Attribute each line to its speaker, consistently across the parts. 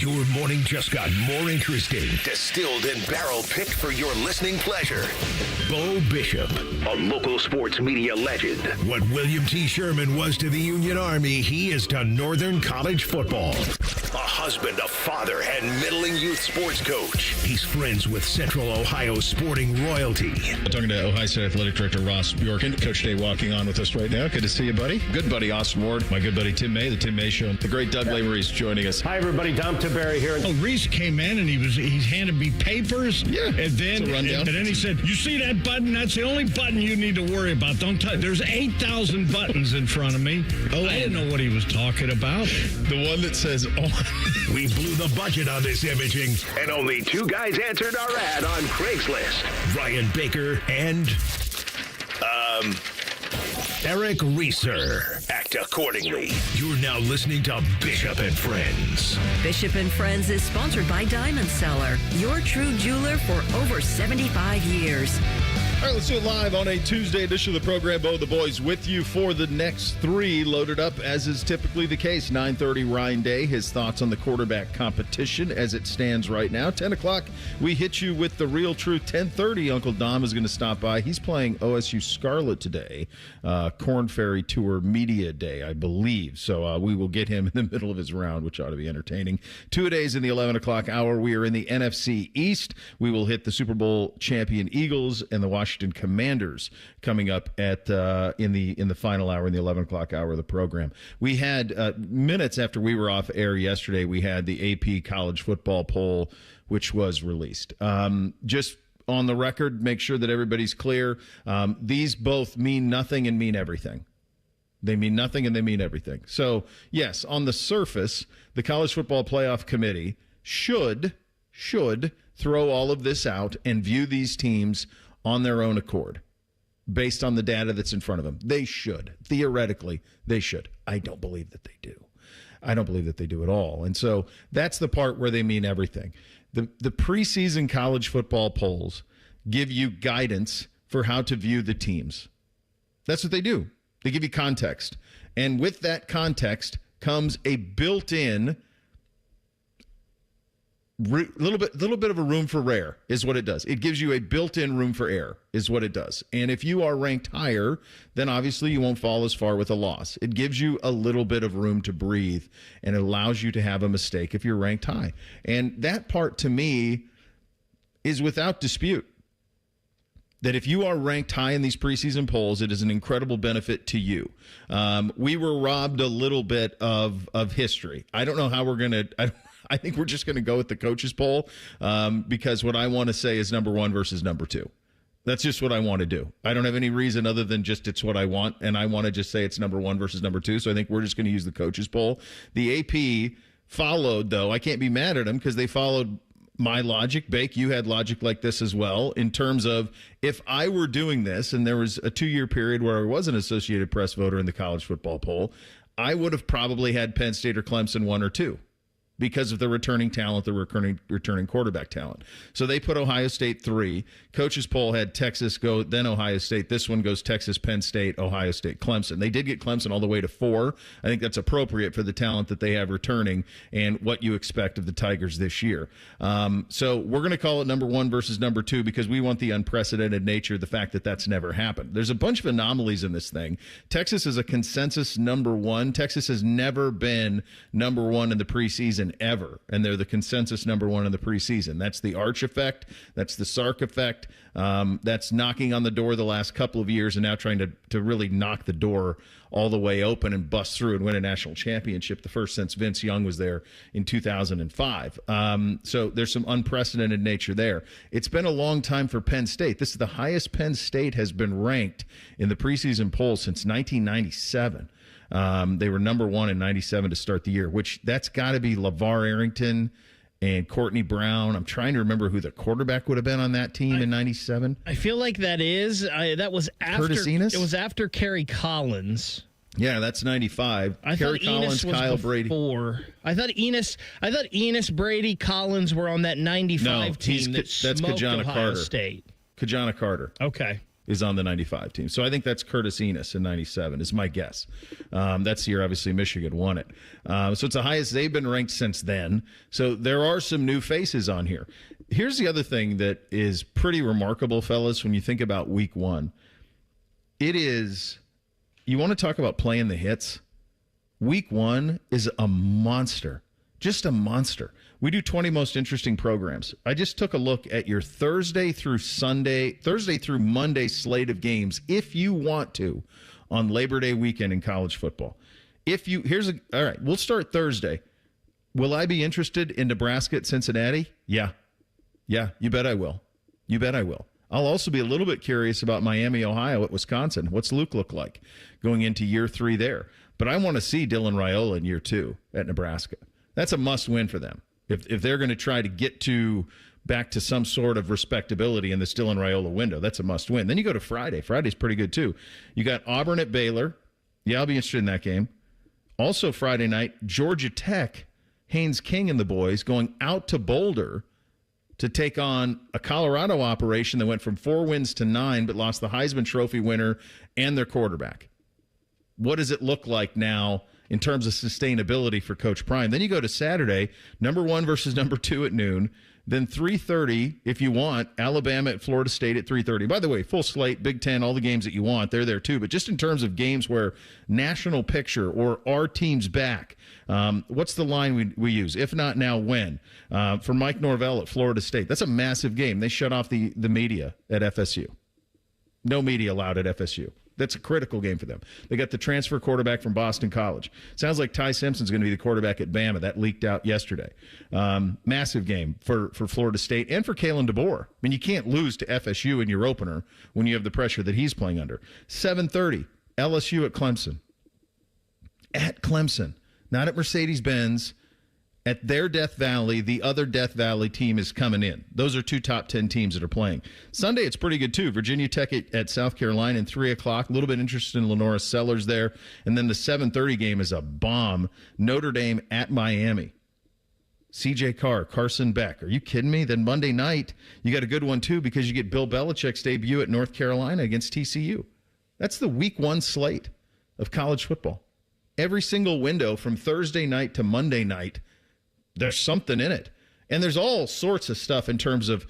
Speaker 1: Your morning just got more interesting. Distilled and barrel-picked for your listening pleasure. Bo Bishop, a local sports media legend. What William T. Sherman was to the Union Army, he is to Northern College football. A husband, a father, and middling youth sports coach. He's friends with Central Ohio sporting royalty.
Speaker 2: I'm talking to Ohio State Athletic Director Ross Bjorken. Coach Day walking on with us right now. Good to see you, buddy. Good buddy Austin Ward. My good buddy Tim May, the Tim May Show. The great Doug Lavery's joining us.
Speaker 3: Hi, everybody. Dom Tiberi here.
Speaker 4: Oh, Reese came in and he handed me papers.
Speaker 2: Yeah,
Speaker 4: and then he said, "You see that button? That's the only button you need to worry about. Don't touch. There's 8,000 buttons in front of me." Oh, I didn't know what he was talking about.
Speaker 2: The one that says on.
Speaker 1: We blew the budget on this imaging, and only two guys answered our ad on Craigslist. Brian Baker and Eric Reeser. Act accordingly. You're now listening to Bishop and Friends.
Speaker 5: Bishop and Friends is sponsored by Diamond Seller, your true jeweler for over 75 years.
Speaker 2: All right, let's do it live on a Tuesday edition of the program. Bo the Boys with you for the next three, loaded up as is typically the case. 9:30 Ryan Day, his thoughts on the quarterback competition as it stands right now. 10 o'clock, we hit you with the real truth. 10:30, Uncle Dom is going to stop by. He's playing OSU Scarlet today, Corn Ferry Tour Media Day, I believe. So we will get him in the middle of his round, which ought to be entertaining. 2 days in the 11 o'clock hour, we are in the NFC East. We will hit the Super Bowl champion Eagles and the Washington Commanders coming up at in the final hour, in the 11 o'clock hour of the program. We had minutes after we were off air yesterday, we had the AP college football poll, which was released. Just on the record, make sure that everybody's clear. These both mean nothing and mean everything. They mean nothing and they mean everything. So, yes, on the surface, the College Football Playoff Committee should throw all of this out and view these teams on their own accord, based on the data that's in front of them. They should. Theoretically, they should. I don't believe that they do. I don't believe that they do at all. And so that's the part where they mean everything. The preseason college football polls give you guidance for how to view the teams. That's what they do. They give you context. And with that context comes a built-in little bit of a room for error is what it does. It gives you a built-in room for error is what it does. And if you are ranked higher, then obviously you won't fall as far with a loss. It gives you a little bit of room to breathe, and it allows you to have a mistake if you're ranked high. And that part, to me, is without dispute. That if you are ranked high in these preseason polls, it is an incredible benefit to you. We were robbed a little bit of history. I don't know how we're going to I think we're just going to go with the coaches poll because what I want to say is number one versus number two. That's just what I want to do. I don't have any reason other than just it's what I want, and I want to just say it's number one versus number two. So I think we're just going to use the coaches poll. The AP followed, though. I can't be mad at them because they followed my logic. Bake, you had logic like this as well in terms of if I were doing this and there was a 2-year period where I was an Associated Press voter in the college football poll, I would have probably had Penn State or Clemson 1 or 2. Because of the returning talent, the returning quarterback talent. So they put Ohio State 3. Coach's poll had Texas go, then Ohio State. This one goes Texas, Penn State, Ohio State, Clemson. They did get Clemson all the way to 4. I think that's appropriate for the talent that they have returning and what you expect of the Tigers this year. So we're going to call it number one versus number two because we want the unprecedented nature, the fact that that's never happened. There's a bunch of anomalies in this thing. Texas is a consensus number one. Texas has never been number one in the preseason ever, and they're the consensus number one in the preseason. That's the Arch effect. That's the Sark effect. That's knocking on the door the last couple of years and now trying to really knock the door all the way open and bust through and win a national championship, the first since Vince Young was there in 2005. So there's some unprecedented nature there. It's been a long time for Penn State. This is the highest Penn State has been ranked in the preseason poll since 1997. They were number one in 97 to start the year, which that's got to be LeVar Arrington and Courtney Brown. I'm trying to remember who the quarterback would have been on that team in 97.
Speaker 6: I feel like that was after
Speaker 2: Curtis Enos?
Speaker 6: It was after Kerry Collins.
Speaker 2: Yeah, that's 95.
Speaker 6: I
Speaker 2: Kerry
Speaker 6: thought Enos
Speaker 2: Collins,
Speaker 6: was
Speaker 2: Kyle
Speaker 6: before.
Speaker 2: Brady.
Speaker 6: I thought Enos, Brady, Collins were on that 95 team that
Speaker 2: that's
Speaker 6: smoked
Speaker 2: Kajana
Speaker 6: Ohio
Speaker 2: Carter.
Speaker 6: State.
Speaker 2: Kajana Carter.
Speaker 6: Okay.
Speaker 2: is on the 95 team. So I think that's Curtis Enis in 97 is my guess. That's the year, obviously, Michigan won it. So it's the highest they've been ranked since then. So there are some new faces on here. Here's the other thing that is pretty remarkable, fellas, when you think about week one. It is, you want to talk about playing the hits? Week one is a monster. Just a monster. We do 20 most interesting programs. I just took a look at your Thursday through Monday slate of games, if you want to, on Labor Day weekend in college football. All right, we'll start Thursday. Will I be interested in Nebraska at Cincinnati? Yeah, you bet I will. I'll also be a little bit curious about Miami, Ohio at Wisconsin. What's Luke look like going into year 3 there? But I want to see Dylan Raiola in year 2 at Nebraska. That's a must-win for them. If they're going to try to get back to some sort of respectability in this Dylan Raiola window, that's a must-win. Then you go to Friday. Friday's pretty good, too. You got Auburn at Baylor. Yeah, I'll be interested in that game. Also Friday night, Georgia Tech, Haynes King and the boys going out to Boulder to take on a Colorado operation that went from 4 wins to 9 but lost the Heisman Trophy winner and their quarterback. What does it look like now in terms of sustainability for Coach Prime? Then you go to Saturday, number 1 versus number 2 at noon. Then 3:30, if you want, Alabama at Florida State at 3:30. By the way, full slate, Big Ten, all the games that you want, they're there too. But just in terms of games where national picture or our team's back, what's the line we use? If not now, when? For Mike Norvell at Florida State. That's a massive game. They shut off the media at FSU. No media allowed at FSU. That's a critical game for them. They got the transfer quarterback from Boston College. Sounds like Ty Simpson's going to be the quarterback at Bama. That leaked out yesterday. Massive game for Florida State and for Kalen DeBoer. I mean, you can't lose to FSU in your opener when you have the pressure that he's playing under. 7:30, LSU at Clemson. At Clemson, not at Mercedes-Benz. At their Death Valley, the other Death Valley team is coming in. Those are 2 top 10 teams that are playing. Sunday, it's pretty good, too. Virginia Tech at South Carolina at 3 o'clock. A little bit interested in Lenora Sellers there. And then the 7:30 game is a bomb. Notre Dame at Miami. C.J. Carr, Carson Beck. Are you kidding me? Then Monday night, you got a good one, too, because you get Bill Belichick's debut at North Carolina against TCU. That's the week 1 slate of college football. Every single window from Thursday night to Monday night, there's something in it. And there's all sorts of stuff in terms of,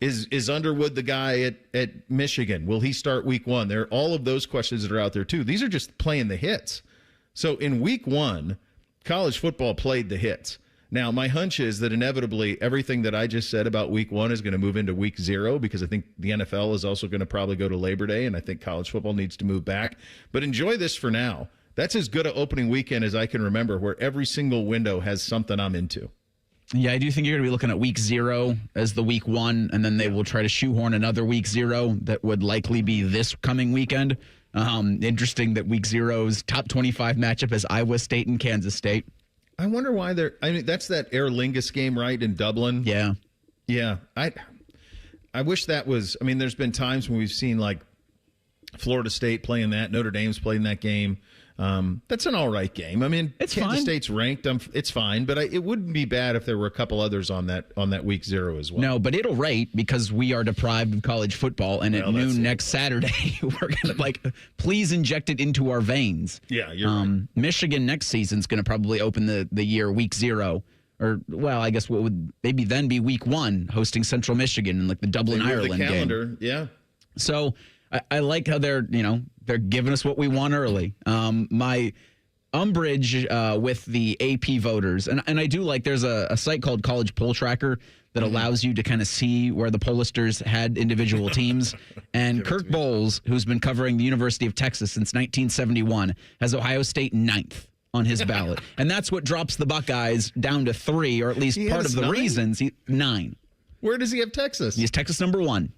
Speaker 2: is Underwood the guy at Michigan? Will he start week 1? There are all of those questions that are out there, too. These are just playing the hits. So in week 1, college football played the hits. Now, my hunch is that inevitably everything that I just said about week 1 is going to move into week 0 because I think the NFL is also going to probably go to Labor Day, and I think college football needs to move back. But enjoy this for now. That's as good an opening weekend as I can remember where every single window has something I'm into.
Speaker 3: Yeah, I do think you're going to be looking at week 0 as the week 1, and then they will try to shoehorn another week 0 that would likely be this coming weekend. Interesting that week 0's top 25 matchup is Iowa State and Kansas State.
Speaker 2: I wonder why that's that Aer Lingus game, right, in Dublin?
Speaker 3: Yeah.
Speaker 2: Yeah. I wish that was, there's been times when we've seen like Florida State playing that, Notre Dame's playing that game. That's an all right game.
Speaker 3: It's
Speaker 2: Kansas
Speaker 3: fine.
Speaker 2: State's ranked. It's fine, but it wouldn't be bad if there were a couple others on that week 0 as well.
Speaker 3: No, but it'll rate because we are deprived of college football, and at noon next Saturday, we're going to please inject it into our veins.
Speaker 2: Yeah, you're right.
Speaker 3: Michigan next season's going to probably open the year week 0. Or, well, I guess what would maybe then be week 1 hosting Central Michigan in the Dublin, Ireland
Speaker 2: the calendar,
Speaker 3: game.
Speaker 2: Yeah.
Speaker 3: So I like how they're giving us what we want early. My umbrage with the AP voters, and I do like there's a site called College Poll Tracker that allows you to kind of see where the pollsters had individual teams. And Kirk Bowles, who's been covering the University of Texas since 1971, has Ohio State 9th on his ballot. And that's what drops the Buckeyes down to 3, or at least part of the
Speaker 2: 9?
Speaker 3: reasons. 9.
Speaker 2: Where does he have Texas?
Speaker 3: He's Texas number 1.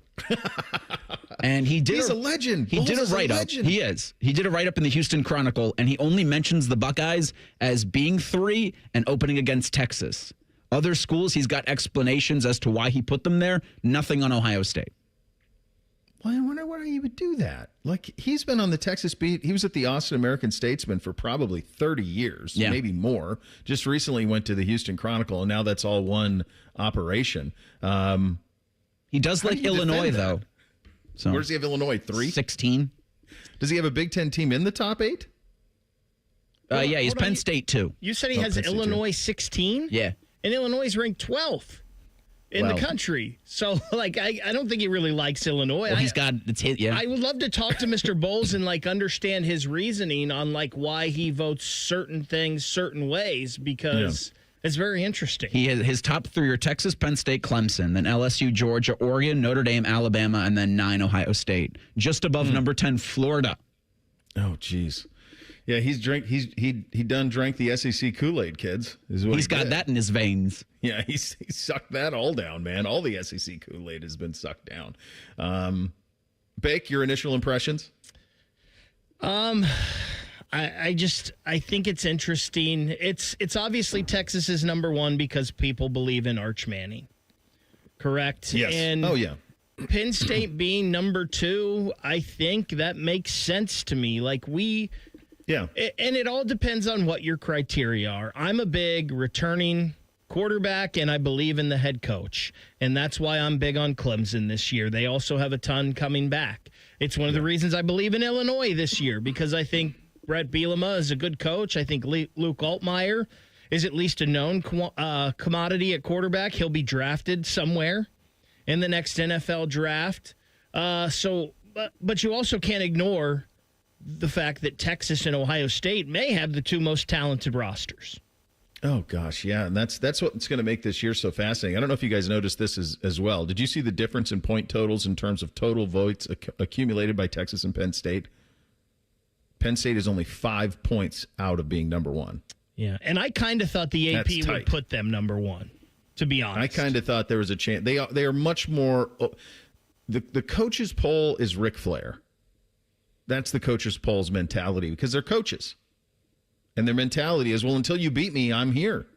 Speaker 3: And he's
Speaker 2: a legend.
Speaker 3: He did a write-up. He is. He did a write-up in the Houston Chronicle, and he only mentions the Buckeyes as being 3 and opening against Texas. Other schools, he's got explanations as to why he put them there. Nothing on Ohio State.
Speaker 2: Well, I wonder why he would do that. He's been on the Texas beat. He was at the Austin American Statesman for probably 30 years, maybe more. Just recently went to the Houston Chronicle, and now that's all one operation.
Speaker 3: He does like Illinois, though. So
Speaker 2: where does he have Illinois? 3?
Speaker 3: 16.
Speaker 2: Does he have a Big Ten team in the top 8?
Speaker 3: Yeah, he's Penn State too.
Speaker 6: You said he has Illinois 16?
Speaker 3: Yeah.
Speaker 6: And Illinois is ranked 12th in the country. So, I don't think he really likes Illinois.
Speaker 3: Well, it's hit, yeah.
Speaker 6: I would love to talk to Mr. Bowles and, understand his reasoning on, why he votes certain things certain ways, because it's very interesting.
Speaker 3: His top 3 are Texas, Penn State, Clemson, then LSU, Georgia, Oregon, Notre Dame, Alabama, and then 9, Ohio State. Just above number 10, Florida.
Speaker 2: Oh, jeez. Yeah, he done drank the SEC Kool-Aid, kids.
Speaker 3: He's got that in his veins.
Speaker 2: Yeah, he sucked that all down, man. All the SEC Kool-Aid has been sucked down. Bake, your initial impressions?
Speaker 6: I think it's interesting. It's obviously Texas is number 1 because people believe in Arch Manning. Correct?
Speaker 2: Yes.
Speaker 6: And Penn State being number 2, I think that makes sense to me.
Speaker 2: Yeah.
Speaker 6: And it all depends on what your criteria are. I'm a big returning quarterback, and I believe in the head coach. And that's why I'm big on Clemson this year. They also have a ton coming back. It's one of the reasons I believe in Illinois this year, because I think Brett Bielema is a good coach. I think Luke Altmaier is at least a known commodity at quarterback. He'll be drafted somewhere in the next NFL draft. But you also can't ignore the fact that Texas and Ohio State may have the 2 most talented rosters.
Speaker 2: Oh, gosh, yeah. And that's what's going to make this year so fascinating. I don't know if you guys noticed this as well. Did you see the difference in point totals in terms of total votes accumulated by Texas and Penn State? Penn State is only 5 points out of being number 1.
Speaker 6: Yeah, and I kind of thought the AP would put them number 1, to be honest.
Speaker 2: I kind of thought there was a chance. They are much more the coaches' poll is Ric Flair. That's the coaches' poll's mentality, because they're coaches. And their mentality is, well, until you beat me, I'm here.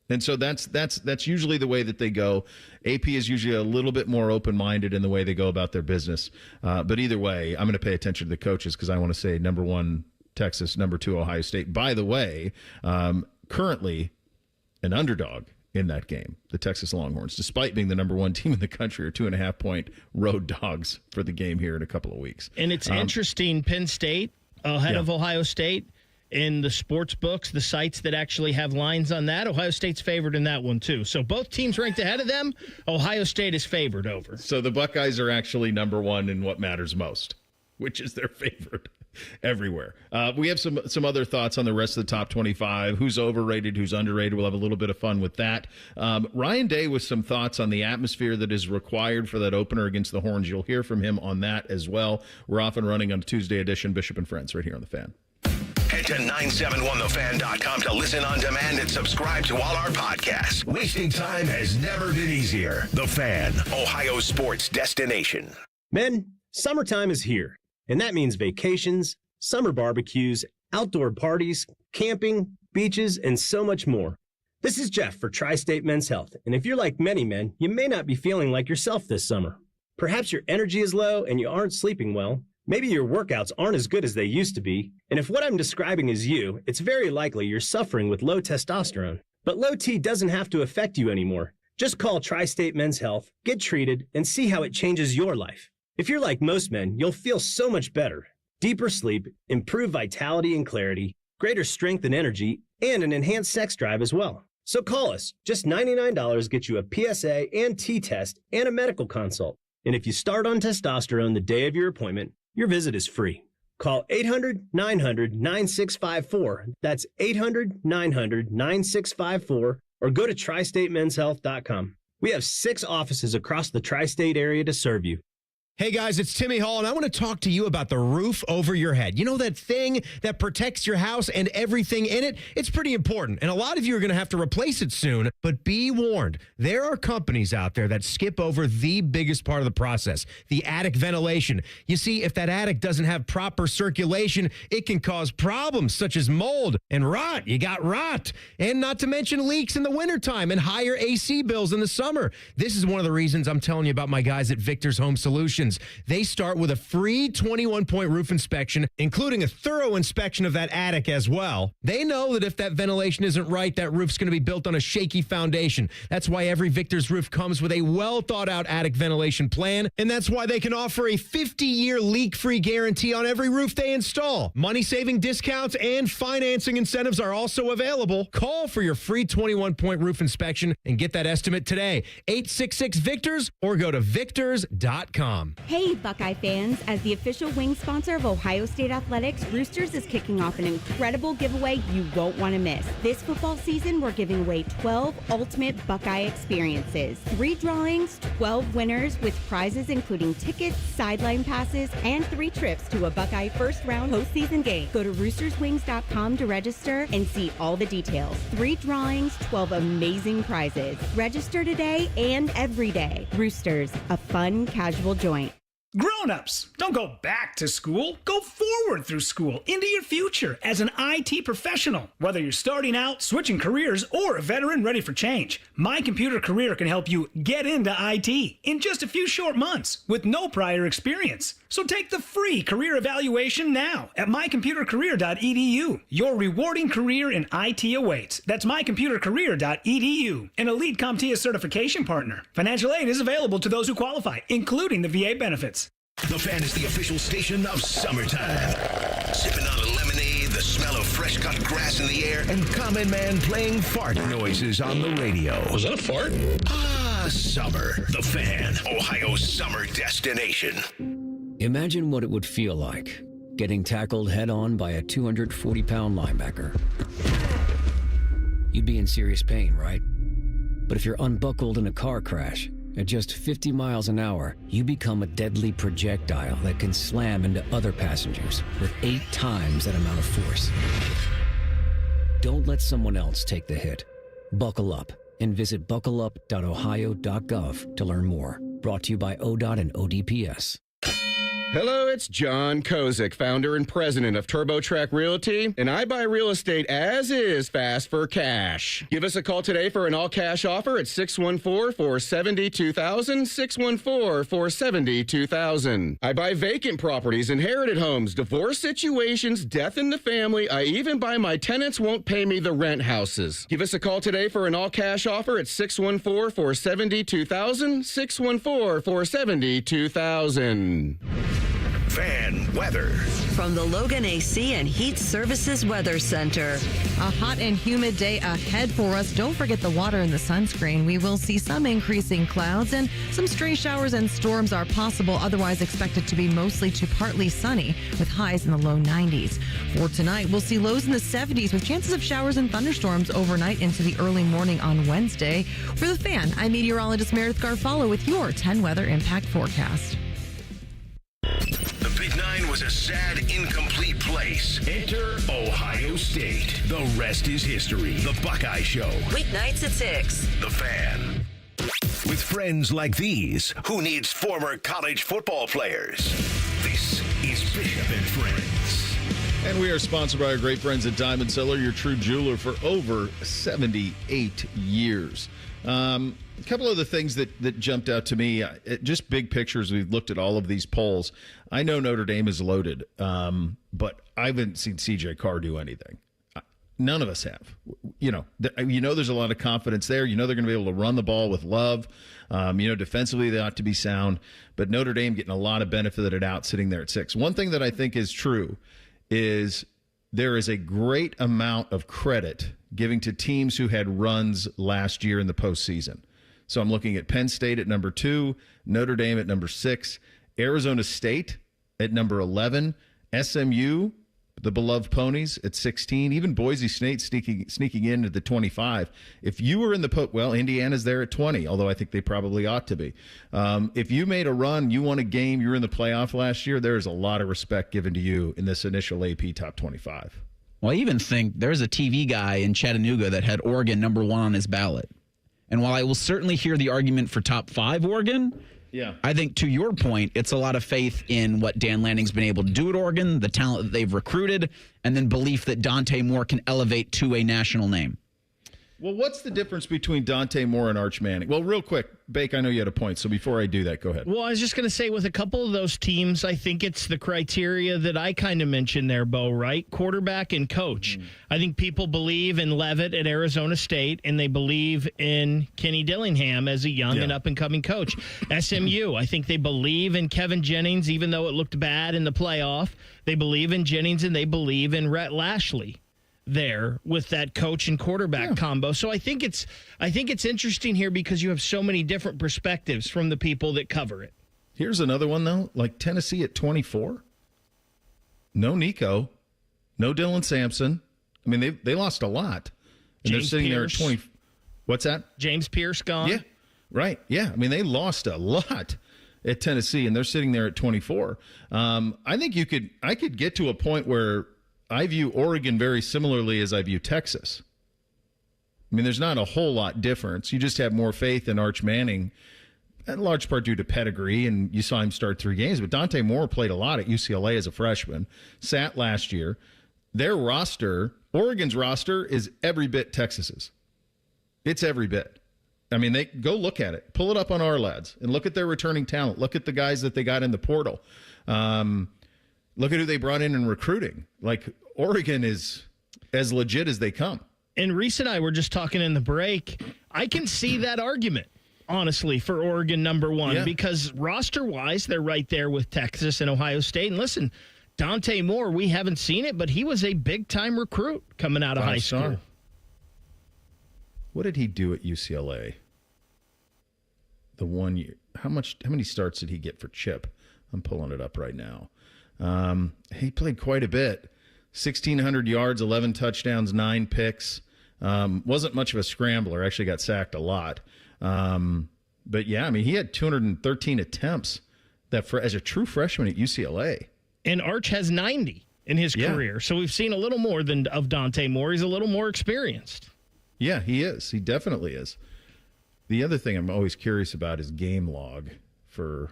Speaker 2: And so that's usually the way that they go. AP is usually a little bit more open-minded in the way they go about their business. But either way, I'm going to pay attention to the coaches, because I want to say number 1, Texas, number 2, Ohio State. By the way, currently an underdog in that game, the Texas Longhorns, despite being the number 1 team in the country, are 2.5-point road dogs for the game here in a couple of weeks.
Speaker 6: And it's interesting, Penn State ahead of Ohio State. In the sports books, the sites that actually have lines on that, Ohio State's favored in that one too. So both teams ranked ahead of them. Ohio State is favored over.
Speaker 2: So the Buckeyes are actually number 1 in what matters most, which is their favorite everywhere. We have some other thoughts on the rest of the top 25. Who's overrated, who's underrated. We'll have a little bit of fun with that. Ryan Day with some thoughts on the atmosphere that is required for that opener against the Horns. You'll hear from him on that as well. We're off and running on a Tuesday edition, Bishop and Friends, right here on The Fan.
Speaker 1: Head to 971thefan.com to listen on demand and subscribe to all our podcasts. Wasting time has never been easier. The Fan, Ohio sports destination.
Speaker 7: Men, summertime is here, and that means vacations, summer barbecues, outdoor parties, camping, beaches, and so much more. This is Jeff for Tri-State Men's Health, and if you're like many men, you may not be feeling like yourself this summer. Perhaps your energy is low and you aren't sleeping well. Maybe your workouts aren't as good as they used to be, and if what I'm describing is you, it's very likely you're suffering with low testosterone. But low T doesn't have to affect you anymore. Just call Tri-State Men's Health, get treated, and see how it changes your life. If you're like most men, you'll feel so much better. Deeper sleep, improved vitality and clarity, greater strength and energy, and an enhanced sex drive as well. So call us. Just $99 gets you a PSA and T-test and a medical consult. And if you start on testosterone the day of your appointment, your visit is free. Call 800-900-9654. That's 800-900-9654. Or go to tristatemenshealth.com. We have 6 offices across the tri-state area to serve you.
Speaker 8: Hey guys, it's Timmy Hall, and I want to talk to you about the roof over your head. You know that thing that protects your house and everything in it? It's pretty important, and a lot of you are going to have to replace it soon, but be warned. There are companies out there that skip over the biggest part of the process, the attic ventilation. You see, if that attic doesn't have proper circulation, it can cause problems such as mold and rot. You got rot, and not to mention leaks in the wintertime and higher AC bills in the summer. This is one of the reasons I'm telling you about my guys at Victor's Home Solutions. renovations. They start with a free 21-point roof inspection, including a thorough inspection of that attic as well. They know that if that ventilation isn't right, that roof's going to be built on a shaky foundation. That's why every Victor's roof comes with a well-thought-out attic ventilation plan, and that's why they can offer a 50-year leak-free guarantee on every roof they install. Money-saving discounts and financing incentives are also available. Call for your free 21-point roof inspection and get that estimate today. 866-VICTORS or go to victors.com.
Speaker 9: Hey, Buckeye fans. As the official wing sponsor of Ohio State Athletics, Roosters is kicking off an incredible giveaway you won't want to miss. This football season, we're giving away 12 ultimate Buckeye experiences. 3 drawings, 12 winners with prizes including tickets, sideline passes, and 3 trips to a Buckeye first-round postseason game. Go to roosterswings.com to register and see all the details. 3 drawings, 12 amazing prizes. Register today and every day. Roosters, a fun, casual joint.
Speaker 10: Grown-ups, don't go back to school. Go forward through school into your future as an IT professional. Whether you're starting out, switching careers, or a veteran ready for change, My Computer Career can help you get into IT in just a few short months with no prior experience. So take the free career evaluation now at mycomputercareer.edu. Your rewarding career in IT awaits. That's mycomputercareer.edu. An Elite CompTIA certification partner. Financial aid is available to those who qualify, including the VA benefits.
Speaker 1: The Fan is the official station of summertime. Sipping on a lemonade, the smell of fresh cut grass in the air, and Common Man playing fart noises on the radio.
Speaker 4: Was that a fart?
Speaker 1: Ah, summer. The Fan, Ohio's summer destination.
Speaker 11: Imagine what it would feel like getting tackled head-on by a 240-pound linebacker. You'd be in serious pain, right? But if you're unbuckled in a car crash, at just 50 miles an hour, you become a deadly projectile that can slam into other passengers with 8 times that amount of force. Don't let someone else take the hit. Buckle up and visit buckleup.ohio.gov to learn more. Brought to you by ODOT and ODPS.
Speaker 12: Hello, it's John Kozik, founder and president of TurboTrack Realty, and I buy real estate as is fast for cash. Give us a call today for an all-cash offer at 614-470-2000, 614-470-2000. I buy vacant properties, inherited homes, divorce situations, death in the family. I even buy my tenants won't pay me the rent houses. Give us a call today for an all-cash offer at 614-470-2000, 614-470-2000.
Speaker 1: Fan weather.
Speaker 5: From the Logan AC and Heat Services Weather Center.
Speaker 13: A hot and humid day ahead for us. Don't forget the water and the sunscreen. We will see some increasing clouds and some stray showers and storms are possible. Otherwise expected to be mostly to partly sunny with highs in the low 90s. For tonight, we'll see lows in the 70s with chances of showers and thunderstorms overnight into the early morning on Wednesday. For the Fan, I'm meteorologist Meredith Garfalo with your 10 weather impact forecast.
Speaker 1: The Big Nine was a sad, incomplete place. Enter Ohio State. The rest is history. The Buckeye Show.
Speaker 5: Weeknights at 6.
Speaker 1: The Fan. With friends like these, who needs former college football players? This is Bishop and Friends.
Speaker 2: And we are sponsored by our great friends at Diamond Cellar, your true jeweler for over 78 years. A couple of the things that jumped out to me, just big pictures. We've looked at all of these polls. I know Notre Dame is loaded, but I haven't seen C.J. Carr do anything. None of us have. There's a lot of confidence there. You know they're going to be able to run the ball with Love. Defensively they ought to be sound. But Notre Dame getting a lot of benefit out sitting there at 6. One thing that I think is true is there is a great amount of credit giving to teams who had runs last year in the postseason. So I'm looking at Penn State at number 2, Notre Dame at number 6, Arizona State at number 11, SMU, the beloved Ponies, at 16, even Boise State sneaking in at the 25. If you were in the Indiana's there at 20, although I think they probably ought to be. If you made a run, you won a game, you were in the playoff last year, there's a lot of respect given to you in this initial AP top 25.
Speaker 3: Well, I even think there's a TV guy in Chattanooga that had Oregon number 1 on his ballot. And while I will certainly hear the argument for top 5 Oregon, I think to your point, it's a lot of faith in what Dan Lanning's been able to do at Oregon, the talent that they've recruited, and then belief that Dante Moore can elevate to a national name.
Speaker 2: Well, what's the difference between Dante Moore and Arch Manning? Well, real quick, Bake, I know you had a point, so before I do that, go ahead.
Speaker 6: Well, I was just going to say, with a couple of those teams, I think it's the criteria that I kind of mentioned there, Bo, right? Quarterback and coach. I think people believe in Leavitt at Arizona State, and they believe in Kenny Dillingham as a young and up-and-coming coach. SMU, I think they believe in Kevin Jennings, even though it looked bad in the playoff. They believe in Jennings, and they believe in Rhett Lashley there with that coach and quarterback combo. So I think it's interesting here because you have so many different perspectives from the people that cover it.
Speaker 2: Here's another one, though, like Tennessee at 24. No Nico. No Dylan Sampson. I mean, they lost a lot. And
Speaker 6: James
Speaker 2: they're sitting
Speaker 6: Pierce.
Speaker 2: there at 20. What's that?
Speaker 6: James Pierce gone.
Speaker 2: Yeah, right. Yeah, I mean, they lost a lot at Tennessee, and they're sitting there at 24. I think I could get to a point where I view Oregon very similarly as I view Texas. I mean, there's not a whole lot difference. You just have more faith in Arch Manning, in large part due to pedigree, and you saw him start 3 games. But Dante Moore played a lot at UCLA as a freshman, sat last year. Their roster, Oregon's roster, is every bit Texas's. It's every bit. I mean, they go look at it. Pull it up on our lads and look at their returning talent. Look at the guys that they got in the portal. Look at who they brought in recruiting. Like, Oregon is as legit as they come.
Speaker 6: And Reese and I were just talking in the break. I can see that argument, honestly, for Oregon number 1 because roster-wise, they're right there with Texas and Ohio State. And listen, Dante Moore, we haven't seen it, but he was a big-time recruit coming out of high school.
Speaker 2: What did he do at UCLA? The 1 year. How many starts did he get for Chip? I'm pulling it up right now. He played quite a bit. 1,600 yards, 11 touchdowns, 9 picks. Wasn't much of a scrambler. Actually got sacked a lot. But, yeah, I mean, he had 213 attempts as a true freshman at UCLA.
Speaker 6: And Arch has 90 in his career. So we've seen a little more of Dante Moore. He's a little more experienced.
Speaker 2: Yeah, he is. He definitely is. The other thing I'm always curious about is game log for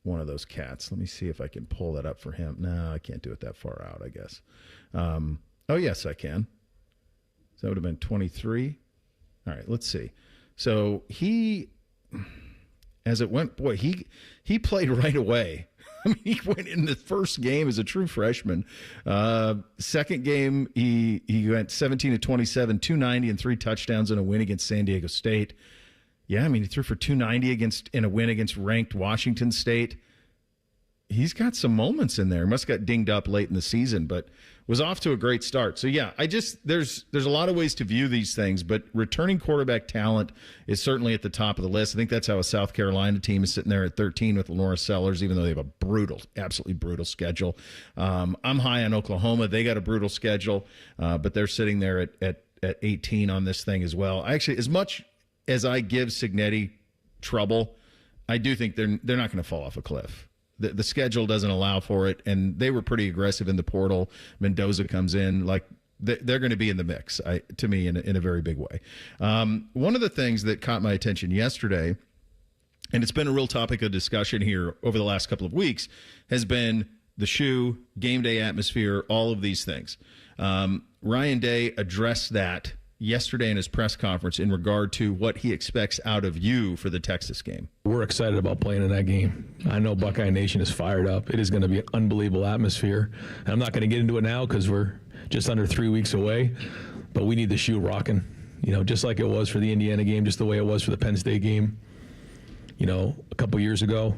Speaker 2: one of those cats. Let me see if I can pull that up for him. No, I can't do it that far out, I guess. Oh, yes, I can. So that would have been 23. All right, let's see. So as it went, boy, he played right away. I mean, he went in the first game as a true freshman. Second game, he went 17 to 27, 290 and 3 touchdowns in a win against San Diego State. Yeah, I mean, he threw for 290 in a win against ranked Washington State. He's got some moments in there. He must have got dinged up late in the season, but was off to a great start. So, yeah, there's a lot of ways to view these things, but returning quarterback talent is certainly at the top of the list. I think that's how a South Carolina team is sitting there at 13 with Lenora Sellers, even though they have a absolutely brutal schedule. I'm high on Oklahoma. They got a brutal schedule, but they're sitting there at 18 on this thing as well. Actually, as much as I give Cignetti trouble, I do think they're not going to fall off a cliff. The schedule doesn't allow for it, and they were pretty aggressive in the portal. Mendoza comes in. Like, they're going to be in the mix, to me, in a very big way. One of the things that caught my attention yesterday, and it's been a real topic of discussion here over the last couple of weeks, has been the shoe, game day atmosphere, all of these things. Ryan Day addressed that yesterday in his press conference in regard to what he expects out of you for the Texas game.
Speaker 14: We're excited about playing in that game. I know Buckeye Nation is fired up. It is going to be an unbelievable atmosphere. And I'm not going to get into it now because we're just under 3 weeks away, but we need the shoe rocking, just like it was for the Indiana game, just the way it was for the Penn State game, a couple years ago.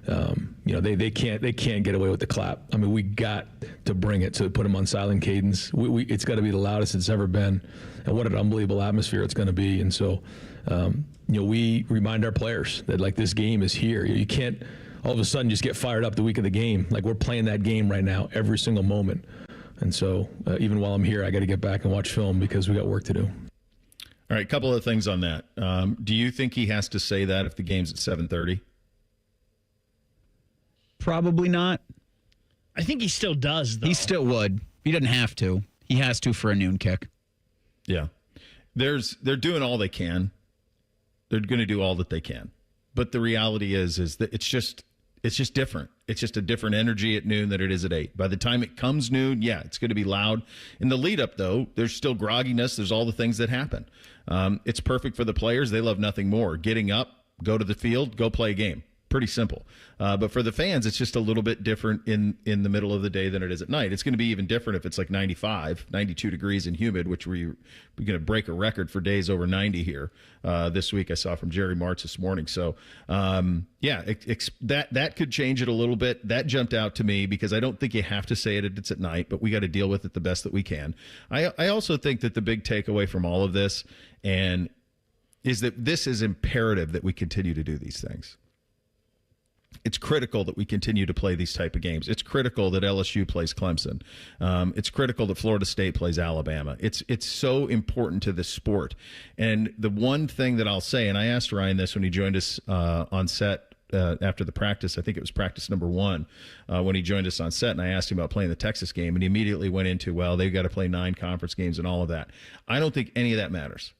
Speaker 14: They can't get away with the clap. I mean, we got to bring it to put them on silent cadence. It's got to be the loudest it's ever been, and what an unbelievable atmosphere it's going to be. And so, we remind our players that like this game is here. You can't all of a sudden just get fired up the week of the game. Like, we're playing that game right now, every single moment. And so, even while I'm here, I got to get back and watch film because we got work to do.
Speaker 2: All right, a couple of things on that. Do you think he has to say that if the game's at 7:30?
Speaker 3: Probably not.
Speaker 6: I think he still does, though.
Speaker 3: He still would. He doesn't have to. He has to for a noon kick.
Speaker 2: Yeah. They're doing all they can. They're going to do all that they can. But the reality is that it's It's just different. It's just a different energy at noon than it is at 8. By the time it comes noon, yeah, it's going to be loud. In the lead up, though, there's still grogginess. There's all the things that happen. It's perfect for the players. They love nothing more. Getting up, go to the field, go play a game. Pretty simple. But for the fans, it's just a little bit different in the middle of the day than it is at night. It's going to be even different if it's like 92 degrees and humid, which we're going to break a record for days over 90 here this week. I saw from Jerry Martz this morning. So, that could change it a little bit. That jumped out to me because I don't think you have to say it's at night, but we got to deal with it the best that we can. I also think that the big takeaway from all of this is that this is imperative that we continue to do these things. It's critical that we continue to play these type of games. It's critical that LSU plays Clemson. It's critical that Florida State plays Alabama. It's so important to the sport. And the one thing that I'll say, and I asked Ryan this when he joined us on set after the practice, I think it was practice number 1, when he joined us on set, and I asked him about playing the Texas game, and he immediately went into, well, they've got to play 9 conference games and all of that. I don't think any of that matters.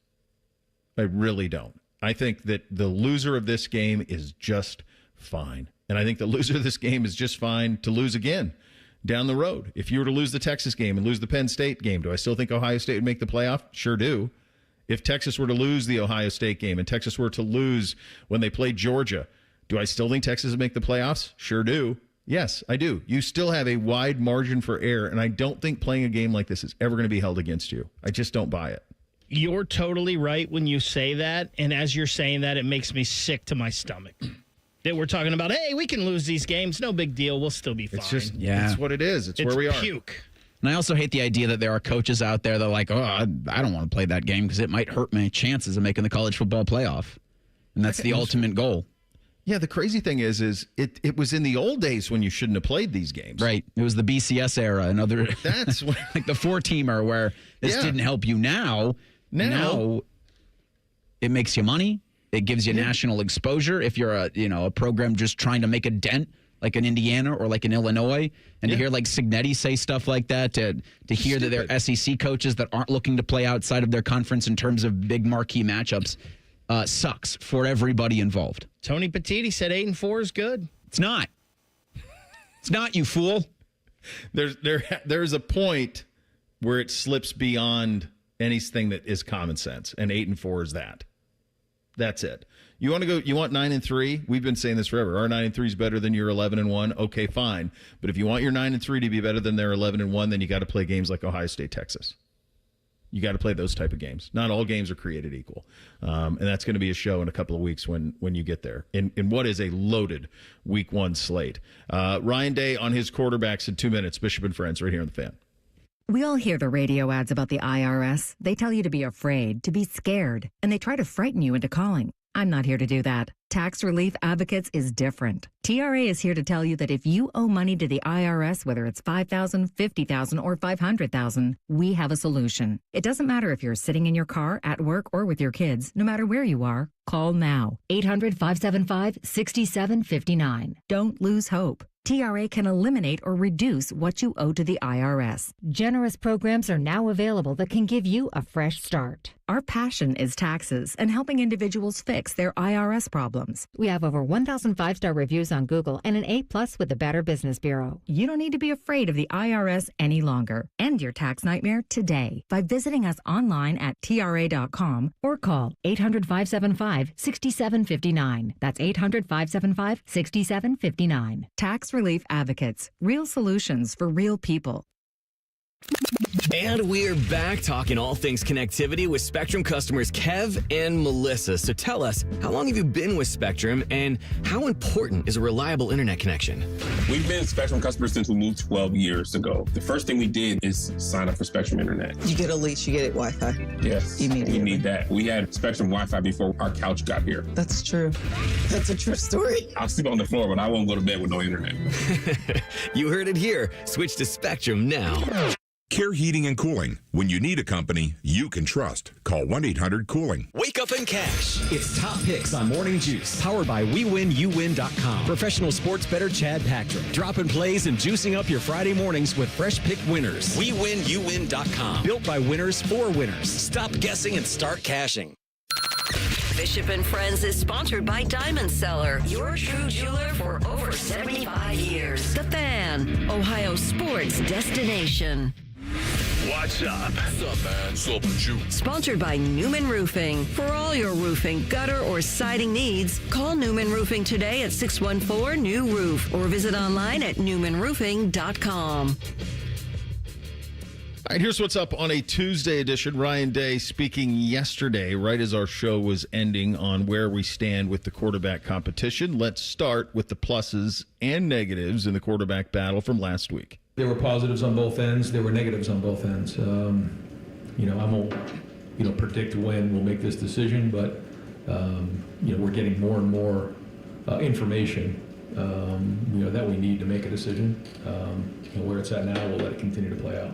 Speaker 2: I really don't. I think that the loser of this game is just fine. And I think the loser of this game is just fine to lose again down the road. If you were to lose the Texas game and lose the Penn State game, do I still think Ohio State would make the playoff? Sure do. If Texas were to lose the Ohio State game and Texas were to lose when they played Georgia, do I still think Texas would make the playoffs? Sure do. Yes, I do. You still have a wide margin for error, and I don't think playing a game like this is ever going to be held against you. I just don't buy it.
Speaker 6: You're totally right when you say that, and as you're saying that, it makes me sick to my stomach. That we're talking about, hey, we can lose these games. No big deal. We'll still be fine.
Speaker 2: It's just, it's what it is. It's where we are.
Speaker 6: Puke.
Speaker 3: And I also hate the idea that there are coaches out there that are like, I don't want to play that game because it might hurt my chances of making the college football playoff. And that's the ultimate goal.
Speaker 2: Yeah, the crazy thing is it was in the old days when you shouldn't have played these games.
Speaker 3: Right. It was the BCS era and other.
Speaker 2: That's
Speaker 3: like the 4-teamer where this didn't help you now. Now it makes you money. It gives you national exposure if you're a program just trying to make a dent, like in Indiana or like in Illinois, and to hear like Cignetti say stuff like that, to hear that they're SEC coaches that aren't looking to play outside of their conference in terms of big marquee matchups, sucks for everybody involved.
Speaker 6: Tony Petitti said 8-4 is good.
Speaker 3: It's not. It's not, you fool.
Speaker 2: There's a point where it slips beyond anything that is common sense, and 8-4 is that. That's it. You want to go? You want 9-3? We've been saying this forever. Our 9-3 is better than your 11-1. Okay, fine. But if you want your 9-3 to be better than their 11-1, then you got to play games like Ohio State, Texas. You got to play those type of games. Not all games are created equal, and that's going to be a show in a couple of weeks when you get there. In what is a loaded Week 1 slate. Ryan Day on his quarterbacks in 2 minutes. Bishop and Friends right here on the Fan.
Speaker 15: We all hear the radio ads about the IRS. They tell you to be afraid, to be scared, and they try to frighten you into calling. I'm not here to do that. Tax Relief Advocates is different. TRA is here to tell you that if you owe money to the IRS, whether it's $5,000, $50,000, or $500,000, we have a solution. It doesn't matter if you're sitting in your car, at work, or with your kids. No matter where you are, call now. 800-575-6759. Don't lose hope. TRA can eliminate or reduce what you owe to the IRS. Generous programs are now available that can give you a fresh start. Our passion is taxes and helping individuals fix their IRS problems. We have over 1,000 5-star reviews on Google and an A+ with the Better Business Bureau. You don't need to be afraid of the IRS any longer. End your tax nightmare today by visiting us online at TRA.com or call 800-575-6759. That's 800-575-6759. Tax Relief Advocates. Real solutions for real people.
Speaker 16: And we're back talking all things connectivity with Spectrum customers Kev and Melissa. So tell us, how long have you been with Spectrum and how important is a reliable internet connection?
Speaker 17: We've been Spectrum customers since we moved 12 years ago. The first thing we did is sign up for Spectrum Internet.
Speaker 18: You get a lease, you get Wi-Fi.
Speaker 17: Yes,
Speaker 18: immediately.
Speaker 17: We need that. We had Spectrum Wi-Fi before our couch got here.
Speaker 18: That's true. That's a true story.
Speaker 17: I'll sleep on the floor, but I won't go to bed with no internet.
Speaker 16: You heard it here. Switch to Spectrum now.
Speaker 19: Care Heating and Cooling. When you need a company you can trust, call 1-800-COOLING.
Speaker 16: Wake up and cash.
Speaker 20: It's Top Picks on Morning Juice, powered by WeWinUwin.com. Professional sports bettor Chad Patrick. Dropping plays and juicing up your Friday mornings with fresh pick winners.
Speaker 16: WeWinUwin.com.
Speaker 20: Built by winners for winners.
Speaker 16: Stop guessing and start cashing.
Speaker 5: Bishop and Friends is sponsored by Diamond Seller, your true jeweler for over 75 years. The Fan, Ohio sports destination.
Speaker 1: What's up?
Speaker 21: What's up, man? What's up with you?
Speaker 5: Sponsored by Newman Roofing. For all your roofing, gutter, or siding needs, call Newman Roofing today at 614-NEW-ROOF or visit online at newmanroofing.com.
Speaker 2: All right, here's what's up on a Tuesday edition. Ryan Day speaking yesterday, right as our show was ending, on where we stand with the quarterback competition. Let's start with the pluses and negatives in the quarterback battle from last week.
Speaker 14: There were positives on both ends. There were negatives on both ends. I won't, predict when we'll make this decision, but we're getting more and more information, that we need to make a decision. Where it's at now, we'll let it continue to play out.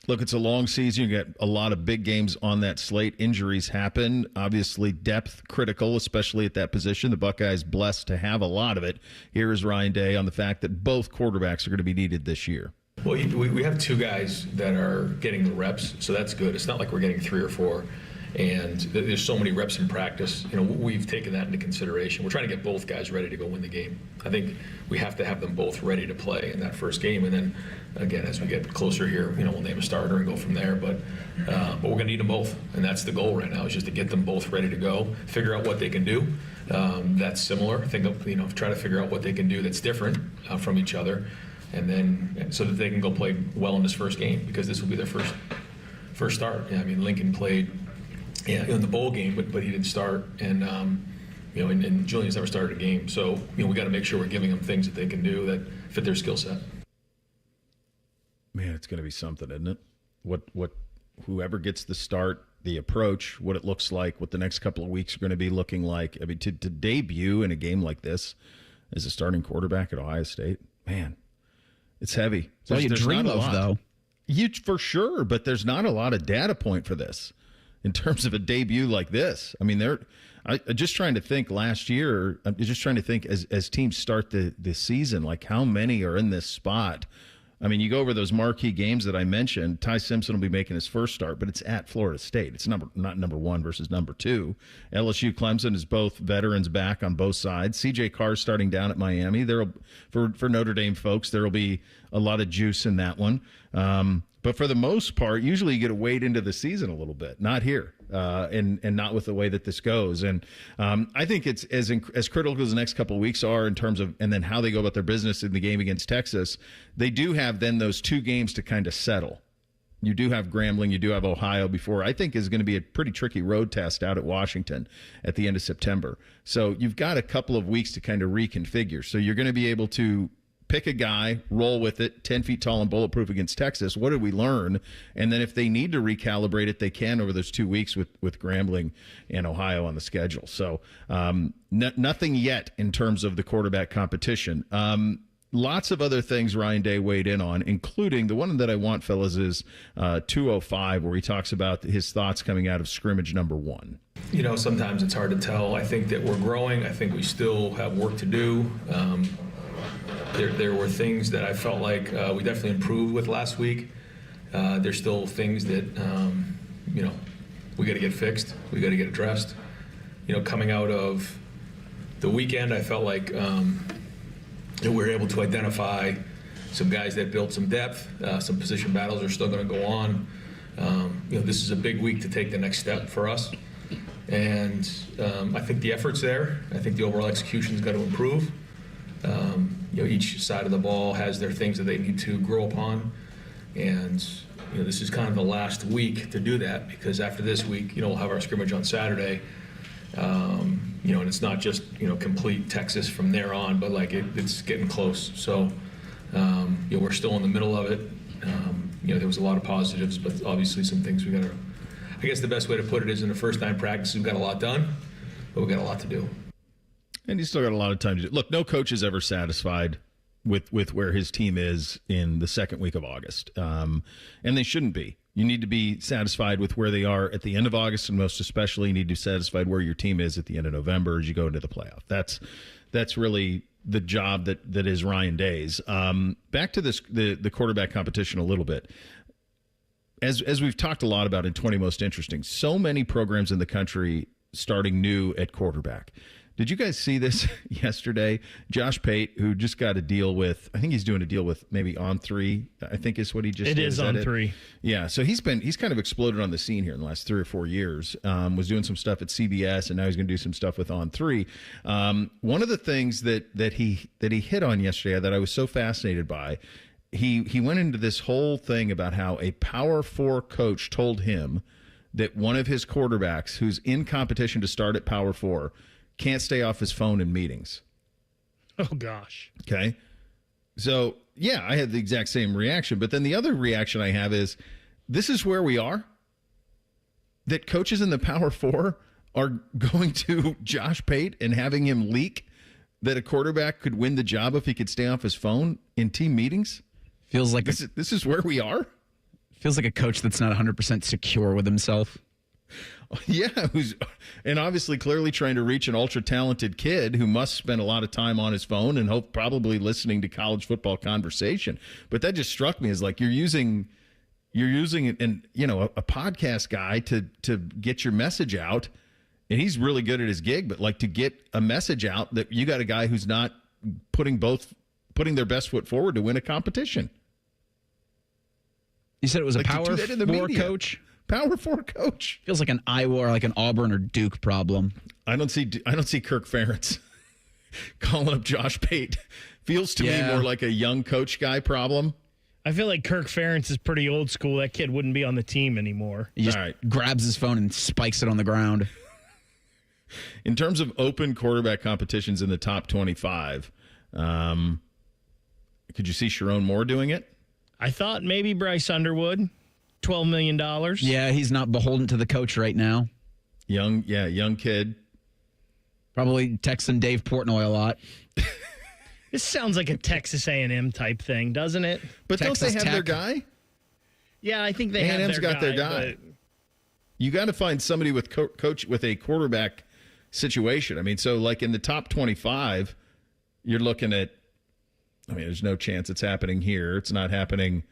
Speaker 2: Look, it's a long season. You get a lot of big games on that slate. Injuries happen. Obviously, depth critical, especially at that position. The Buckeyes blessed to have a lot of it. Here is Ryan Day on the fact that both quarterbacks are going to be needed this year.
Speaker 14: Well, we have two guys that are getting the reps, so that's good. It's not like we're getting three or four, and there's so many reps in practice. We've taken that into consideration. We're trying to get both guys ready to go win the game. I think we have to have them both ready to play in that first game, and then again, as we get closer here, we'll name a starter and go from there. But we're going to need them both, and that's the goal right now, is just to get them both ready to go, figure out what they can do. That's similar. Try to figure out what they can do that's different from each other, and then so that they can go play well in this first game, because this will be their first start. Lincoln played in the bowl game, but he didn't start, and and Julian's never started a game. So we got to make sure we're giving them things that they can do that fit their skill set.
Speaker 2: Man, it's going to be something, isn't it? What whoever gets the start, the approach, what it looks like, what the next couple of weeks are going to be looking like. To debut in a game like this as a starting quarterback at Ohio State, man, it's heavy.
Speaker 3: It's all you dream of, though.
Speaker 2: For sure, but there's not a lot of data point for this in terms of a debut like this. I'm just trying to think last year. I'm just trying to think as teams start the season, like how many are in this spot. You go over those marquee games that I mentioned. Ty Simpson will be making his first start, but it's at Florida State. It's not number one versus number two. LSU, Clemson is both veterans back on both sides. CJ Carr starting down at Miami. For Notre Dame folks, there will be a lot of juice in that one. But for the most part, usually you get to wade into the season a little bit. Not here, and not with the way that this goes. And I think it's as critical as the next couple of weeks are in terms of, and then how they go about their business in the game against Texas. They do have then those two games to kind of settle. You do have Grambling, you do have Ohio before, I think is going to be a pretty tricky road test out at Washington at the end of September. So you've got a couple of weeks to kind of reconfigure. So you're going to be able to pick a guy, roll with it, 10 feet tall and bulletproof against Texas. What did we learn? And then if they need to recalibrate it, they can over those 2 weeks with Grambling and Ohio on the schedule. So nothing yet in terms of the quarterback competition. Lots of other things Ryan Day weighed in on, including the one that I want, fellas, is 205, where he talks about his thoughts coming out of scrimmage number 1.
Speaker 14: Sometimes it's hard to tell. I think that we're growing. I think we still have work to do. There were things that I felt like we definitely improved with last week. There's still things that, we got to get fixed. We got to get addressed. Coming out of the weekend, I felt like we were able to identify some guys that built some depth. Some position battles are still going to go on. This is a big week to take the next step for us. And I think the effort's there. I think the overall execution's got to improve. Each side of the ball has their things that they need to grow upon, and this is kind of the last week to do that, because after this week, we'll have our scrimmage on Saturday, and it's not just complete Texas from there on, but it's getting close. So we're still in the middle of it. There was a lot of positives, but obviously some things we got to. I guess the best way to put it is in the first 9 practices we've got a lot done, but we've got a lot to do.
Speaker 2: And he's still got a lot of time to do. Look, no coach is ever satisfied with where his team is in the second week of August, and they shouldn't be. You need to be satisfied with where they are at the end of August, and most especially, you need to be satisfied where your team is at the end of November as you go into the playoff. That's really the job that is Ryan Day's. Back to the quarterback competition a little bit. As we've talked a lot about in 20 Most Interesting, so many programs in the country starting new at quarterback. Did you guys see this yesterday? Josh Pate, who just got a deal with, I think he's doing a deal with maybe On3, I think is what he just did.
Speaker 6: It is On3.
Speaker 2: Yeah, so he's kind of exploded on the scene here in the last 3 or 4 years. Was doing some stuff at CBS, and now he's going to do some stuff with On3. One of the things that he hit on yesterday that I was so fascinated by, he went into this whole thing about how a Power 4 coach told him that one of his quarterbacks who's in competition to start at Power 4 can't stay off his phone in meetings.
Speaker 6: Oh, gosh.
Speaker 2: Okay. So, yeah, I had the exact same reaction. But then the other reaction I have is, this is where we are? That coaches in the Power 4 are going to Josh Pate and having him leak that a quarterback could win the job if he could stay off his phone in team meetings?
Speaker 3: Feels like
Speaker 2: this is where we are?
Speaker 3: Feels like a coach that's not 100% secure with himself.
Speaker 2: Yeah, and obviously clearly trying to reach an ultra-talented kid who must spend a lot of time on his phone and probably listening to college football conversation. But that just struck me as like you're using a podcast guy to get your message out, and he's really good at his gig, but like to get a message out that you got a guy who's not putting their best foot forward to win a competition.
Speaker 3: You said it was a Power 4 coach?
Speaker 2: Power 4 coach.
Speaker 3: Feels like an Iowa or like an Auburn or Duke problem.
Speaker 2: I don't see Kirk Ferentz calling up Josh Pate. Feels to me more like a young coach guy problem.
Speaker 6: I feel like Kirk Ferentz is pretty old school. That kid wouldn't be on the team anymore.
Speaker 3: He just grabs his phone and spikes it on the ground.
Speaker 2: In terms of open quarterback competitions in the top 25, could you see Sharon Moore doing it?
Speaker 6: I thought maybe Bryce Underwood. $12 million.
Speaker 3: Yeah, he's not beholden to the coach right now.
Speaker 2: Young kid.
Speaker 3: Probably texting Dave Portnoy a lot.
Speaker 6: This sounds like a Texas A&M type thing, doesn't it?
Speaker 2: But
Speaker 6: Texas
Speaker 2: don't they have
Speaker 6: Tech.
Speaker 2: their guy?
Speaker 6: Yeah, I think they have
Speaker 2: A&M's got their guy.
Speaker 6: But
Speaker 2: You got to find somebody with coach with a quarterback situation. I mean, so like in the top 25, you're looking at, there's no chance it's happening here. It's not happening.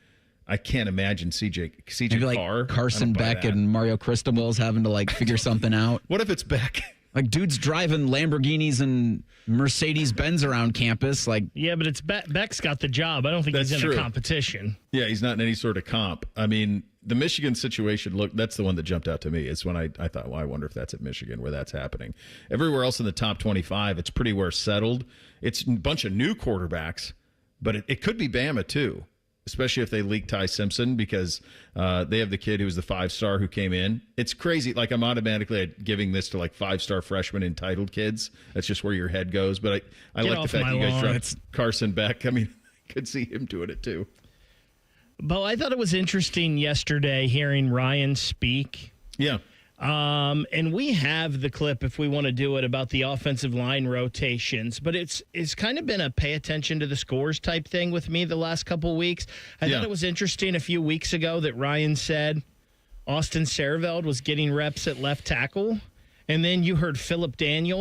Speaker 2: I can't imagine CJ
Speaker 3: Maybe like
Speaker 2: Carr.
Speaker 3: Carson Beck and Mario Cristobal's having to like figure something out.
Speaker 2: What if it's Beck?
Speaker 3: Like dudes driving Lamborghinis and Mercedes-Benz around campus. Like,
Speaker 6: yeah, but it's Beck's got the job. I don't think he's in a competition.
Speaker 2: Yeah, he's not in any sort of comp. I mean, the Michigan situation, that's the one that jumped out to me. Is when I thought, well, I wonder if that's at Michigan where that's happening. Everywhere else in the top 25, it's pretty well settled. It's a bunch of new quarterbacks, but it could be Bama too. Especially if they leak Ty Simpson because they have the kid who was the 5-star who came in. It's crazy. Like I'm automatically giving this to like 5-star freshman entitled kids. That's just where your head goes. But I like the fact that you guys dropped Carson Beck. I mean, I could see him doing it too.
Speaker 6: But I thought it was interesting yesterday hearing Ryan speak.
Speaker 2: Yeah.
Speaker 6: And we have the clip if we want to do it about the offensive line rotations, but it's kind of been a pay attention to the scores type thing with me the last couple of weeks. I thought it was interesting a few weeks ago that Ryan said Austin Serveld was getting reps at left tackle. And then you heard James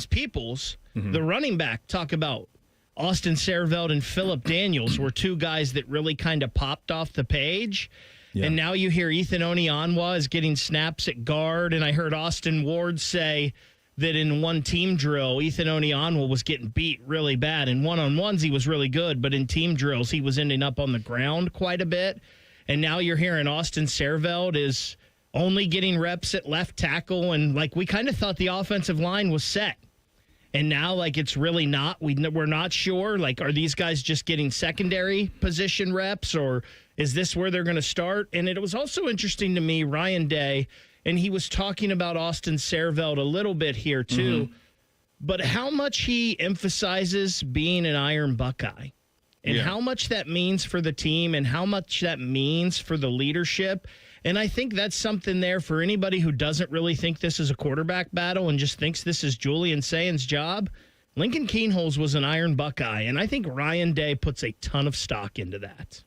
Speaker 6: Peoples, the running back, talk about Austin Serveld and Phillip Daniels were two guys that really kind of popped off the page. Yeah. And now you hear Ethan Onyeonwa is getting snaps at guard. And I heard Austin Ward say that in one team drill, Ethan Onyeonwa was getting beat really bad. In one-on-ones, he was really good. But in team drills, he was ending up on the ground quite a bit. And now you're hearing Austin Serveld is only getting reps at left tackle. And, like, we kind of thought the offensive line was set. And now, like, it's really not. We're not sure. Like, are these guys just getting secondary position reps, or is this where they're going to start? And it was also interesting to me, Ryan Day, and he was talking about Austin Serveld a little bit here, too, but how much he emphasizes being an Iron Buckeye and how much that means for the team and how much that means for the leadership. And I think that's something there for anybody who doesn't really think this is a quarterback battle and just thinks this is Julian Sayan's job. Lincoln Kienholz was an Iron Buckeye, and I think Ryan Day puts a ton of stock into that.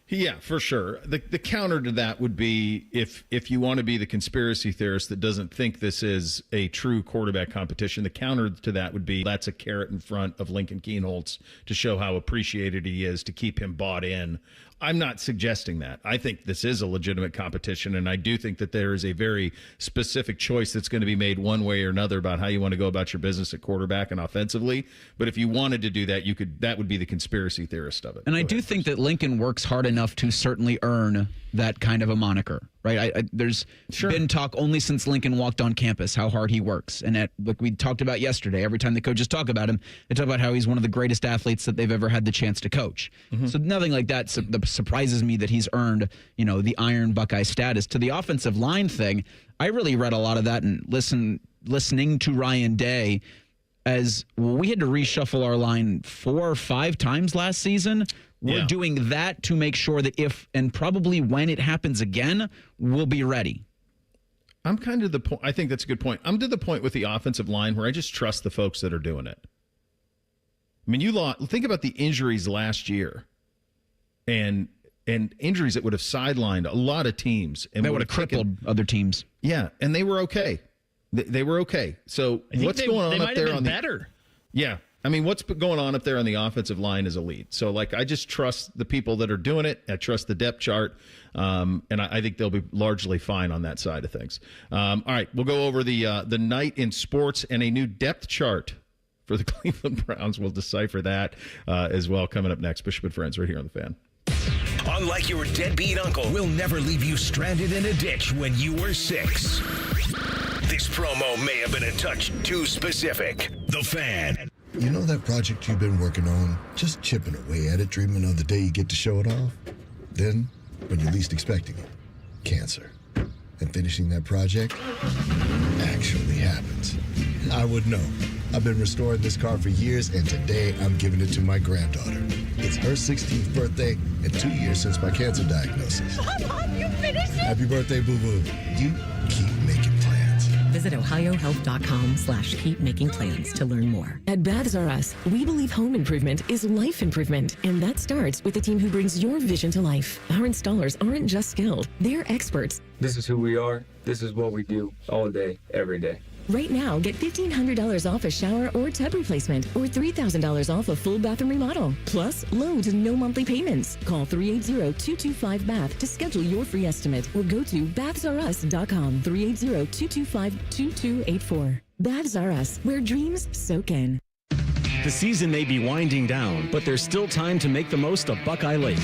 Speaker 2: Yeah, for sure. The counter to that would be if you want to be the conspiracy theorist that doesn't think this is a true quarterback competition, the counter to that would be that's a carrot in front of Lincoln Kienholz to show how appreciated he is to keep him bought in I'm not suggesting that. I think this is a legitimate competition, and I do think that there is a very specific choice that's going to be made one way or another about how you want to go about your business at quarterback and offensively. But if you wanted to do that, that would be the conspiracy theorist of it.
Speaker 3: And I do think that Lincoln works hard enough to certainly earn that kind of a moniker, right? There's been talk only since Lincoln walked on campus how hard he works. And like we talked about yesterday, every time the coaches talk about him, they talk about how he's one of the greatest athletes that they've ever had the chance to coach. So nothing like that surprises me that he's earned, the Iron Buckeye status. To the offensive line thing, I really read a lot of that and listening to Ryan Day as we had to reshuffle our line 4 or 5 times last season. We're doing that to make sure that if and probably when it happens again, we'll be ready.
Speaker 2: I'm kind of the point. I think that's a good point. I'm to the point with the offensive line where I just trust the folks that are doing it. I mean, think about the injuries last year and injuries that would have sidelined a lot of teams. And
Speaker 3: that would have crippled other teams.
Speaker 2: Yeah, and they were okay. They were okay. So what's going on up there on the better? Yeah. I mean, what's going on up there on the offensive line is elite. So, I just trust the people that are doing it. I trust the depth chart, and I think they'll be largely fine on that side of things. All right, we'll go over the night in sports and a new depth chart for the Cleveland Browns. We'll decipher that as well coming up next. Bishop and Friends right here on The Fan.
Speaker 1: Unlike your deadbeat uncle, we'll never leave you stranded in a ditch when you were 6. This promo may have been a touch too specific. The Fan.
Speaker 7: You know that project you've been working on? Just chipping away at it, dreaming of the day you get to show it off? Then, when you're least expecting it, cancer. And finishing that project actually happens. I would know. I've been restoring this car for years, and today I'm giving it to my granddaughter. It's her 16th birthday and 2 years since my cancer diagnosis.
Speaker 22: Mom, you finished it?
Speaker 7: Happy birthday, boo-boo. You keep making plans.
Speaker 23: Visit ohiohealth.com/keepmakingplans to learn more.
Speaker 24: At Baths R Us, we believe home improvement is life improvement, and that starts with a team who brings your vision to life. Our installers aren't just skilled, they're experts.
Speaker 25: This is who we are. This is what we do all day, every day.
Speaker 24: Right now, get $1,500 off a shower or tub replacement or $3,000 off a full bathroom remodel. Plus, loads and no monthly payments. Call 380-225-BATH to schedule your free estimate or go to bathsrus.com. 380-225-2284. Baths R Us, where dreams soak in.
Speaker 20: The season may be winding down, but there's still time to make the most of Buckeye Lake.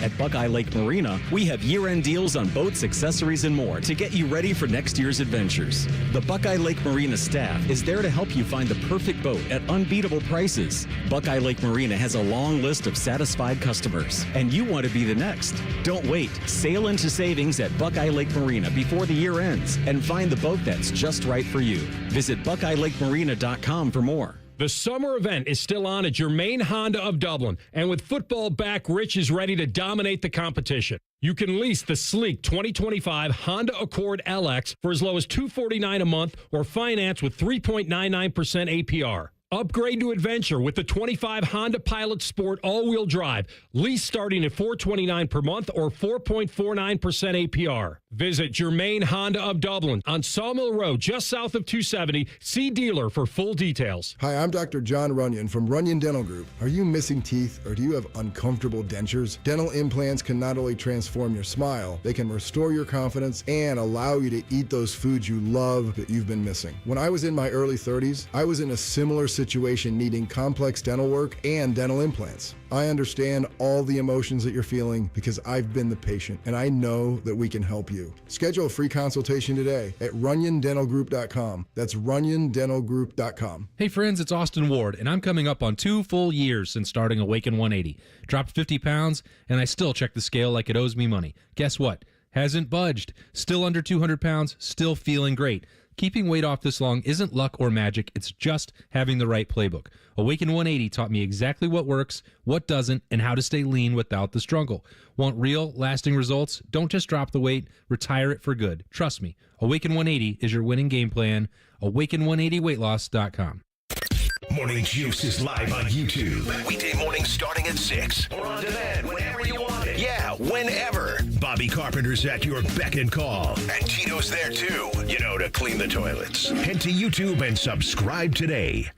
Speaker 20: At Buckeye Lake Marina, we have year-end deals on boats, accessories, and more to get you ready for next year's adventures. The Buckeye Lake Marina staff is there to help you find the perfect boat at unbeatable prices. Buckeye Lake Marina has a long list of satisfied customers, and you want to be the next. Don't wait. Sail into savings at Buckeye Lake Marina before the year ends and find the boat that's just right for you. Visit BuckeyeLakeMarina.com for more.
Speaker 26: The summer event is still on at Germain Honda of Dublin, and with football back, Rich is ready to dominate the competition. You can lease the sleek 2025 Honda Accord LX for as low as $249 a month or finance with 3.99% APR. Upgrade to adventure with the 25 Honda Pilot Sport all-wheel drive. Lease starting at $429 per month or 4.49% APR. Visit Germain Honda of Dublin on Sawmill Road, just south of 270. See dealer for full details.
Speaker 27: Hi, I'm Dr. John Runyon from Runyon Dental Group. Are you missing teeth or do you have uncomfortable dentures? Dental implants can not only transform your smile, they can restore your confidence and allow you to eat those foods you love that you've been missing. When I was in my early 30s, I was in a similar situation needing complex dental work and dental implants. I understand all the emotions that you're feeling because I've been the patient and I know that we can help you. Schedule a free consultation today at RunyonDentalGroup.com. That's RunyonDentalGroup.com.
Speaker 28: Hey friends, it's Austin Ward, and I'm coming up on 2 full years since starting Awaken 180. Dropped 50 pounds, and I still check the scale like it owes me money. Guess what? Hasn't budged. Still under 200 pounds, still feeling great. Keeping weight off this long isn't luck or magic, it's just having the right playbook. Awaken 180 taught me exactly what works, what doesn't, and how to stay lean without the struggle. Want real, lasting results? Don't just drop the weight, retire it for good. Trust me, Awaken 180 is your winning game plan. Awaken180weightloss.com.
Speaker 1: Morning Juice is live on YouTube. Weekday mornings starting at 6. Or on demand whenever you want it. Yeah, whenever. Bobby Carpenter's at your beck and call. And Tito's there too, to clean the toilets. Head to YouTube and subscribe today.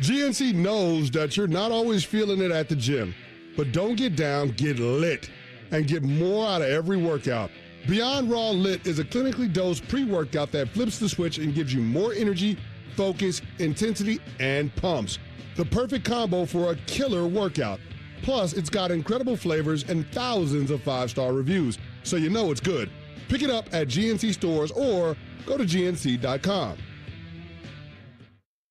Speaker 29: GNC knows that you're not always feeling it at the gym.
Speaker 4: But don't get down, get lit, and get more out of every workout. Beyond Raw Lit is a clinically dosed pre-workout that flips the switch and gives you more energy, focus, intensity, and pumps. The perfect combo for a killer workout. Plus, it's got incredible flavors and thousands of 5-star reviews, so you know it's good. Pick it up at GNC stores or go to gnc.com.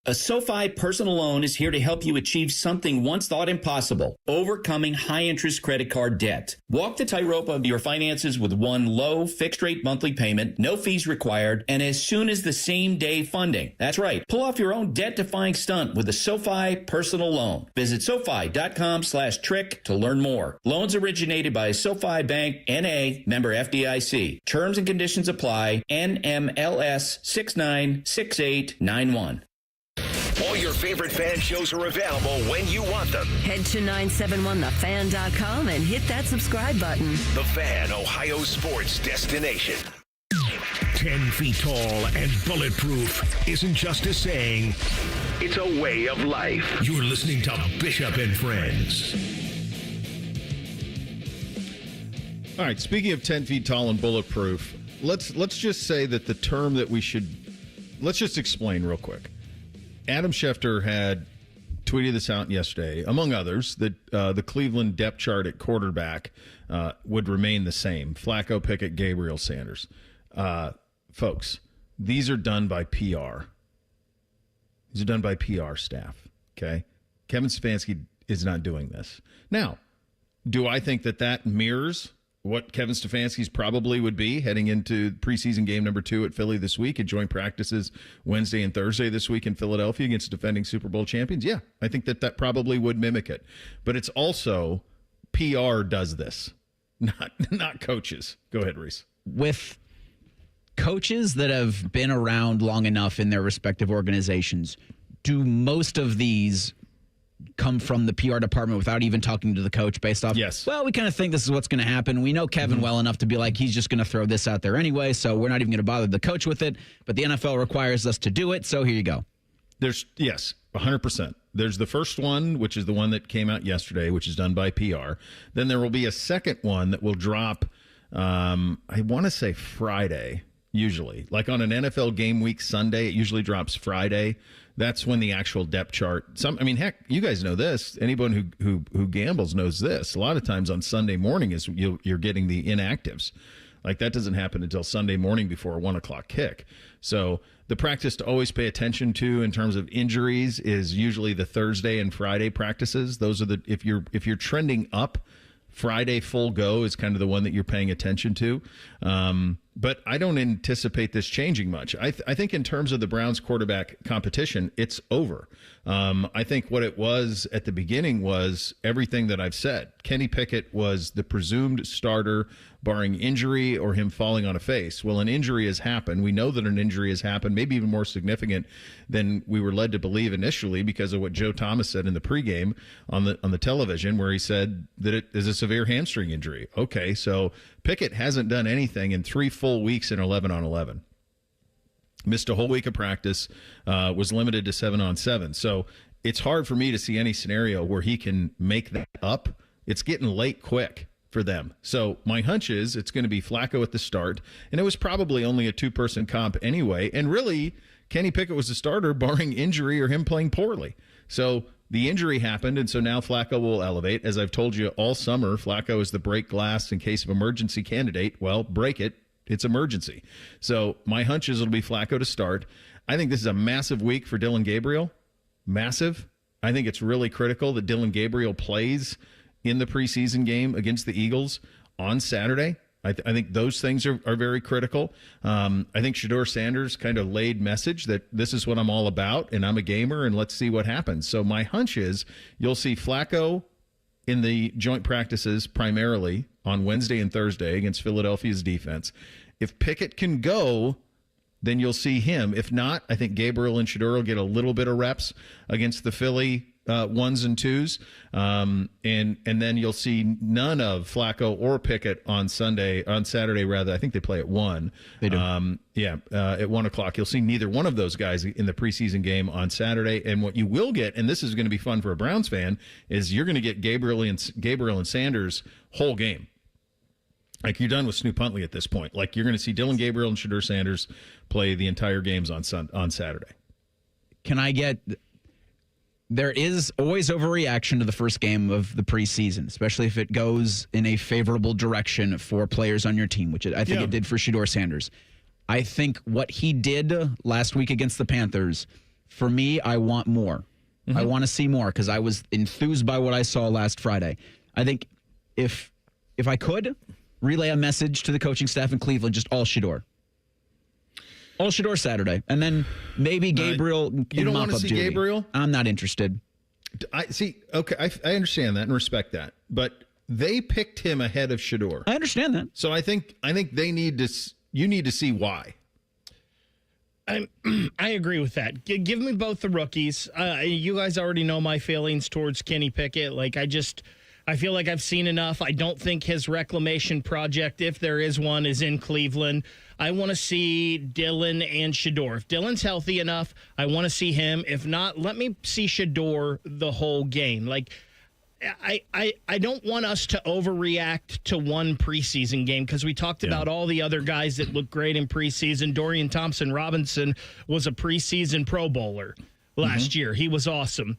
Speaker 8: A SoFi personal loan is here to help you achieve something once thought impossible, overcoming high-interest credit card debt. Walk the tightrope of your finances with one low, fixed-rate monthly payment, no fees required, and as soon as the same-day funding. That's right. Pull off your own debt-defying stunt with a SoFi personal loan. Visit SoFi.com/trick to learn more. Loans originated by SoFi Bank, N.A., member FDIC. Terms and conditions apply. NMLS 696891.
Speaker 1: All your favorite fan shows are available when you want them.
Speaker 5: Head to 971thefan.com and hit that subscribe button.
Speaker 1: The Fan, Ohio sports destination. 10 feet tall and bulletproof isn't just a saying, it's a way of life. You're listening to Bishop and Friends.
Speaker 2: All right, speaking of 10 feet tall and bulletproof, let's just say that the term that let's just explain real quick. Adam Schefter had tweeted this out yesterday, among others, that the Cleveland depth chart at quarterback would remain the same. Flacco, Pickett, Gabriel, Sanders. Folks, these are done by PR. These are done by PR staff, okay? Kevin Stefanski is not doing this. Now, do I think that mirrors what Kevin Stefanski's probably would be heading into preseason game number 2 at Philly this week, at joint practices Wednesday and Thursday this week in Philadelphia against defending Super Bowl champions? Yeah, I think that probably would mimic it. But it's also PR does this, not coaches. Go ahead, Reese.
Speaker 3: With coaches that have been around long enough in their respective organizations, do most of these come from the PR department without even talking to the coach based off?
Speaker 2: Yes.
Speaker 3: Well, we kind of think this is what's going to happen. We know Kevin well enough to be like, he's just going to throw this out there anyway, so we're not even going to bother the coach with it. But the NFL requires us to do it, so here you go.
Speaker 2: Yes, 100%. There's the first one, which is the one that came out yesterday, which is done by PR. Then there will be a second one that will drop, I want to say Friday, usually. Like on an NFL game week Sunday, it usually drops Friday. That's when the actual depth chart. Heck, you guys know this. Anyone who gambles knows this. A lot of times on Sunday morning is you're getting the inactives. Like that doesn't happen until Sunday morning before a 1:00 kick. So the practice to always pay attention to in terms of injuries is usually the Thursday and Friday practices. Those are if you're trending up, Friday full go is kind of the one that you're paying attention to. But I don't anticipate this changing much. I think in terms of the Browns quarterback competition, it's over. I think what it was at the beginning was everything that I've said. Kenny Pickett was the presumed starter, barring injury or him falling on a face. Well, an injury has happened. We know that an injury has happened, maybe even more significant than we were led to believe initially because of what Joe Thomas said in the pregame on the television, where he said that it is a severe hamstring injury. Okay, so Pickett hasn't done anything in 3 full weeks in 11-on-11. Missed a whole week of practice, was limited to 7-on-7. So it's hard for me to see any scenario where he can make that up. It's getting late quick for them. So my hunch is it's going to be Flacco at the start, and it was probably only a 2-person comp anyway. And really, Kenny Pickett was the starter, barring injury or him playing poorly. So the injury happened, and so now Flacco will elevate. As I've told you all summer, Flacco is the break glass in case of emergency candidate. Well, break it. It's emergency. So my hunch is it'll be Flacco to start. I think this is a massive week for Dillon Gabriel. Massive. I think it's really critical that Dillon Gabriel plays in the preseason game against the Eagles on Saturday. I think those things are very critical. I think Shedeur Sanders kind of laid message that this is what I'm all about, and I'm a gamer, and let's see what happens. So my hunch is you'll see Flacco in the joint practices primarily on Wednesday and Thursday against Philadelphia's defense. If Pickett can go, then you'll see him. If not, I think Gabriel and Shedeur will get a little bit of reps against the Philly ones and twos, and then you'll see none of Flacco or Pickett on Saturday rather. I think they play at 1.
Speaker 3: They do.
Speaker 2: At 1 o'clock. You'll see neither one of those guys in the preseason game on Saturday. And what you will get, and this is going to be fun for a Browns fan, is you're going to get Gabriel and Sanders whole game. Like, you're done with Snoop Huntley at this point. Like, you're going to see Dylan Gabriel and Shedeur Sanders play the entire games on Saturday.
Speaker 3: Can I get... There is always overreaction to the first game of the preseason, especially if it goes in a favorable direction for players on your team, which I think it did for Shedeur Sanders. I think what he did last week against the Panthers, for me, I want more. Mm-hmm. I want to see more because I was enthused by what I saw last Friday. I think if I could relay a message to the coaching staff in Cleveland, just all Shedeur. All Shedeur Saturday. And then maybe Gabriel.
Speaker 2: You don't want to see
Speaker 3: duty.
Speaker 2: Gabriel?
Speaker 3: I'm not interested.
Speaker 2: I see. Okay, I understand that and respect that. But they picked him ahead of Shedeur.
Speaker 3: I understand that.
Speaker 2: So I think they need to. You need to see why.
Speaker 6: I agree with that. Give me both the rookies. You guys already know my feelings towards Kenny Pickett. Like, I feel like I've seen enough. I don't think his reclamation project, if there is one, is in Cleveland. I want to see Dylan and Shedeur. If Dylan's healthy enough, I want to see him. If not, let me see Shedeur the whole game. Like, I don't want us to overreact to one preseason game because we talked about all the other guys that look great in preseason. Dorian Thompson-Robinson was a preseason Pro Bowler last year. He was awesome.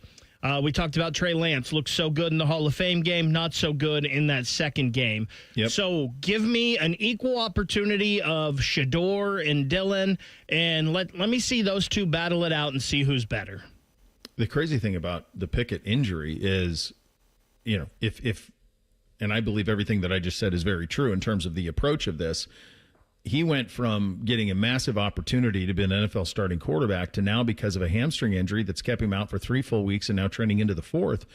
Speaker 6: We talked about Trey Lance. Looked so good in the Hall of Fame game, not so good in that second game. Yep. So give me an equal opportunity of Shedeur and Dylan, and let me see those two battle it out and see who's better.
Speaker 2: The crazy thing about the Pickett injury is, if and I believe everything that I just said is very true in terms of the approach of this, he went from getting a massive opportunity to be an NFL starting quarterback to now, because of a hamstring injury that's kept him out for 3 full weeks and now trending into the 4th,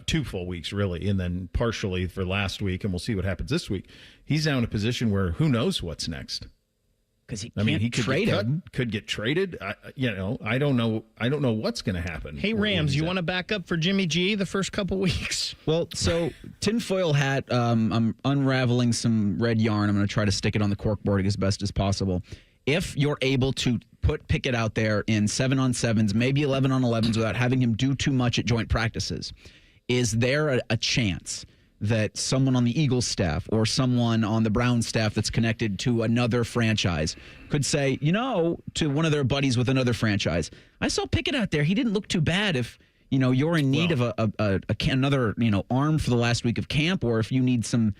Speaker 2: 2 full weeks really, and then partially for last week, and we'll see what happens this week. He's now in a position where who knows what's next.
Speaker 3: Because he could
Speaker 2: trade him. Could get traded. I don't know what's going to happen.
Speaker 6: Hey, Rams, you want to back up for Jimmy G the first couple weeks?
Speaker 3: Well, so tinfoil hat, I'm unraveling some red yarn. I'm going to try to stick it on the corkboard as best as possible. If you're able to put Pickett out there in 7-on-7s, maybe 11-on-11s without having him do too much at joint practices, is there a chance that someone on the Eagles staff or someone on the Browns staff that's connected to another franchise could say, to one of their buddies with another franchise, I saw Pickett out there. He didn't look too bad. If, you're in need of another, arm for the last week of camp, or if you need some,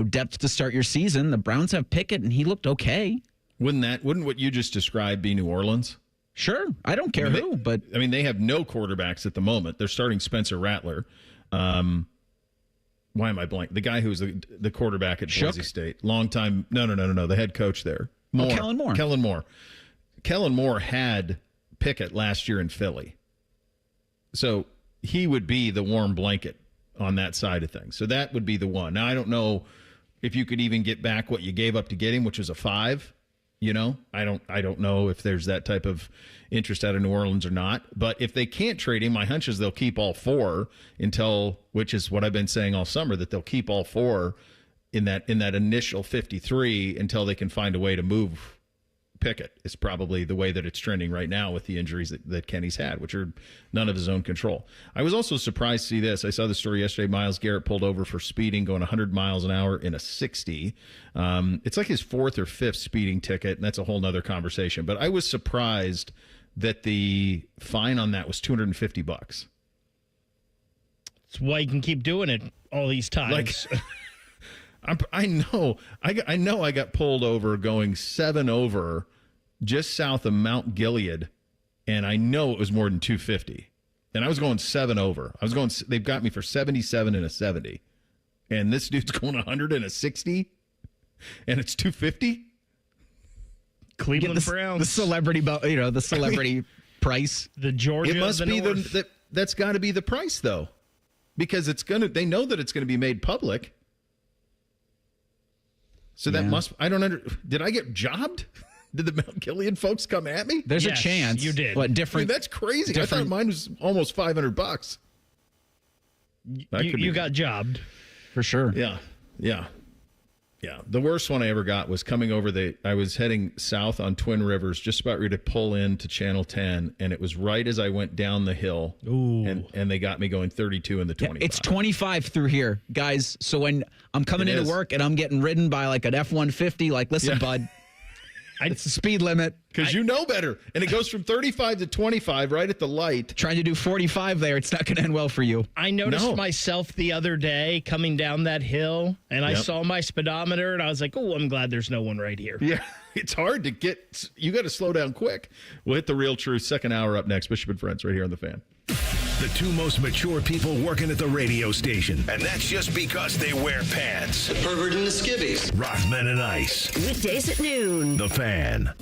Speaker 3: depth to start your season, the Browns have Pickett and he looked okay.
Speaker 2: Wouldn't what you just described be New Orleans?
Speaker 3: Sure. I don't care who, but
Speaker 2: they have no quarterbacks at the moment. They're starting Spencer Rattler. Why am I blank? The guy who was the quarterback at Boise State. Long time. No. The head coach there.
Speaker 3: Kellen Moore.
Speaker 2: Kellen Moore had Pickett last year in Philly. So he would be the warm blanket on that side of things. So that would be the one. Now, I don't know if you could even get back what you gave up to get him, which was a 5. I don't know if there's that type of interest out of New Orleans or not. But if they can't trade him, my hunch is they'll keep all 4 which is what I've been saying all summer, that they'll keep all 4 in that initial 53 until they can find a way to move Pickett. Is probably the way that it's trending right now with the injuries that Kenny's had, which are none of his own control. I was also surprised to see this. I saw the story yesterday. Myles Garrett pulled over for speeding, going 100 miles an hour in a 60. It's like his 4th or 5th speeding ticket, and that's a whole nother conversation. But I was surprised that the fine on that was $250.
Speaker 6: That's why you can keep doing it all these times.
Speaker 2: I know I got pulled over going 7 over just south of Mount Gilead, and I know it was more than 250. And I was going 7 over. They've got me for 77 and a 70. And this dude's going 100 and a 60, and it's 250?
Speaker 6: Cleveland Browns.
Speaker 3: The celebrity, the celebrity price.
Speaker 6: The Georgia.
Speaker 2: It must be that's got to be the price, though, because they know that it's going to be made public. So that must, did I get jobbed? Did the Mount Gilead folks come at me?
Speaker 3: There's
Speaker 6: Yes,
Speaker 3: a chance.
Speaker 6: you did.
Speaker 3: What different?
Speaker 2: Dude, that's crazy. I thought mine was almost $500.
Speaker 6: You got jobbed.
Speaker 3: For sure.
Speaker 2: Yeah. The worst one I ever got was coming over I was heading south on Twin Rivers, just about ready to pull into Channel 10, and it was right as I went down the hill.
Speaker 6: Ooh.
Speaker 2: And they got me going 32 in the 25.
Speaker 3: It's 25 through here, guys. So when I'm coming into work and I'm getting ridden by like an F-150, like, listen, bud, it's the speed limit.
Speaker 2: Because you know better. And it goes from 35 to 25 right at the light.
Speaker 3: Trying to do 45 there, it's not going to end well for you.
Speaker 6: I noticed myself the other day coming down that hill, and I saw my speedometer, and I was like, oh, I'm glad there's no one right here.
Speaker 2: Yeah, it's hard to get. You got to slow down quick. We'll hit the real truth. Second hour up next. Bishop and Friends right here on The Fan.
Speaker 1: The two most mature people working at the radio station. And that's just because they wear pants.
Speaker 9: The pervert and the skivvies.
Speaker 1: Rockman and Ice.
Speaker 5: Weekdays at noon.
Speaker 1: The Fan.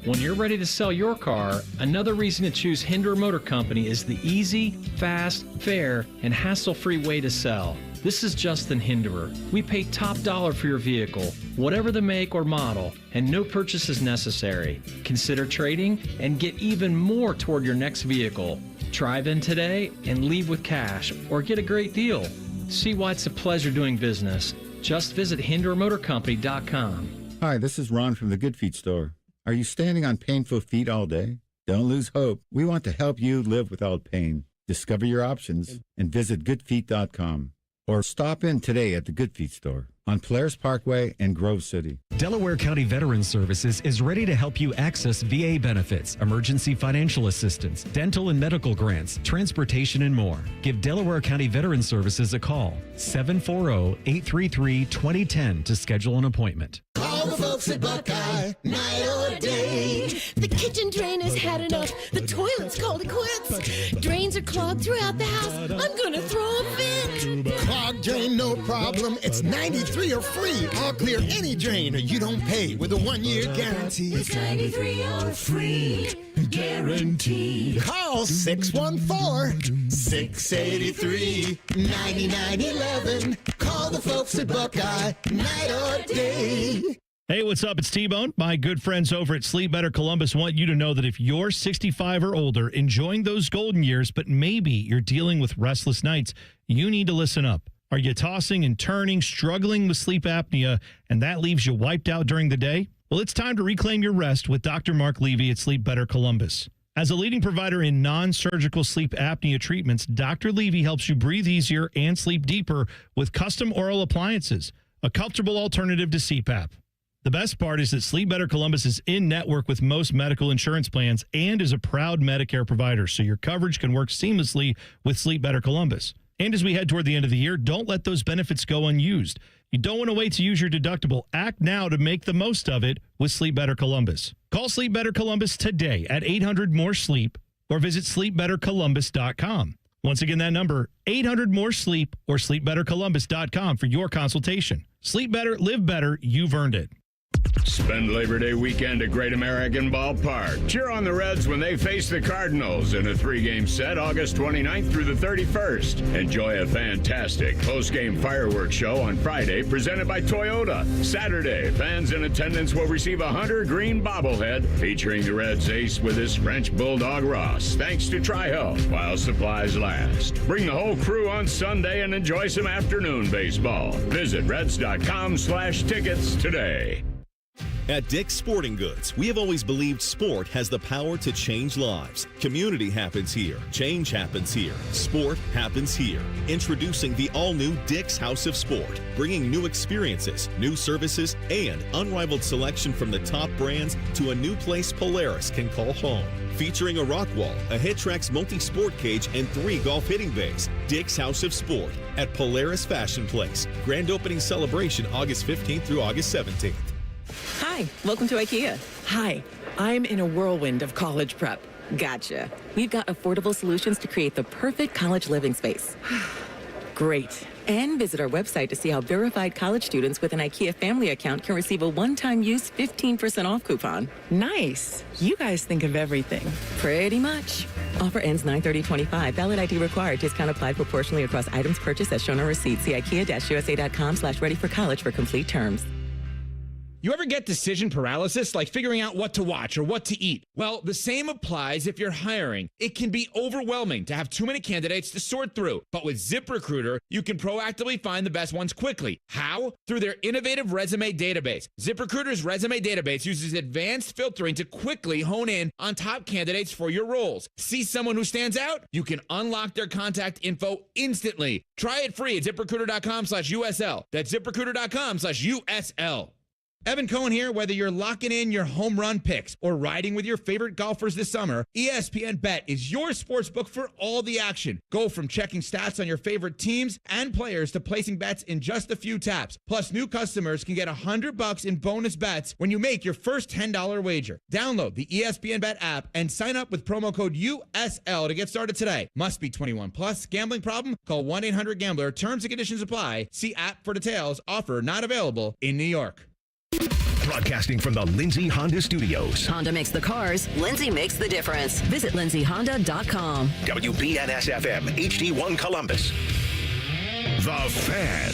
Speaker 10: When you're ready to sell your car, another reason to choose Hinder Motor Company is the easy, fast, fair, and hassle-free way to sell. This is Justin Hinderer. We pay top dollar for your vehicle, whatever the make or model, and no purchase is necessary. Consider trading and get even more toward your next vehicle. Drive in today and leave with cash, or get a great deal. See why it's a pleasure doing business. Just visit HinderMotorCompany.com.
Speaker 11: Hi, this is Ron from the Good Feet store. Are you standing on painful feet all day? Don't lose hope. We want to help you live without pain. Discover your options and visit goodfeet.com. Or stop in today at the Good Feet store on Polaris Parkway in Grove City.
Speaker 20: Delaware County Veterans Services is ready to help you access VA benefits, emergency financial assistance, dental and medical grants, transportation, and more. Give Delaware County Veterans Services a call, 740-833-2010 to schedule an appointment.
Speaker 12: Call the folks at Buckeye, night or day. The kitchen drain has had enough. The toilet's called it quits. Drains are clogged throughout the house. I'm gonna throw a fit.
Speaker 13: Clogged drain, no problem. It's 93 or free. I'll clear any drain or you don't pay with a 1-year guarantee.
Speaker 12: It's 93 or free.
Speaker 13: Guaranteed. Call 614-683-9911. Call the folks at Buckeye, night or day.
Speaker 15: Hey, what's up? It's T-Bone. My good friends over at Sleep Better Columbus want you to know that if you're 65 or older, enjoying those golden years, but maybe you're dealing with restless nights, you need to listen up. Are you tossing and turning, struggling with sleep apnea, and that leaves you wiped out during the day? Well, it's time to reclaim your rest with Dr. Mark Levy at Sleep Better Columbus. As a leading provider in non-surgical sleep apnea treatments, Dr. Levy helps you breathe easier and sleep deeper with custom oral appliances, a comfortable alternative to CPAP. The best part is that Sleep Better Columbus is in network with most medical insurance plans and is a proud Medicare provider, so your coverage can work seamlessly with Sleep Better Columbus. And as we head toward the end of the year, don't let those benefits go unused. You don't want to wait to use your deductible. Act now to make the most of it with Sleep Better Columbus. Call Sleep Better Columbus today at 800-MORE-SLEEP or visit sleepbettercolumbus.com. Once again, that number, 800-MORE-SLEEP or sleepbettercolumbus.com for your consultation. Sleep better, live better. You've earned it.
Speaker 22: Spend Labor Day weekend at Great American Ballpark. Cheer on the Reds when they face the Cardinals in a 3-game set August 29th through the 31st. Enjoy a fantastic post-game fireworks show on Friday presented by Toyota. Saturday, fans in attendance will receive a Hunter Green bobblehead featuring the Reds ace with his French Bulldog Ross, thanks to Tri-Health while supplies last. Bring the whole crew on Sunday and enjoy some afternoon baseball. Visit Reds.com/tickets today.
Speaker 23: At Dick's Sporting Goods, we have always believed sport has the power to change lives. Community happens here. Change happens here. Sport happens here. Introducing the all-new Dick's House of Sport, bringing new experiences, new services, and unrivaled selection from the top brands to a new place Polaris can call home. Featuring a rock wall, a HitTrax multi-sport cage, and 3 golf hitting bays. Dick's House of Sport at Polaris Fashion Place. Grand opening celebration August 15th through August 17th.
Speaker 29: Hi, welcome to IKEA. Hi, I'm in a whirlwind of college prep. Gotcha. We've got affordable solutions to create the perfect college living space. Great. And visit our website to see how verified college students with an IKEA family account can receive a one-time use 15% off coupon. Nice. You guys think of everything. Pretty much. Offer ends 9/30/25. Valid ID required. Discount applied proportionally across items purchased as shown on receipt. See IKEA-USA.com/ready for college for complete terms.
Speaker 7: You ever get decision paralysis, like figuring out what to watch or what to eat? Well, the same applies if you're hiring. It can be overwhelming to have too many candidates to sort through. But with ZipRecruiter, you can proactively find the best ones quickly. How? Through their innovative resume database. ZipRecruiter's resume database uses advanced filtering to quickly hone in on top candidates for your roles. See someone who stands out? You can unlock their contact info instantly. Try it free at ZipRecruiter.com/USL. That's ZipRecruiter.com/USL. Evan Cohen here. Whether you're locking in your home run picks or riding with your favorite golfers this summer, ESPN Bet is your sportsbook for all the action. Go from checking stats on your favorite teams and players to placing bets in just a few taps. Plus, new customers can get $100 in bonus bets when you make your first $10 wager. Download the ESPN Bet app and sign up with promo code USL to get started today. Must be 21 plus. Gambling problem? Call 1-800-GAMBLER. Terms and conditions apply. See app for details. Offer not available in New York.
Speaker 1: Broadcasting from the Lindsay Honda Studios.
Speaker 5: Honda makes the cars. Lindsay makes the difference. Visit lindsayhonda.com.
Speaker 1: WBNS-FM, HD1 Columbus. The Fan.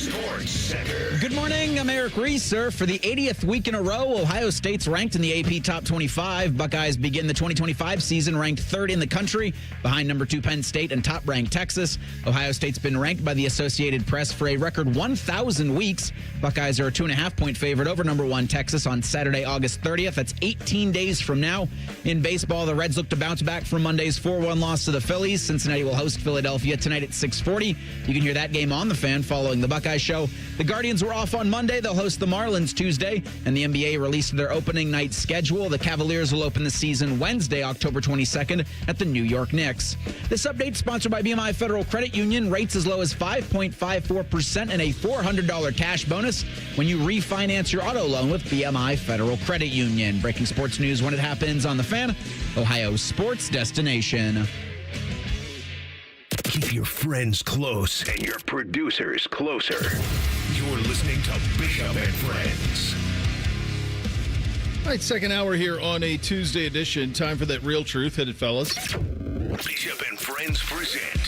Speaker 1: Sports Center.
Speaker 3: Good morning. I'm Eric Reeser. For the 80th week in a row, Ohio State's ranked in the AP Top 25. Buckeyes begin the 2025 season ranked third in the country, behind number 2 Penn State and top-ranked Texas. Ohio State's been ranked by the Associated Press for a record 1,000 weeks. Buckeyes are a 2.5-point favorite over number 1 Texas on Saturday, August 30th. That's 18 days from now. In baseball, the Reds look to bounce back from Monday's 4-1 loss to the Phillies. Cincinnati will host Philadelphia tonight at 6:40. You can hear that game on The Fan following the Buckeye Show. The Guardians were off on Monday. They'll host the Marlins Tuesday, and the NBA released their opening night schedule. The Cavaliers will open the season Wednesday, October 22nd at the New York Knicks. This update sponsored by BMI Federal Credit Union. Rates as low as 5.54% and a $400 cash bonus when you refinance your auto loan with BMI Federal Credit Union. Breaking sports news when it happens on The Fan, Ohio's sports destination.
Speaker 1: Keep your friends close and your producers closer. You're listening to Bishop and Friends.
Speaker 2: All right, second hour here on a Tuesday edition. Time for that real truth. Hit it, fellas.
Speaker 1: Bishop and Friends present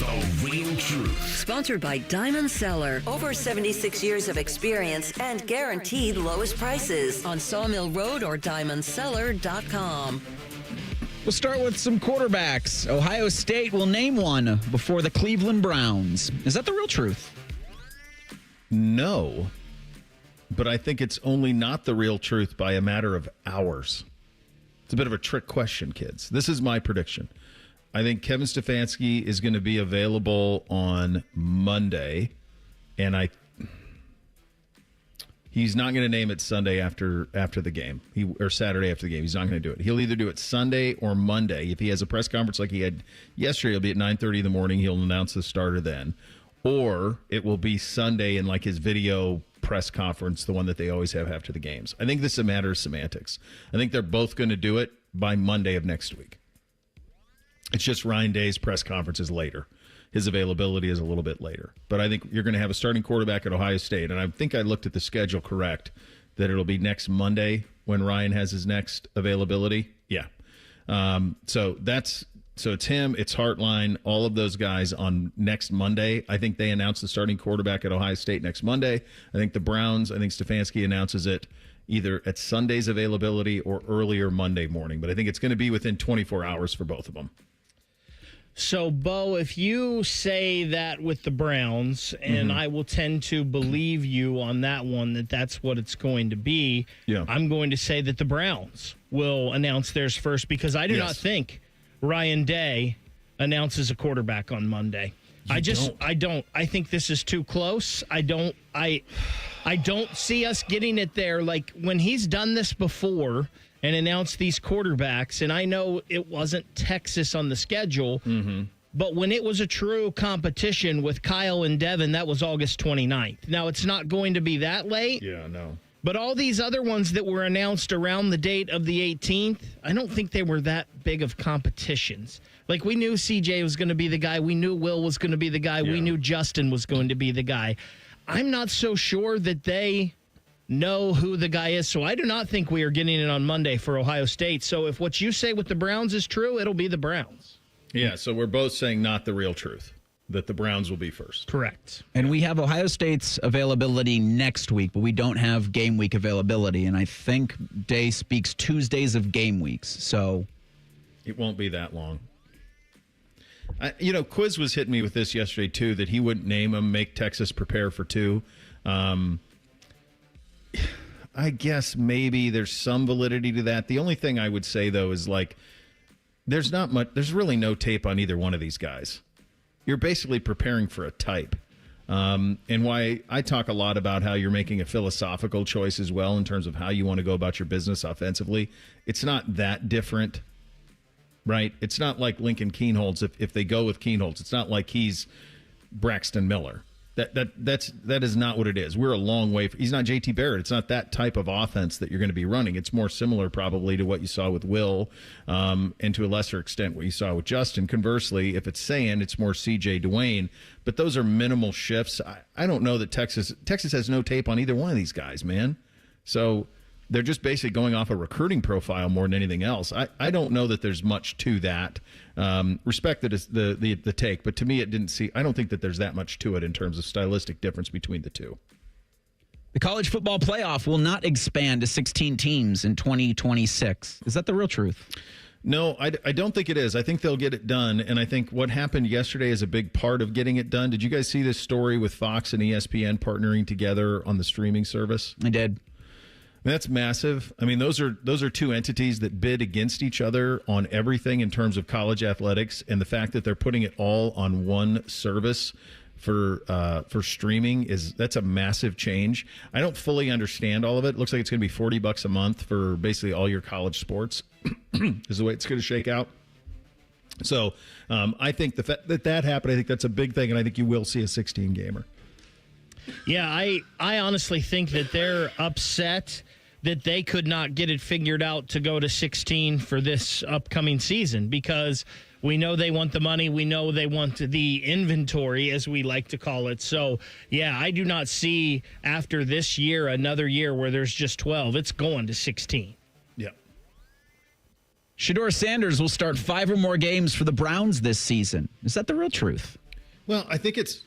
Speaker 1: The Real Truth.
Speaker 5: Sponsored by Diamond Cellar. Over 76 years of experience and guaranteed lowest prices on Sawmill Road or diamondcellar.com.
Speaker 3: We'll start with some quarterbacks. Ohio State will name one before the Cleveland Browns. Is that the real truth?
Speaker 2: No, but I think it's only not the real truth by a matter of hours. It's a bit of a trick question, kids. This is my prediction. I think Kevin Stefanski is going to be available on Monday, and he's not going to name it Sunday after the game, or Saturday after the game. He's not going to do it. He'll either do it Sunday or Monday. If he has a press conference like he had yesterday, it'll be at 9:30 in the morning. He'll announce the starter then. Or it will be Sunday in like his video press conference, the one that they always have after the games. I think this is a matter of semantics. I think they're both going to do it by Monday of next week. It's just Ryan Day's press conference is later. His availability is a little bit later. But I think you're going to have a starting quarterback at Ohio State. And I think I looked at the schedule correct, that it'll be next Monday when Ryan has his next availability. Yeah. So it's him, it's Hartline, all of those guys on next Monday. I think they announce the starting quarterback at Ohio State next Monday. I think the Browns, I think Stefanski announces it either at Sunday's availability or earlier Monday morning. But I think it's going to be within 24 hours for both of them.
Speaker 6: So, Bo, if you say that with the Browns, and I will tend to believe you on that one, that that's what it's going to be, I'm going to say that the Browns will announce theirs first, because I do not think Ryan Day announces a quarterback on Monday. I don't. I think this is too close. I don't see us getting it there. Like when he's done this before and announced these quarterbacks, and I know it wasn't Texas on the schedule, but when it was a true competition with Kyle and Devin, that was August 29th. Now, it's not going to be that late.
Speaker 2: Yeah, no.
Speaker 6: But all these other ones that were announced around the date of the 18th, I don't think they were that big of competitions. Like, we knew CJ was going to be the guy. We knew Will was going to be the guy. Yeah. We knew Justin was going to be the guy. I'm not so sure that they know who the guy is, so I do not think we are getting it on Monday for Ohio State. So if what you say with the Browns is true, it'll be the Browns.
Speaker 2: Yeah, so we're both saying not the real truth. that the Browns will be first.
Speaker 6: Correct.
Speaker 3: And we have Ohio State's availability next week, but we don't have game week availability. And I think Day speaks Tuesdays of game weeks, so
Speaker 2: it won't be that long. Quiz was hitting me with this yesterday, too, that he wouldn't name them, make Texas prepare for 2. I guess maybe there's some validity to that. The only thing I would say, though, is there's really no tape on either one of these guys. You're basically preparing for a type. And why I talk a lot about how you're making a philosophical choice as well in terms of how you want to go about your business offensively. It's not that different, right? It's not like Lincoln Kienholz. If they go with Kienholz, it's not like he's Braxton Miller. That is not what it is. We're a long way. He's not JT Barrett. It's not that type of offense that you're going to be running. It's more similar probably to what you saw with Will, and to a lesser extent what you saw with Justin. Conversely, if it's Sayan, it's more CJ Dwayne. But those are minimal shifts. I don't know that Texas has no tape on either one of these guys, man. So they're just basically going off a recruiting profile more than anything else. I don't know that there's much to that. Respect the take, but to me, I don't think that there's that much to it in terms of stylistic difference between the two.
Speaker 3: The college football playoff will not expand to 16 teams in 2026. Is that the real truth?
Speaker 2: No, I don't think it is. I think they'll get it done, and I think what happened yesterday is a big part of getting it done. Did you guys see this story with Fox and ESPN partnering together on the streaming service?
Speaker 3: I did.
Speaker 2: That's massive. I mean, those are two entities that bid against each other on everything in terms of college athletics, and the fact that they're putting it all on one service for streaming that's a massive change. I don't fully understand all of it. It looks like it's going to be $40 a month for basically all your college sports is the way it's going to shake out. So I think the fact that happened, I think that's a big thing, and I think you will see a 16 gamer.
Speaker 6: Yeah, I honestly think that they're upset that they could not get it figured out to go to 16 for this upcoming season, because we know they want the money. We know they want the inventory, as we like to call it. So, yeah, I do not see after this year another year where there's just 12. It's going to 16.
Speaker 2: Yeah.
Speaker 3: Shedeur Sanders will start 5 or more games for the Browns this season. Is that the real truth?
Speaker 2: Well, I think it's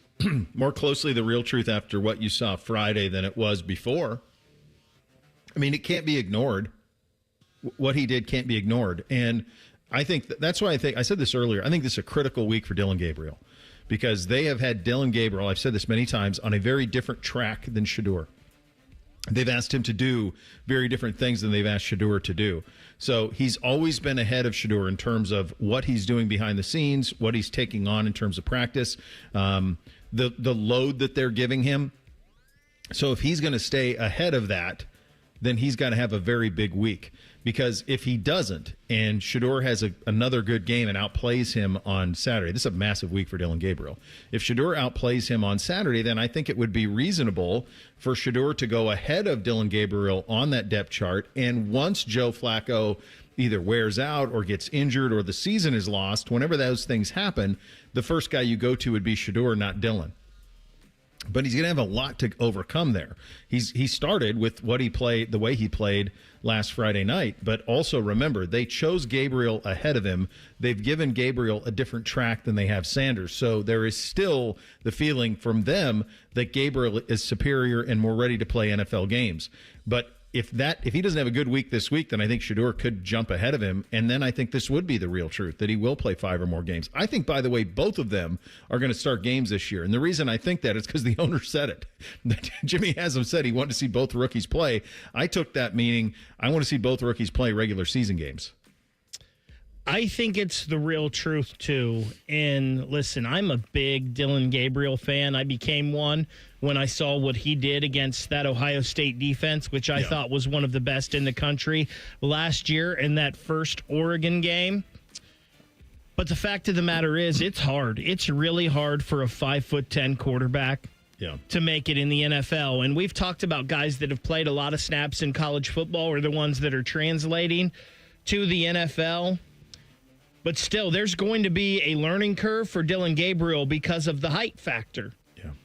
Speaker 2: more closely the real truth after what you saw Friday than it was before. I mean, it can't be ignored. What he did can't be ignored. And I think that's why I said this earlier, I think this is a critical week for Dillon Gabriel, because they have had Dillon Gabriel, I've said this many times, on a very different track than Shedeur. They've asked him to do very different things than they've asked Shedeur to do. So he's always been ahead of Shedeur in terms of what he's doing behind the scenes, what he's taking on in terms of practice, the load that they're giving him. So if he's going to stay ahead of that, then he's got to have a very big week. Because if he doesn't, and Shedeur has another good game and outplays him on Saturday, this is a massive week for Dillon Gabriel. If Shedeur outplays him on Saturday, then I think it would be reasonable for Shedeur to go ahead of Dillon Gabriel on that depth chart. And once Joe Flacco either wears out or gets injured or the season is lost, whenever those things happen, the first guy you go to would be Shedeur, not Dillon. But he's going to have a lot to overcome there. He started with what he played, the way he played last Friday night. But also remember, they chose Gabriel ahead of him. They've given Gabriel a different track than they have Sanders. So there is still the feeling from them that Gabriel is superior and more ready to play NFL games. But if he doesn't have a good week this week, then I think Shedeur could jump ahead of him, and then I think this would be the real truth, that he will play 5 or more games. I think, by the way, both of them are going to start games this year, and the reason I think that is because the owner said it. Jimmy Haslam said he wanted to see both rookies play. I took that meaning I want to see both rookies play regular season games.
Speaker 6: I think it's the real truth, too. And listen, I'm a big Dillon Gabriel fan. I became one when I saw what he did against that Ohio State defense, which I thought was one of the best in the country last year in that first Oregon game. But the fact of the matter is, it's hard. It's really hard for a 5'10" quarterback to make it in the NFL. And we've talked about guys that have played a lot of snaps in college football or the ones that are translating to the NFL. But still, there's going to be a learning curve for Dillon Gabriel because of the height factor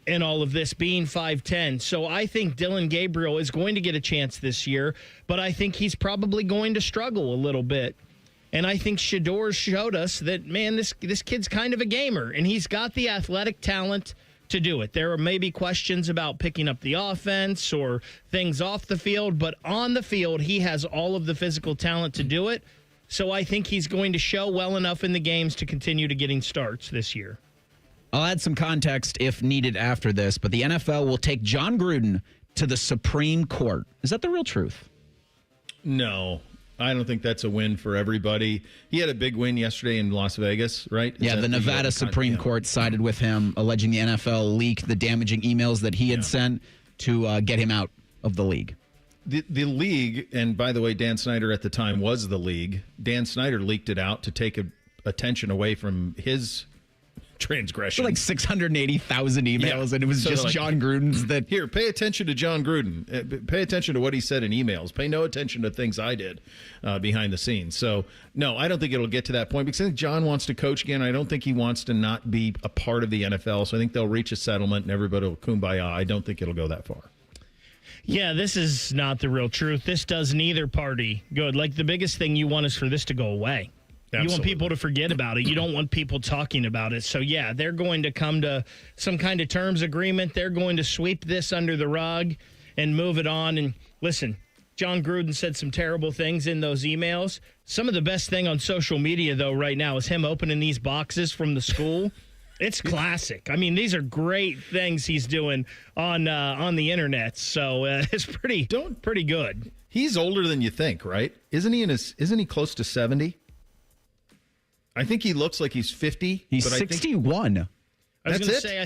Speaker 6: and all of this being 5'10". So I think Dillon Gabriel is going to get a chance this year, but I think he's probably going to struggle a little bit And I think Shedeur showed us that, man, this kid's kind of a gamer, and he's got the athletic talent to do it. There are maybe questions about picking up the offense or things off the field, but on the field, he has all of the physical talent to do it. So I think he's going to show well enough in the games to continue to getting starts this year.
Speaker 3: I'll add some context if needed after this, but the NFL will take John Gruden to the Supreme Court. Is that the real truth?
Speaker 2: No. I don't think that's a win for everybody. He had a big win yesterday in Las Vegas, right?
Speaker 3: The Nevada Supreme Court sided with him, alleging the NFL leaked the damaging emails that he had sent to get him out of the league.
Speaker 2: The league, and by the way, Dan Snyder at the time was the league. Dan Snyder leaked it out to take attention away from his transgression.
Speaker 3: Like 680,000 emails, and it was just John Gruden's that...
Speaker 2: Here, pay attention to John Gruden. Pay attention to what he said in emails. Pay no attention to things I did behind the scenes. So, no, I don't think it'll get to that point because I think John wants to coach again. I don't think he wants to not be a part of the NFL. So I think they'll reach a settlement and everybody will kumbaya. I don't think it'll go that far.
Speaker 6: Yeah, this is not the real truth. This does neither party good. Like, the biggest thing you want is for this to go away. Absolutely. You want people to forget about it. You don't want people talking about it. So, yeah, they're going to come to some kind of terms agreement. They're going to sweep this under the rug and move it on. And listen, John Gruden said some terrible things in those emails. Some of the best thing on social media, though, right now is him opening these boxes from the school. It's classic. I mean, these are great things he's doing on the internet. So it's pretty good.
Speaker 2: He's older than you think, right? Isn't he close to 70? I think he looks like he's 50.
Speaker 3: He's 61.
Speaker 6: I was going to say, I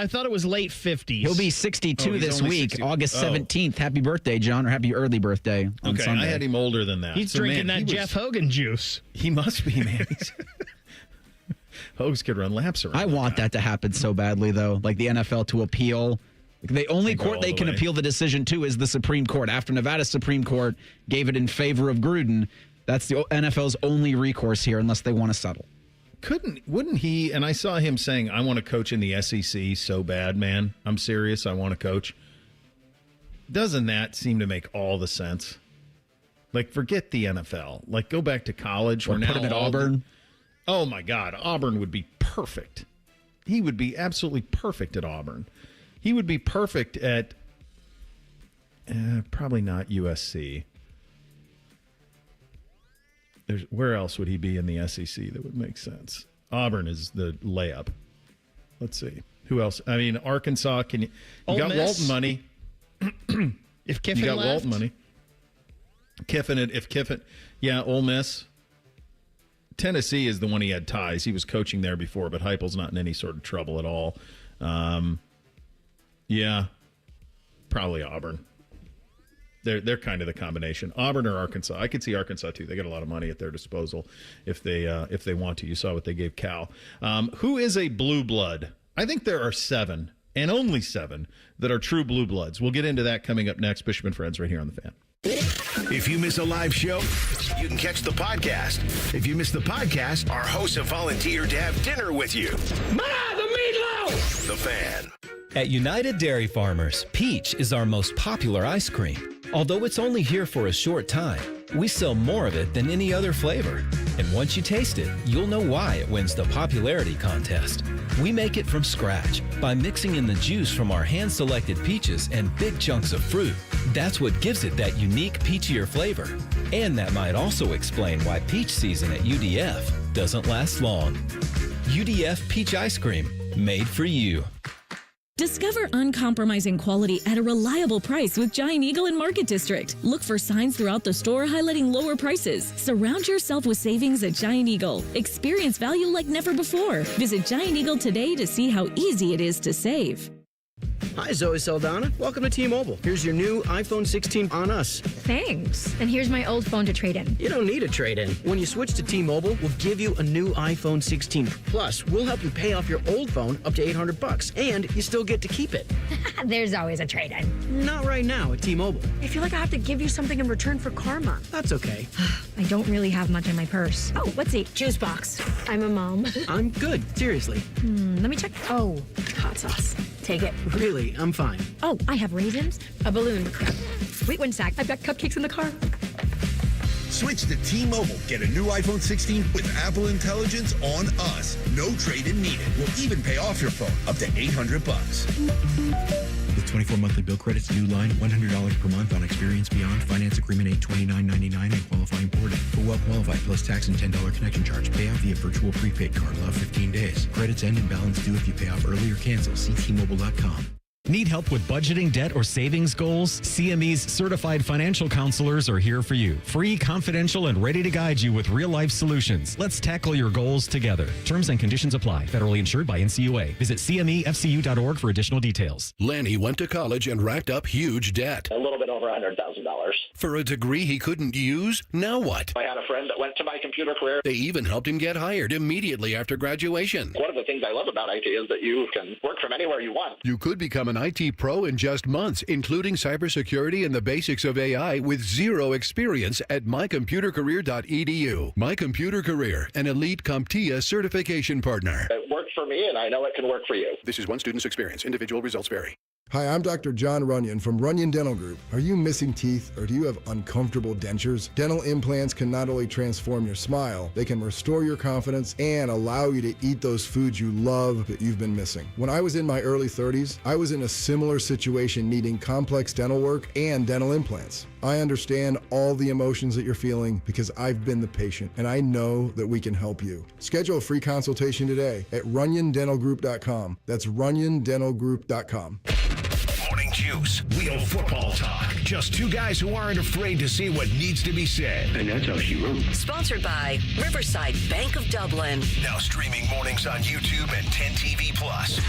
Speaker 6: thought it was late 50s.
Speaker 3: He'll be 62 this week, 60. August 17th. Happy birthday, John, or happy early birthday on Sunday.
Speaker 2: I had him older than that.
Speaker 6: He's drinking that Jeff Hogan juice.
Speaker 2: He must be, man. Hogs could run laps around.
Speaker 3: I want that to happen so badly, though. Like the NFL to appeal. The only court they can appeal the decision to is the Supreme Court. After Nevada Supreme Court gave it in favor of Gruden, that's the NFL's only recourse here unless they want to settle.
Speaker 2: Wouldn't he, and I saw him saying, I want to coach in the SEC so bad, man. I'm serious. I want to coach. Doesn't that seem to make all the sense? Like, forget the NFL. Like, go back to college.
Speaker 3: Or put him at Auburn.
Speaker 2: Oh, my God. Auburn would be perfect. He would be absolutely perfect at Auburn. He would be perfect at probably not USC. Where else would he be in the SEC that would make sense? Auburn is the layup. Let's see. Who else? I mean, Arkansas. You got Walton money.
Speaker 6: If Kiffin
Speaker 2: you got
Speaker 6: left?
Speaker 2: Walton money. Kiffin. Yeah, Ole Miss. Tennessee is the one he had ties. He was coaching there before, but Heupel's not in any sort of trouble at all. Yeah, probably Auburn. They're kind of the combination. Auburn or Arkansas. I could see Arkansas too. They got a lot of money at their disposal if they want to. You saw what they gave Cal. Who is a blue blood? I think there are 7, and only 7, that are true blue bloods. We'll get into that coming up next. Bishop and Friends right here on The Fan.
Speaker 1: If you miss a live show, you can catch the podcast. If you miss the podcast, our hosts have volunteered to have dinner with you.
Speaker 9: Ma, the meatloaf!
Speaker 1: The Fan.
Speaker 14: At United Dairy Farmers, peach is our most popular ice cream. Although it's only here for a short time, we sell more of it than any other flavor. And once you taste it, you'll know why it wins the popularity contest. We make it from scratch by mixing in the juice from our hand-selected peaches and big chunks of fruit. That's what gives it that unique peachier flavor. And that might also explain why peach season at UDF doesn't last long. UDF Peach Ice Cream, made for you.
Speaker 16: Discover uncompromising quality at a reliable price with Giant Eagle in Market District. Look for signs throughout the store highlighting lower prices. Surround yourself with savings at Giant Eagle. Experience value like never before. Visit Giant Eagle today to see how easy it is to save.
Speaker 17: Hi, Zoe Saldana. Welcome to T-Mobile. Here's your new iPhone 16 on us.
Speaker 18: Thanks. And here's my old phone to trade in.
Speaker 17: You don't need a trade-in. When you switch to T-Mobile, we'll give you a new iPhone 16. Plus, we'll help you pay off your old phone up to $800, and you still get to keep it.
Speaker 18: There's always a trade-in.
Speaker 17: Not right now at T-Mobile.
Speaker 18: I feel like I have to give you something in return for karma.
Speaker 17: That's okay.
Speaker 18: I don't really have much in my purse. Oh, let's see. Juice box. I'm a mom.
Speaker 17: I'm good. Seriously.
Speaker 18: Let me check. Oh, hot sauce. Take it.
Speaker 17: Really, I'm fine.
Speaker 18: Oh, I have raisins, a balloon, wait one sec. I've got cupcakes in the car.
Speaker 4: Switch to T-Mobile. Get a new iPhone 16 with Apple Intelligence on us. No trade-in needed. We'll even pay off your phone up to $800.
Speaker 8: With 24 monthly bill credits, new line, $100 per month on Experience Beyond. Finance agreement $829.99 and qualifying ported. For well qualified plus tax and $10 connection charge. Pay out via virtual prepaid card. Allow 15 days. Credits end and balance due if you pay off early or cancel. See T-Mobile.com.
Speaker 14: Need help with budgeting, debt, or savings goals? CME's certified financial counselors are here for you. Free, confidential, and ready to guide you with real-life solutions. Let's tackle your goals together. Terms and conditions apply. Federally insured by NCUA. Visit CMEFCU.org for additional details.
Speaker 1: Lanny went to college and racked up huge debt.
Speaker 19: A little bit over $100,000.
Speaker 1: For a degree he couldn't use? Now what?
Speaker 19: I had a friend that went to my computer career.
Speaker 1: They even helped him get hired immediately after graduation.
Speaker 19: One of the things I love about IT is that you can work from anywhere you want.
Speaker 1: You could become an IT pro in just months, including cybersecurity and the basics of AI with zero experience at mycomputercareer.edu. My Computer Career, an elite CompTIA certification partner.
Speaker 19: It worked for me, and I know it can work for you.
Speaker 1: This is one student's experience. Individual results vary.
Speaker 21: Hi, I'm Dr. John Runyon from Runyon Dental Group. Are you missing teeth or do you have uncomfortable dentures? Dental implants can not only transform your smile, they can restore your confidence and allow you to eat those foods you love that you've been missing. When I was in my early 30s, I was in a similar situation needing complex dental work and dental implants. I understand all the emotions that you're feeling because I've been the patient and I know that we can help you. Schedule a free consultation today at runyondentalgroup.com. That's runyondentalgroup.com.
Speaker 1: Morning Juice, real football talk. Just two guys who aren't afraid to say what needs to be said.
Speaker 5: And that's how she wrote. Sponsored by Riverside Bank of Dublin.
Speaker 1: Now streaming mornings on YouTube and 10 TV Plus.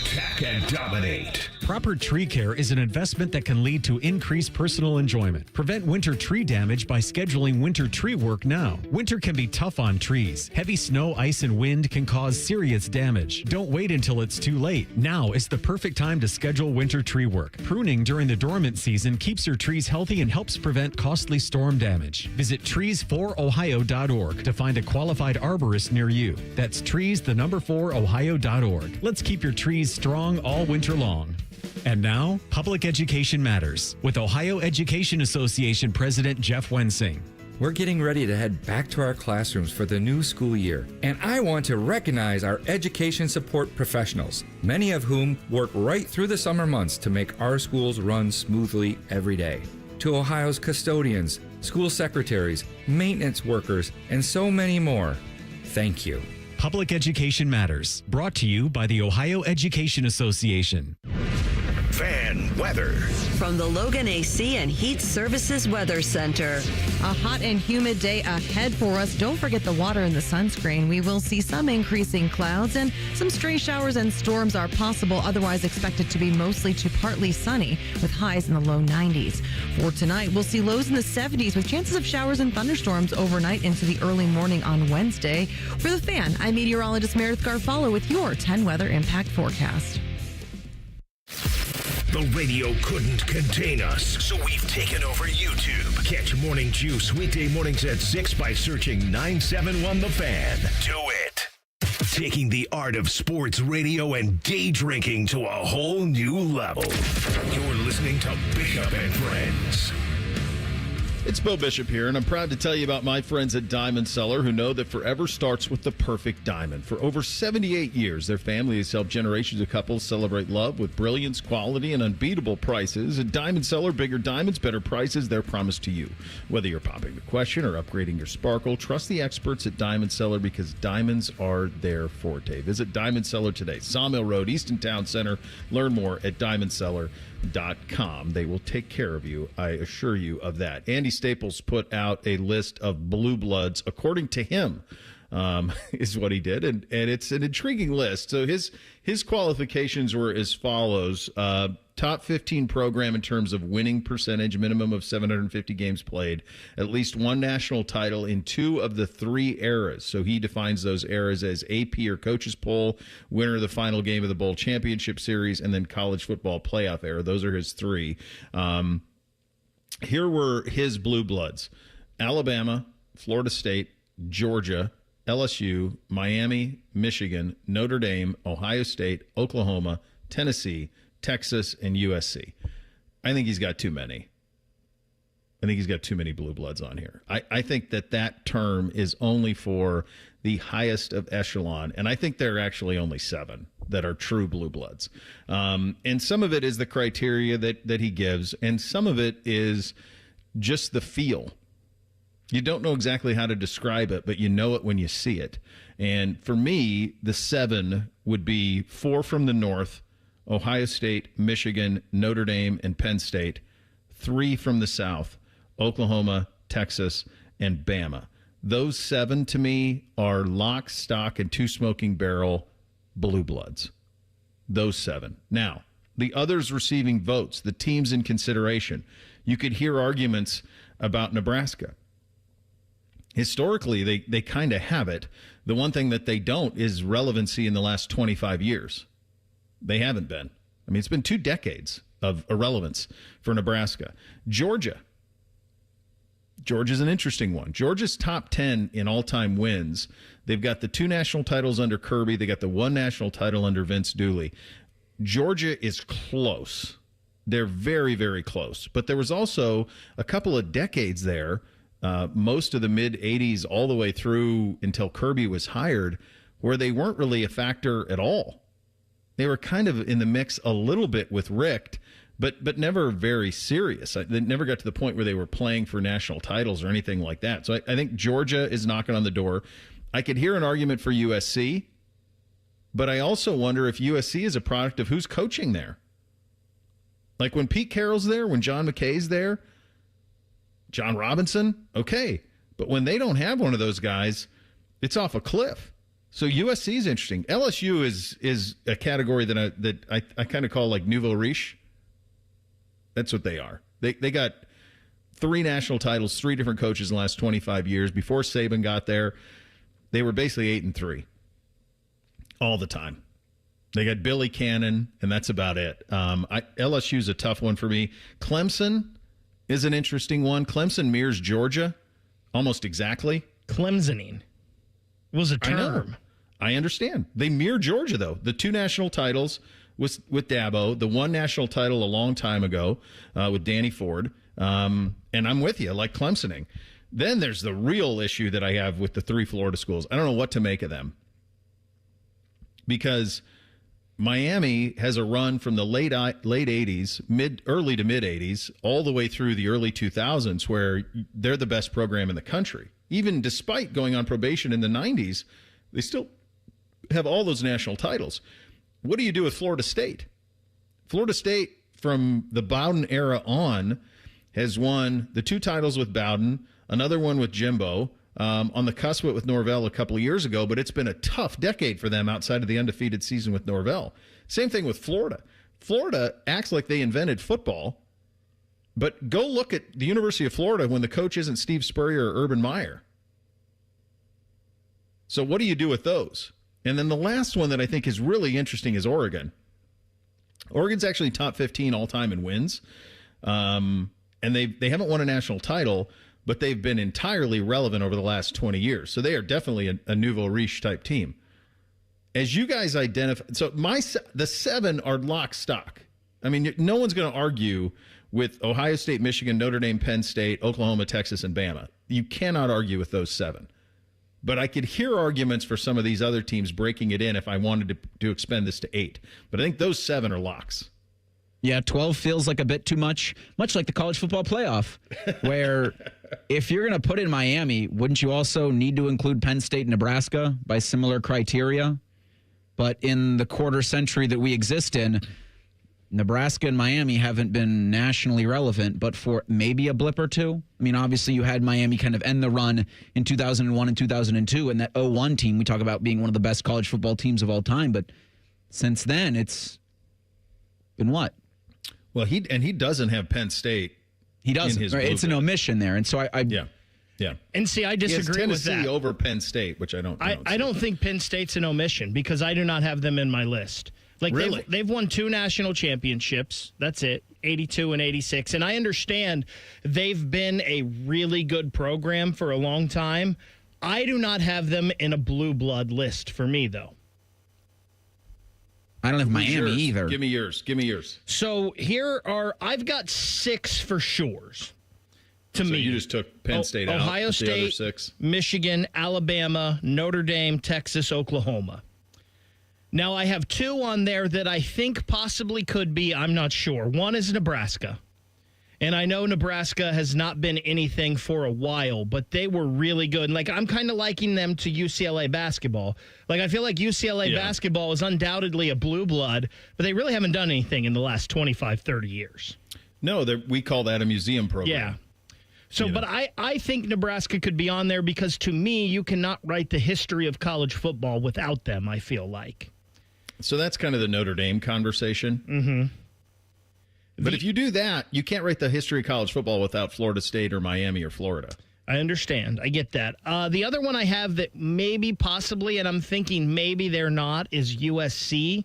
Speaker 1: Attack and dominate.
Speaker 14: Proper tree care is an investment that can lead to increased personal enjoyment. Prevent winter tree damage by scheduling winter tree work now. Winter can be tough on trees. Heavy snow, ice, and wind can cause serious damage. Don't wait until it's too late. Now is the perfect time to schedule winter tree work. Pruning during the dormant season keeps your trees healthy and helps prevent costly storm damage. Visit trees4ohio.org to find a qualified arborist near you. That's trees4ohio.org. Let's keep your trees strong all winter long. And now, Public Education Matters with Ohio Education Association President Jeff Wensing.
Speaker 24: We're getting ready to head back to our classrooms for the new school year, and I want to recognize our education support professionals, many of whom work right through the summer months to make our schools run smoothly every day. To Ohio's custodians, school secretaries, maintenance workers, and so many more, thank you.
Speaker 14: Public Education Matters, brought to you by the Ohio Education Association.
Speaker 1: Fan weather.
Speaker 5: From the Logan AC and Heat Services Weather Center.
Speaker 25: A hot and humid day ahead for us. Don't forget the water and the sunscreen. We will see some increasing clouds and some stray showers and storms are possible. Otherwise expected to be mostly to partly sunny with highs in the low 90s. For tonight, we'll see lows in the 70s with chances of showers and thunderstorms overnight into the early morning on Wednesday. For the Fan, I'm meteorologist Meredith Garfalo with your 10 weather impact forecast.
Speaker 1: The radio couldn't contain us, so we've taken over YouTube. Catch Morning Juice weekday mornings at 6 by searching 971 The Fan. Do it. Taking the art of sports radio and day drinking to a whole new level. You're listening to Bishop and Friends.
Speaker 2: It's Bo Bishop here, and I'm proud to tell you about my friends at Diamond Cellar who know that forever starts with the perfect diamond. For over 78 years, their family has helped generations of couples celebrate love with brilliance, quality, and unbeatable prices. At Diamond Cellar, bigger diamonds, better prices, their promise to you. Whether you're popping the question or upgrading your sparkle, trust the experts at Diamond Cellar because diamonds are their forte. Visit Diamond Cellar today, Sawmill Road, Easton Town Center. Learn more at diamondcellar.com. They will take care of you, I assure you of that. Andy Staples put out a list of blue bloods, according to him, is what he did, and it's an intriguing list. So his qualifications were as follows: top 15 program in terms of winning percentage, minimum of 750 games played, at least one national title in 2 of the 3 eras. So he defines those eras as AP or coaches poll, winner of the final game of the bowl championship series, and then college football playoff era. Those are his 3. Here were his blue bloods: Alabama, Florida State, Georgia, LSU, Miami, Michigan, Notre Dame, Ohio State, Oklahoma, Tennessee, Texas, and USC. I think he's got too many. I think he's got too many blue bloods on here. I think that term is only for the highest of echelon, and I think there are actually only 7 that are true blue bloods. And some of it is the criteria that he gives, and some of it is just the feel. You don't know exactly how to describe it, but you know it when you see it. And for me, the 7 would be 4 from the North, Ohio State, Michigan, Notre Dame, and Penn State. 3 from the South, Oklahoma, Texas, and Bama. Those 7 to me are lock, stock, and 2 smoking barrel blue bloods. Those 7. Now, the others receiving votes, the teams in consideration, you could hear arguments about Nebraska. Historically, they kind of have it. The one thing that they don't is relevancy in the last 25 years. They haven't been. I mean, it's been 2 decades of irrelevance for Nebraska. Georgia's an interesting one. Georgia's top 10 in all-time wins. They've got the 2 national titles under Kirby. They got the 1 national title under Vince Dooley. Georgia is close. They're very, very close. But there was also a couple of decades there, most of the mid-'80s all the way through until Kirby was hired, where they weren't really a factor at all. They were kind of in the mix a little bit with Richt, but never very serious. They never got to the point where they were playing for national titles or anything like that. So I think Georgia is knocking on the door. I could hear an argument for USC, but I also wonder if USC is a product of who's coaching there. Like when Pete Carroll's there, when John McKay's there, John Robinson, okay. But when they don't have one of those guys, it's off a cliff. So USC is interesting. LSU is a category that I kind of call like nouveau riche. That's what they are. They got 3 national titles, 3 different coaches in the last 25 years. Before Saban got there, they were basically 8-3 all the time. They got Billy Cannon, and that's about it. LSU's a tough one for me. Clemson is an interesting one. Clemson mirrors Georgia almost exactly.
Speaker 6: Clemsoning was a term.
Speaker 2: I understand. They mirror Georgia, though. The 2 national titles with Dabo, the 1 national title a long time ago with Danny Ford. And I'm with you, like Clemsoning. Then there's the real issue that I have with the 3 Florida schools. I don't know what to make of them. Because Miami has a run from the late 80s, early to mid 80s, all the way through the early 2000s, where they're the best program in the country. Even despite going on probation in the 90s, they still have all those national titles. What do you do with Florida State? Florida State, from the Bowden era on, has won the 2 titles with Bowden, another one with Jimbo, on the cusp with Norvell a couple of years ago, but it's been a tough decade for them outside of the undefeated season with Norvell. Same thing with Florida. Florida acts like they invented football, but go look at the University of Florida when the coach isn't Steve Spurrier or Urban Meyer. So what do you do with those? And then the last one that I think is really interesting is Oregon. Oregon's actually top 15 all-time in wins, and they haven't won a national title, but they've been entirely relevant over the last 20 years. So they are definitely a nouveau riche type team. As you guys identify, so the 7 are lock stock. I mean, no one's going to argue with Ohio State, Michigan, Notre Dame, Penn State, Oklahoma, Texas, and Bama. You cannot argue with those 7. But I could hear arguments for some of these other teams breaking it in if I wanted to expand this to 8. But I think those 7 are locks.
Speaker 3: Yeah, 12 feels like a bit too much like the college football playoff, where if you're going to put in Miami, wouldn't you also need to include Penn State and Nebraska by similar criteria? But in the quarter century that we exist in, Nebraska and Miami haven't been nationally relevant, but for maybe a blip or 2. I mean, obviously you had Miami kind of end the run in 2001 and 2002, and that 01 team, we talk about being one of the best college football teams of all time, but since then it's been what?
Speaker 2: Well, he doesn't have Penn State.
Speaker 3: He doesn't. Right? It's an omission there, and so
Speaker 2: yeah.
Speaker 6: And see, I disagree with that.
Speaker 2: Tennessee over Penn State, which I don't.
Speaker 6: I don't think Penn State's an omission because I do not have them in my list. Like
Speaker 2: really?
Speaker 6: They've won 2 national championships. That's it, 82 and 86. And I understand they've been a really good program for a long time. I do not have them in a blue blood list for me, though.
Speaker 3: I don't have Miami either.
Speaker 2: Give me yours.
Speaker 6: So I've got 6 for sures. To me.
Speaker 2: You just took Penn State out.
Speaker 6: Ohio
Speaker 2: State, the other 6.
Speaker 6: Michigan, Alabama, Notre Dame, Texas, Oklahoma. Now, I have 2 on there that I think possibly could be. I'm not sure. One is Nebraska. And I know Nebraska has not been anything for a while, but they were really good. Like, I'm kind of liking them to UCLA basketball. Like, I feel like UCLA basketball is undoubtedly a blue blood, but they really haven't done anything in the last 25, 30 years.
Speaker 2: No, we call that a museum program.
Speaker 6: Yeah. So, but I think Nebraska could be on there because, to me, you cannot write the history of college football without them, I feel like.
Speaker 2: So that's kind of the Notre Dame conversation.
Speaker 6: Mm-hmm.
Speaker 2: But if you do that, you can't write the history of college football without Florida State or Miami or Florida.
Speaker 6: I understand. I get that. The other one I have that maybe, possibly, and I'm thinking maybe they're not, is USC.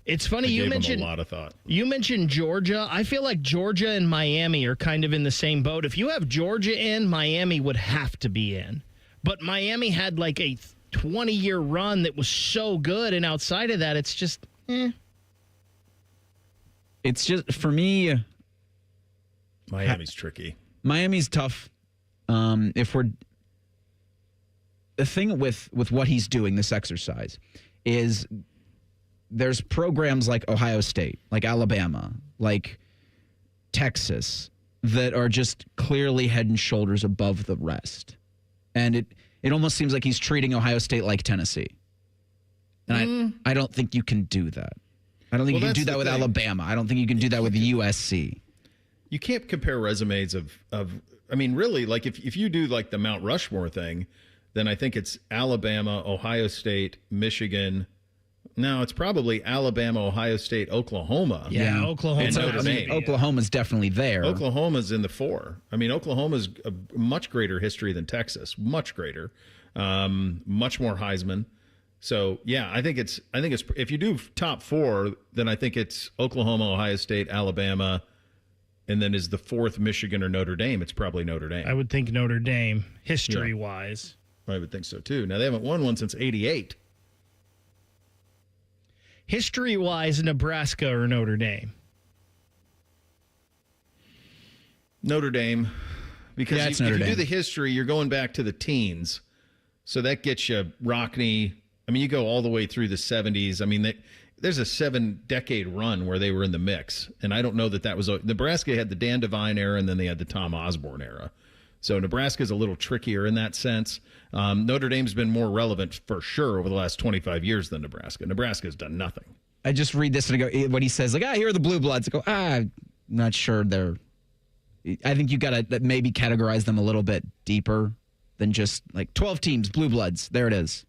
Speaker 6: It's funny, you mentioned
Speaker 2: a lot of thought.
Speaker 6: You mentioned Georgia. I feel like Georgia and Miami are kind of in the same boat. If you have Georgia in, Miami would have to be in. But Miami had like a 20-year run that was so good, and outside of that, it's just,
Speaker 3: It's just, for me,
Speaker 2: Miami's tricky.
Speaker 3: Miami's tough. The thing with what he's doing, this exercise, is there's programs like Ohio State, like Alabama, like Texas, that are just clearly head and shoulders above the rest. And it almost seems like he's treating Ohio State like Tennessee. And I don't think you can do that. I don't think you can do that with Alabama. I don't think you can do that with USC.
Speaker 2: You can't compare resumes of I mean, really, like if you do like the Mount Rushmore thing, then I think it's Alabama, Ohio State, Michigan. No, it's probably Alabama, Ohio State, Oklahoma.
Speaker 6: Yeah, Oklahoma.
Speaker 2: And Notre Dame.
Speaker 3: Oklahoma's definitely there.
Speaker 2: Oklahoma's in the 4. I mean, Oklahoma's a much greater history than Texas, much greater, much more Heisman. So yeah, I think it's if you do top 4, then I think it's Oklahoma, Ohio State, Alabama, and then is the 4th Michigan or Notre Dame? It's probably Notre Dame.
Speaker 6: I would think Notre Dame, history-wise.
Speaker 2: I would think so too. Now they haven't won one since '88.
Speaker 6: History-wise, Nebraska or Notre Dame?
Speaker 2: Notre Dame, because if you do the history, you're going back to the teens, so that gets you Rockne. I mean, you go all the way through the 70s. I mean, there's a 7-decade run where they were in the mix, and I don't know that was Nebraska had the Dan Devine era, and then they had the Tom Osborne era. So Nebraska's a little trickier in that sense. Notre Dame's been more relevant for sure over the last 25 years than Nebraska. Nebraska's done nothing.
Speaker 3: I just read this and I go, when he says, like, here are the Blue Bloods. I go, I'm not sure I think you got to maybe categorize them a little bit deeper than just like 12 teams, Blue Bloods. There it is.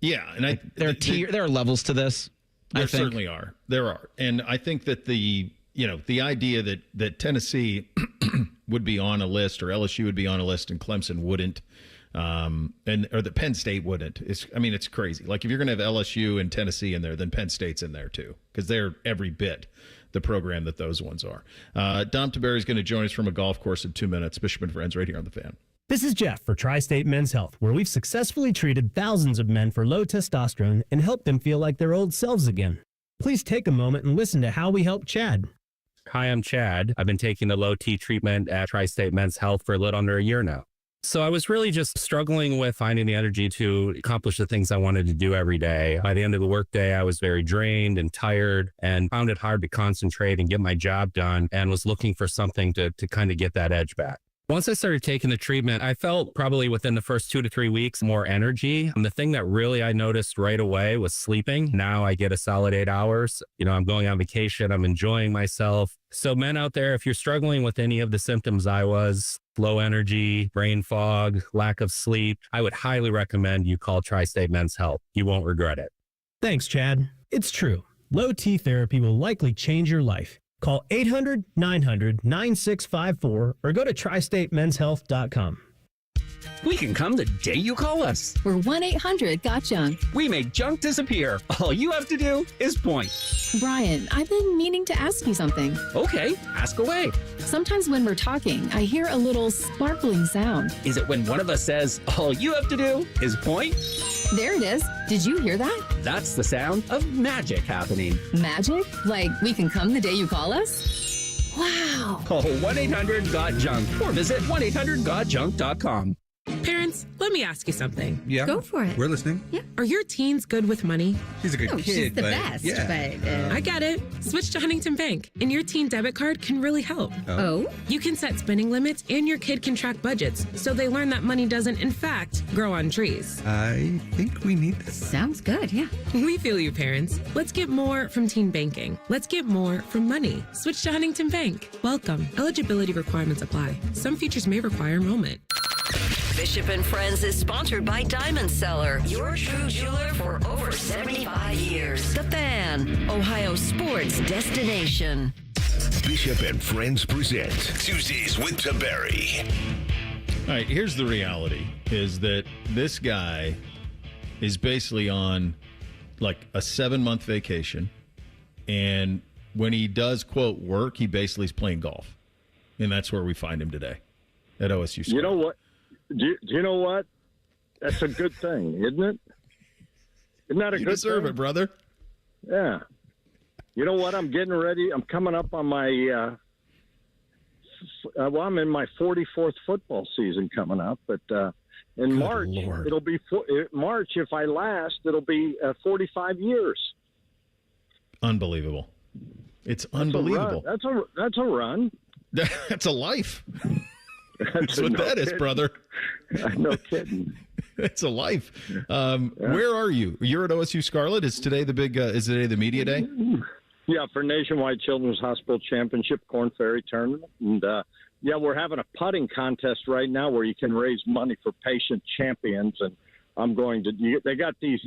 Speaker 2: Yeah. And
Speaker 3: there are levels to this.
Speaker 2: There certainly are. There are. And I think that the idea that Tennessee would be on a list or LSU would be on a list and Clemson wouldn't, or that Penn State wouldn't. It's crazy. Like if you're going to have LSU and Tennessee in there, then Penn State's in there too, because they're every bit the program that those ones are. Dom Taberry is going to join us from a golf course in 2 minutes. Bishop and Friends right here on The Fan.
Speaker 10: This is Jeff for Tri-State Men's Health, where we've successfully treated thousands of men for low testosterone and helped them feel like their old selves again. Please take a moment and listen to how we help Chad.
Speaker 11: Hi, I'm Chad. I've been taking the low T treatment at Tri-State Men's Health for a little under a year now. So I was really just struggling with finding the energy to accomplish the things I wanted to do every day. By the end of the workday, I was very drained and tired and found it hard to concentrate and get my job done and was looking for something to kind of get that edge back. Once I started taking the treatment, I felt probably within the first 2 to 3 weeks more energy. And the thing that really I noticed right away was sleeping. Now I get a solid 8 hours. I'm going on vacation. I'm enjoying myself. So men out there, if you're struggling with any of the symptoms I was, low energy, brain fog, lack of sleep, I would highly recommend you call Tri-State Men's Health. You won't regret it.
Speaker 10: Thanks, Chad. It's true. Low T therapy will likely change your life. Call 800-900-9654 or go to tristatemenshealth.com.
Speaker 12: We can come the day you call us.
Speaker 13: We're 1-800-GOT-JUNK.
Speaker 12: We make junk disappear. All you have to do is point.
Speaker 13: Brian, I've been meaning to ask you something.
Speaker 12: Okay, ask away.
Speaker 13: Sometimes when we're talking, I hear a little sparkling sound.
Speaker 12: Is it when one of us says, all you have to do is point?
Speaker 13: There it is. Did you hear that?
Speaker 12: That's the sound of magic happening.
Speaker 13: Magic? Like we can come the day you call us?
Speaker 12: Wow. Call 1-800-GOT-JUNK or visit 1-800-GOT-JUNK.com.
Speaker 7: Parents, let me ask you something.
Speaker 15: Yeah.
Speaker 7: Go for it.
Speaker 15: We're listening.
Speaker 7: Yeah. Are your teens good with money?
Speaker 15: She's a good kid.
Speaker 7: She's the
Speaker 15: but
Speaker 7: best,
Speaker 15: yeah.
Speaker 7: I get it. Switch to Huntington Bank, and your teen debit card can really help.
Speaker 15: Oh?
Speaker 7: You can set spending limits, and your kid can track budgets, so they learn that money doesn't, in fact, grow on trees.
Speaker 15: I think we need this.
Speaker 7: Sounds good, yeah. We feel you, parents. Let's get more from teen banking. Let's get more from money. Switch to Huntington Bank. Welcome. Eligibility requirements apply. Some features may require enrollment.
Speaker 5: Bishop and Friends is sponsored by Diamond Seller, your true jeweler for over 75 years. The Fan, Ohio sports destination.
Speaker 1: Bishop and Friends present Tuesdays with Taberry.
Speaker 2: All right, here's the reality, is that this guy is basically on like a 7-month vacation. And when he does, quote, work, he basically is playing golf. And that's where we find him today at OSU School.
Speaker 20: You know what? Do you know what? That's a good thing, isn't it? Isn't that a
Speaker 2: you
Speaker 20: good
Speaker 2: deserve
Speaker 20: thing?
Speaker 2: it, brother.
Speaker 20: Yeah. You know what? I'm getting ready. I'm coming up on my I'm in my 44th football season coming up, but in March, it'll be March. If I last, it'll be 45 years.
Speaker 2: Unbelievable. It's unbelievable.
Speaker 20: That's a run.
Speaker 2: That's a life. That's what that is, brother.
Speaker 20: No kidding.
Speaker 2: It's a life. Where are you? You're at OSU Scarlet. Is today the big? Is today the media day?
Speaker 20: Yeah, for Nationwide Children's Hospital Championship Corn Ferry Tournament, and yeah, we're having a putting contest right now where you can raise money for patient champions, and I'm going to. They got these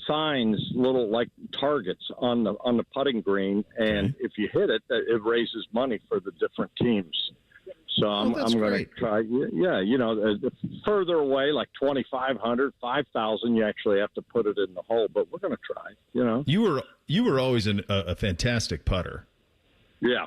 Speaker 20: signs, little like targets on the putting green, and if you hit it, it raises money for the different teams. So I'm going to try. Yeah, you know, further away, like 2,500, 5,000, you actually have to put it in the hole. But we're going to try. You know,
Speaker 2: you were always a fantastic putter.
Speaker 20: Yeah,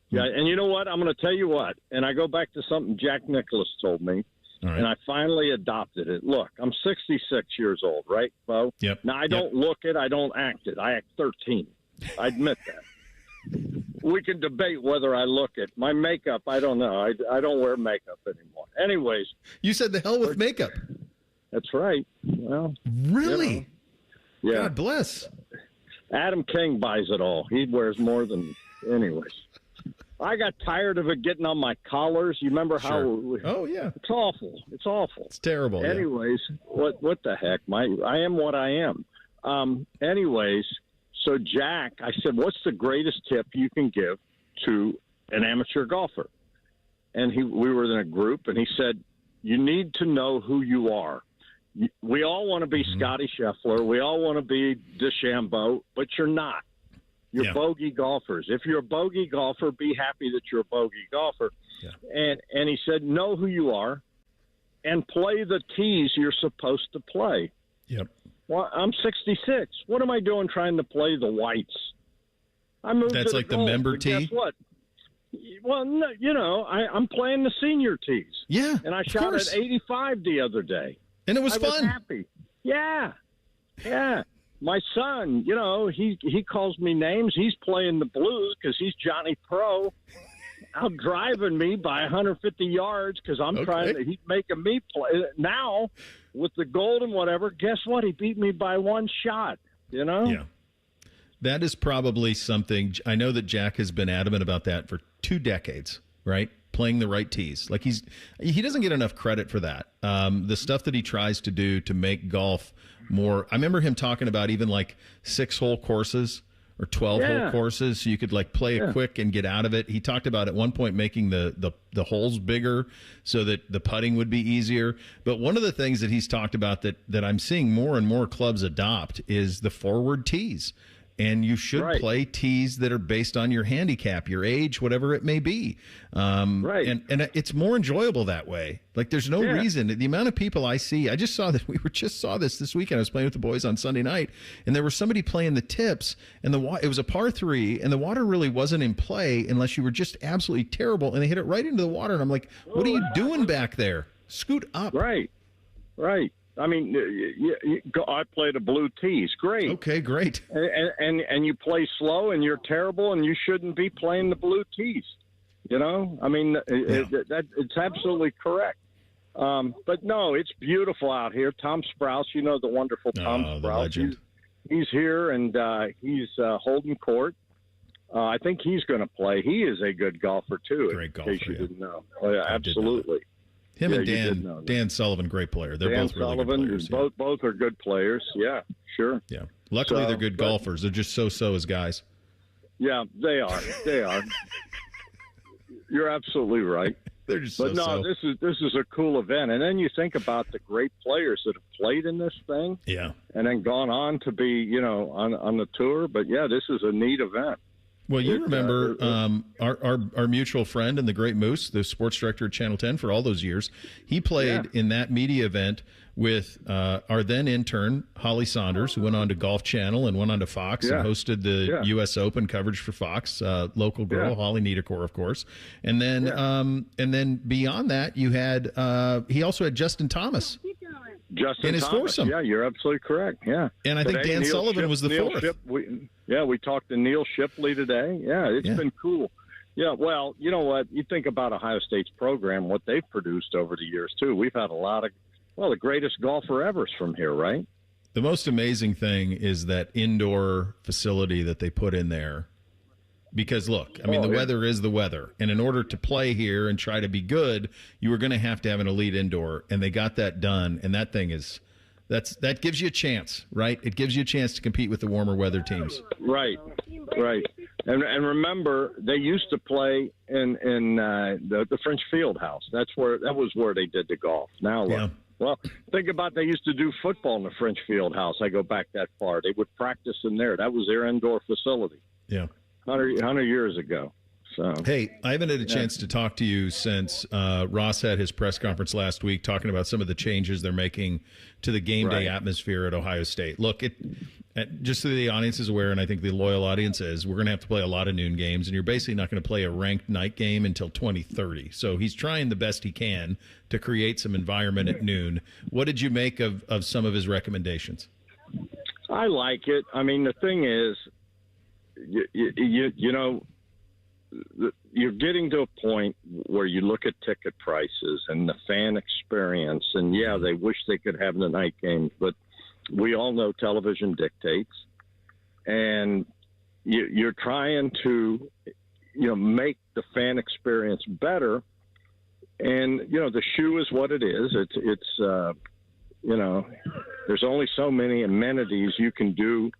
Speaker 20: yeah, and you know what? I'm going to tell you what. And I go back to something Jack Nicklaus told me, and I finally adopted it. Look, I'm 66 years old, right, Bo?
Speaker 2: Yep.
Speaker 20: Now I don't look it. I don't act it. I act 13. I admit that. We can debate whether I look it. My makeup, I don't know. I don't wear makeup anymore. Anyways.
Speaker 2: You said the hell with makeup.
Speaker 20: That's right. Well,
Speaker 2: really?
Speaker 20: You know, yeah.
Speaker 2: God bless.
Speaker 20: Adam King buys it all. He wears more than anyways. I got tired of it getting on my collars. You remember how?
Speaker 2: Oh, yeah.
Speaker 20: It's awful. It's awful.
Speaker 2: It's terrible.
Speaker 20: Anyways, what the heck? I am what I am. Anyways. So, Jack, I said, what's the greatest tip you can give to an amateur golfer? And we were in a group, and he said, you need to know who you are. We all want to be Scotty Scheffler. We all want to be DeChambeau, but you're not. You're bogey golfers. If you're a bogey golfer, be happy that you're a bogey golfer. Yeah. And he said, know who you are and play the tees you're supposed to play.
Speaker 2: Yep.
Speaker 20: Well, I'm 66. What am I doing trying to play the whites? I moved.
Speaker 2: That's
Speaker 20: to
Speaker 2: like the
Speaker 20: gold,
Speaker 2: member tee?
Speaker 20: Guess what? Well, no, you know, I'm playing the senior tees.
Speaker 2: Yeah,
Speaker 20: and I shot at 85 the other day.
Speaker 2: And it was fun.
Speaker 20: I was happy. Yeah. Yeah. My son, you know, he calls me names. He's playing the blues because he's Johnny Pro. Out driving me by 150 yards because I'm trying to. He's making me play. Now, with the gold and whatever, guess what? He beat me by one shot, you know?
Speaker 2: Yeah. That is probably something. I know that Jack has been adamant about that for 2 decades, right? Playing the right tees. Like he doesn't get enough credit for that. The stuff that he tries to do to make golf more. I remember him talking about even like 6-hole courses or 12-hole courses, so you could like play it quick and get out of it. He talked about at one point making the holes bigger so that the putting would be easier. But one of the things that he's talked about that I'm seeing more and more clubs adopt is the forward tees. And you should play tees that are based on your handicap, your age, whatever it may be. And it's more enjoyable that way. Like there's no reason. The amount of people I see, I just saw that. We just saw this weekend. I was playing with the boys on Sunday night, and there was somebody playing the tips, and it was a par 3, and the water really wasn't in play unless you were just absolutely terrible, and they hit it right into the water. And I'm like, what are you doing back there? Scoot up.
Speaker 20: Right. I mean, I play the blue tees. Great.
Speaker 2: Okay, great.
Speaker 20: And you play slow, and you're terrible, and you shouldn't be playing the blue tees. You know, I mean, it's absolutely correct. But no, it's beautiful out here. Tom Sprouse, you know the wonderful Tom Sprouse.
Speaker 2: The legend.
Speaker 20: He's here, and he's holding court. I think he's going to play. He is a good golfer, too.
Speaker 2: Great golfer,
Speaker 20: in case you didn't know.
Speaker 2: I
Speaker 20: absolutely.
Speaker 2: Him and Dan Sullivan, great player. They're both really good players.
Speaker 20: Both are good players. Yeah, sure.
Speaker 2: Yeah. Luckily, they're good golfers. They're just so as guys.
Speaker 20: Yeah, they are. They are. You're absolutely right.
Speaker 2: They're just
Speaker 20: this is a cool event. And then you think about the great players that have played in this thing.
Speaker 2: Yeah.
Speaker 20: And then gone on to be, on the tour. But yeah, this is a neat event.
Speaker 2: Well, you remember our mutual friend and the great Moose, the sports director at Channel 10 for all those years. He played in that media event with our then intern, Holly Saunders, who went on to Golf Channel and went on to Fox and hosted the U.S. Open coverage for Fox. Local girl, Holly Niederkor, of course. And then beyond that, you had he also had Justin Thomas.
Speaker 20: Justin
Speaker 2: in his
Speaker 20: Thomas.
Speaker 2: foursome.
Speaker 20: Yeah, you're absolutely correct. Yeah.
Speaker 2: And I think Dan Sullivan was the fourth.
Speaker 20: We talked to Neil Shipley today. Yeah, it's been cool. Yeah, well, you know what? You think about Ohio State's program, what they've produced over the years, too. We've had a lot of, the greatest golfer ever's from here, right?
Speaker 2: The most amazing thing is that indoor facility that they put in there. Because, look, I mean, the weather is the weather. And in order to play here and try to be good, you were going to have an elite indoor. And they got that done. And that thing is, that gives you a chance, right? It gives you a chance to compete with the warmer weather teams.
Speaker 20: Right. And remember, they used to play in the French Field House. That was where they did the golf. Now, look. Well, think about they used to do football in the French Field House. I go back that far. They would practice in there. That was their indoor facility.
Speaker 2: Yeah.
Speaker 20: 100 years ago. So
Speaker 2: hey, I haven't had a chance to talk to you since Ross had his press conference last week talking about some of the changes they're making to the game day atmosphere at Ohio State. Look, just so the audience is aware, and I think the loyal audience is, we're going to have to play a lot of noon games, and you're basically not going to play a ranked night game until 2030. So he's trying the best he can to create some environment at noon. What did you make of some of his recommendations?
Speaker 20: I like it. I mean, the thing is, you're getting to a point where you look at ticket prices and the fan experience, and they wish they could have the night games, but we all know television dictates, and you're trying to make the fan experience better, and the shoe is what it is. It's there's only so many amenities you can do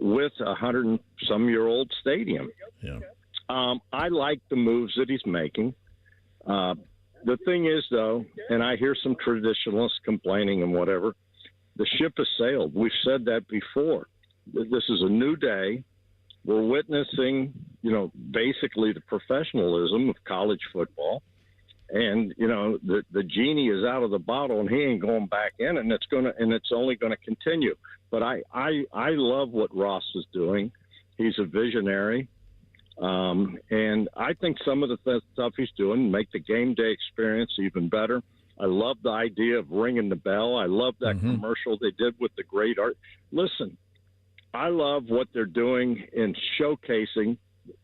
Speaker 20: with 100-some-year-old stadium.
Speaker 2: Yeah.
Speaker 20: I like the moves that he's making. The thing is, though, and I hear some traditionalists complaining and whatever, the ship has sailed. We've said that before. This is a new day. We're witnessing, basically the professionalism of college football. And, the genie is out of the bottle and he ain't going back in, and it's only going to continue. But I love what Ross is doing. He's a visionary. And I think some of the stuff he's doing make the game day experience even better. I love the idea of ringing the bell. I love that commercial they did with the great art. Listen, I love what they're doing in showcasing,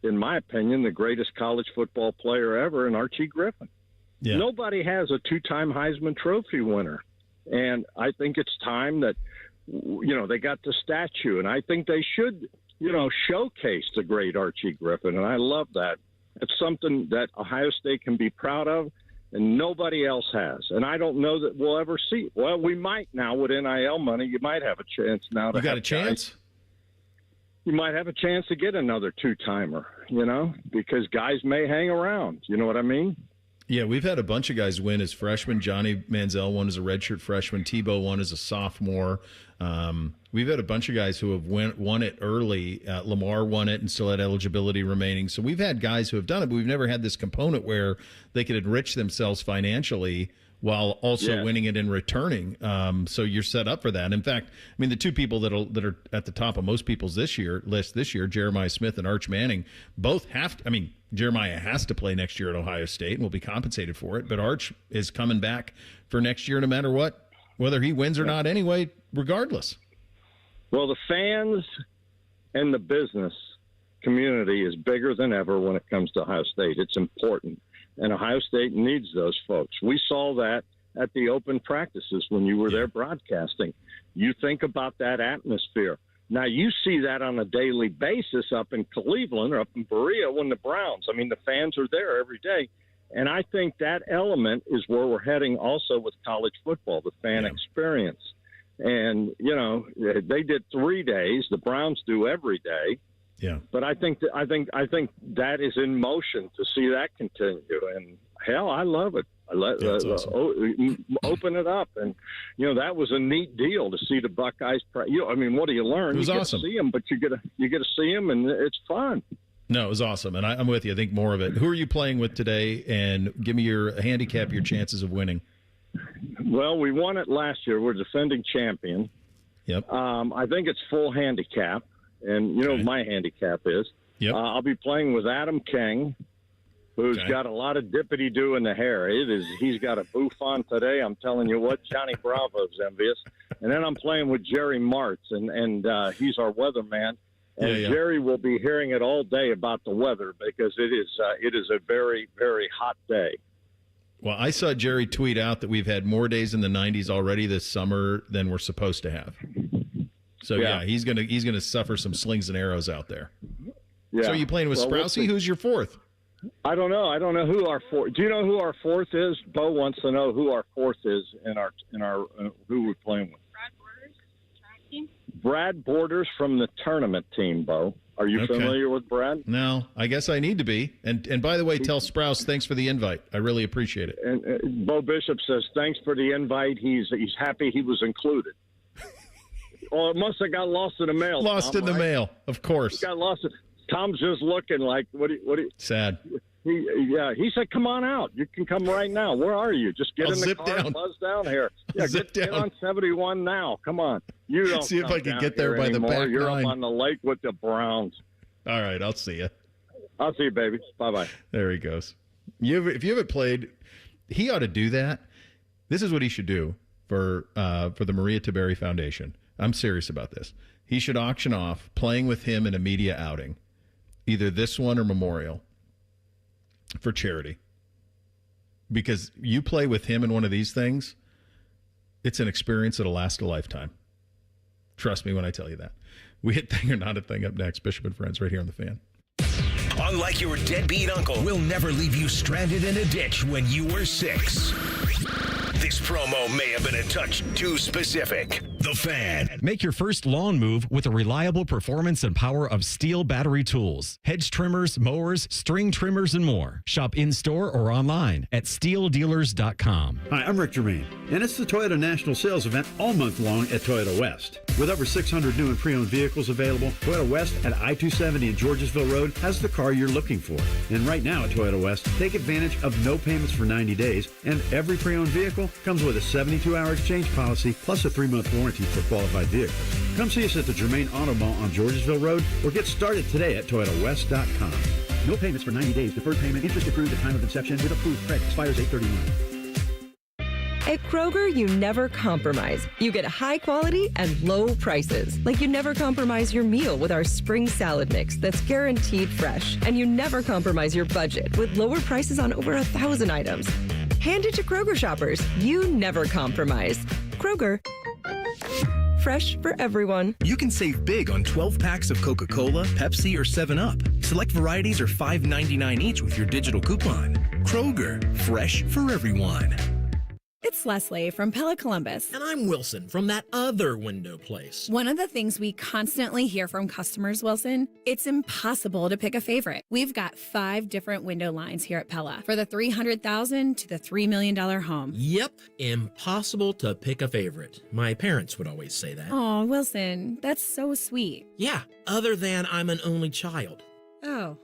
Speaker 20: in my opinion, the greatest college football player ever in Archie Griffin. Yeah. Nobody has a two-time Heisman Trophy winner. And I think it's time that, they got the statue, and I think they should showcase the great Archie Griffin, and I love that. It's something that Ohio State can be proud of, and nobody else has. And I don't know that we'll ever see. Well, we might now with NIL money. You might have a chance now. You
Speaker 2: got a chance?
Speaker 20: You might have a chance to get another two-timer, because guys may hang around. You know what I mean?
Speaker 2: Yeah, we've had a bunch of guys win as freshmen. Johnny Manziel won as a redshirt freshman. Tebow won as a sophomore. We've had a bunch of guys who have won it early. Lamar won it and still had eligibility remaining. So we've had guys who have done it, but we've never had this component where they could enrich themselves financially while also winning it and returning. So you're set up for that. In fact, I mean, the two people that are at the top of most people's list this year, Jeremiah Smith and Arch Manning, both have to, Jeremiah has to play next year at Ohio State and will be compensated for it, but Arch is coming back for next year no matter what. whether he wins or not anyway, regardless.
Speaker 20: Well, the fans and the business community is bigger than ever when it comes to Ohio State. It's important, and Ohio State needs those folks. We saw that at the open practices when you were there broadcasting. You think about that atmosphere. Now, you see that on a daily basis up in Cleveland or up in Berea when the Browns, the fans are there every day. And I think that element is where we're heading also with college football, the fan experience. And, they did 3 days. The Browns do every day.
Speaker 2: Yeah.
Speaker 20: But I think that is in motion to see that continue. And, hell, I love it. Awesome. Open it up. And, that was a neat deal to see the Buckeyes. What do you learn?
Speaker 2: It was
Speaker 20: you
Speaker 2: awesome.
Speaker 20: Get to see them, but you get to see them, and it's fun.
Speaker 2: No, it was awesome. And I'm with you. I think more of it. Who are you playing with today? And give me your handicap, your chances of winning.
Speaker 20: Well, we won it last year. We're defending champion.
Speaker 2: Yep.
Speaker 20: I think it's full handicap. And what my handicap is.
Speaker 2: Yep.
Speaker 20: I'll be playing with Adam King, who's got a lot of dippity-do in the hair. He's got a bouffant today. I'm telling you what, Johnny Bravo's envious. And then I'm playing with Jerry Martz, and he's our weatherman. And Jerry will be hearing it all day about the weather because it is a very, very hot day.
Speaker 2: Well, I saw Jerry tweet out that we've had more days in the 90s already this summer than we're supposed to have. So he's gonna suffer some slings and arrows out there.
Speaker 20: Yeah.
Speaker 2: So are you playing with Sprousey? Who's your fourth?
Speaker 20: I don't know. I don't know who our fourth. Do you know who our fourth is? Bo wants to know who our fourth is in our who we're playing with.
Speaker 9: Brad Borders, track team.
Speaker 20: Brad Borders from the tournament team. Bo, are you familiar with Brad?
Speaker 2: No, I guess I need to be. And by the way, tell Sprouse thanks for the invite. I really appreciate it.
Speaker 20: And Bo Bishop says thanks for the invite. He's happy he was included. Oh, it must have got lost in the mail.
Speaker 2: Lost in the mail, of course.
Speaker 20: Got lost. Tom's just looking like, what do you?
Speaker 2: Sad.
Speaker 20: He said, come on out. You can come right now. Where are you? Just get in the car and buzz down here. Yeah, get on 71 now. Come on. You don't
Speaker 2: see if I can get there by
Speaker 20: anymore.
Speaker 2: the back
Speaker 20: You're
Speaker 2: nine.
Speaker 20: up on the lake with the Browns.
Speaker 2: All right, I'll see you.
Speaker 20: I'll see you, baby. Bye-bye.
Speaker 2: There he goes. If you haven't played, he ought to do that. This is what he should do for the Maria Tiberi Foundation. I'm serious about this. He should auction off playing with him in a media outing, either this one or Memorial, for charity. Because you play with him in one of these things, it's an experience that'll last a lifetime. Trust me when I tell you that. We hit Thing or Not a Thing up next. Bishop and Friends right here on The Fan.
Speaker 1: Unlike your deadbeat uncle, we'll never leave you stranded in a ditch when you were 6. This promo may have been a touch too specific. The Fan.
Speaker 16: Make your first lawn move with the reliable performance and power of Steel battery tools. Hedge trimmers, mowers, string trimmers, and more. Shop in-store or online at steeldealers.com.
Speaker 17: Hi, I'm Rick Germain, and it's the Toyota National Sales Event all month long at Toyota West. With over 600 new and pre-owned vehicles available, Toyota West at I-270 and Georgesville Road has the car you're looking for. And right now at Toyota West, take advantage of no payments for 90 days, and every pre-owned vehicle comes with a 72-hour exchange policy plus a 3-month warranty for qualified vehicles. Come see us at the Germain Auto Mall on Georgesville Road or get started today at ToyotaWest.com. No payments for 90 days. Deferred payment. Interest accrued at time of inception with approved credit. Expires 8/31.
Speaker 22: At Kroger, you never compromise. You get high quality and low prices. Like you never compromise your meal with our spring salad mix that's guaranteed fresh. And you never compromise your budget with lower prices on over 1,000 items. Hand it to Kroger shoppers. You never compromise. Kroger. Fresh for everyone.
Speaker 23: You can save big on 12 packs of Coca-Cola, Pepsi, or 7-Up. Select varieties are $5.99 each with your digital coupon. Kroger, fresh for everyone.
Speaker 26: It's Leslie from Pella Columbus.
Speaker 27: And I'm Wilson from that other window place.
Speaker 26: One of the things we constantly hear from customers, Wilson, it's impossible to pick a favorite. We've got 5 different window lines here at Pella for the $300,000 to the $3 million home.
Speaker 27: Yep, impossible to pick a favorite. My parents would always say that.
Speaker 26: Oh, Wilson, that's so sweet.
Speaker 27: Yeah, other than I'm an only child.
Speaker 26: Oh.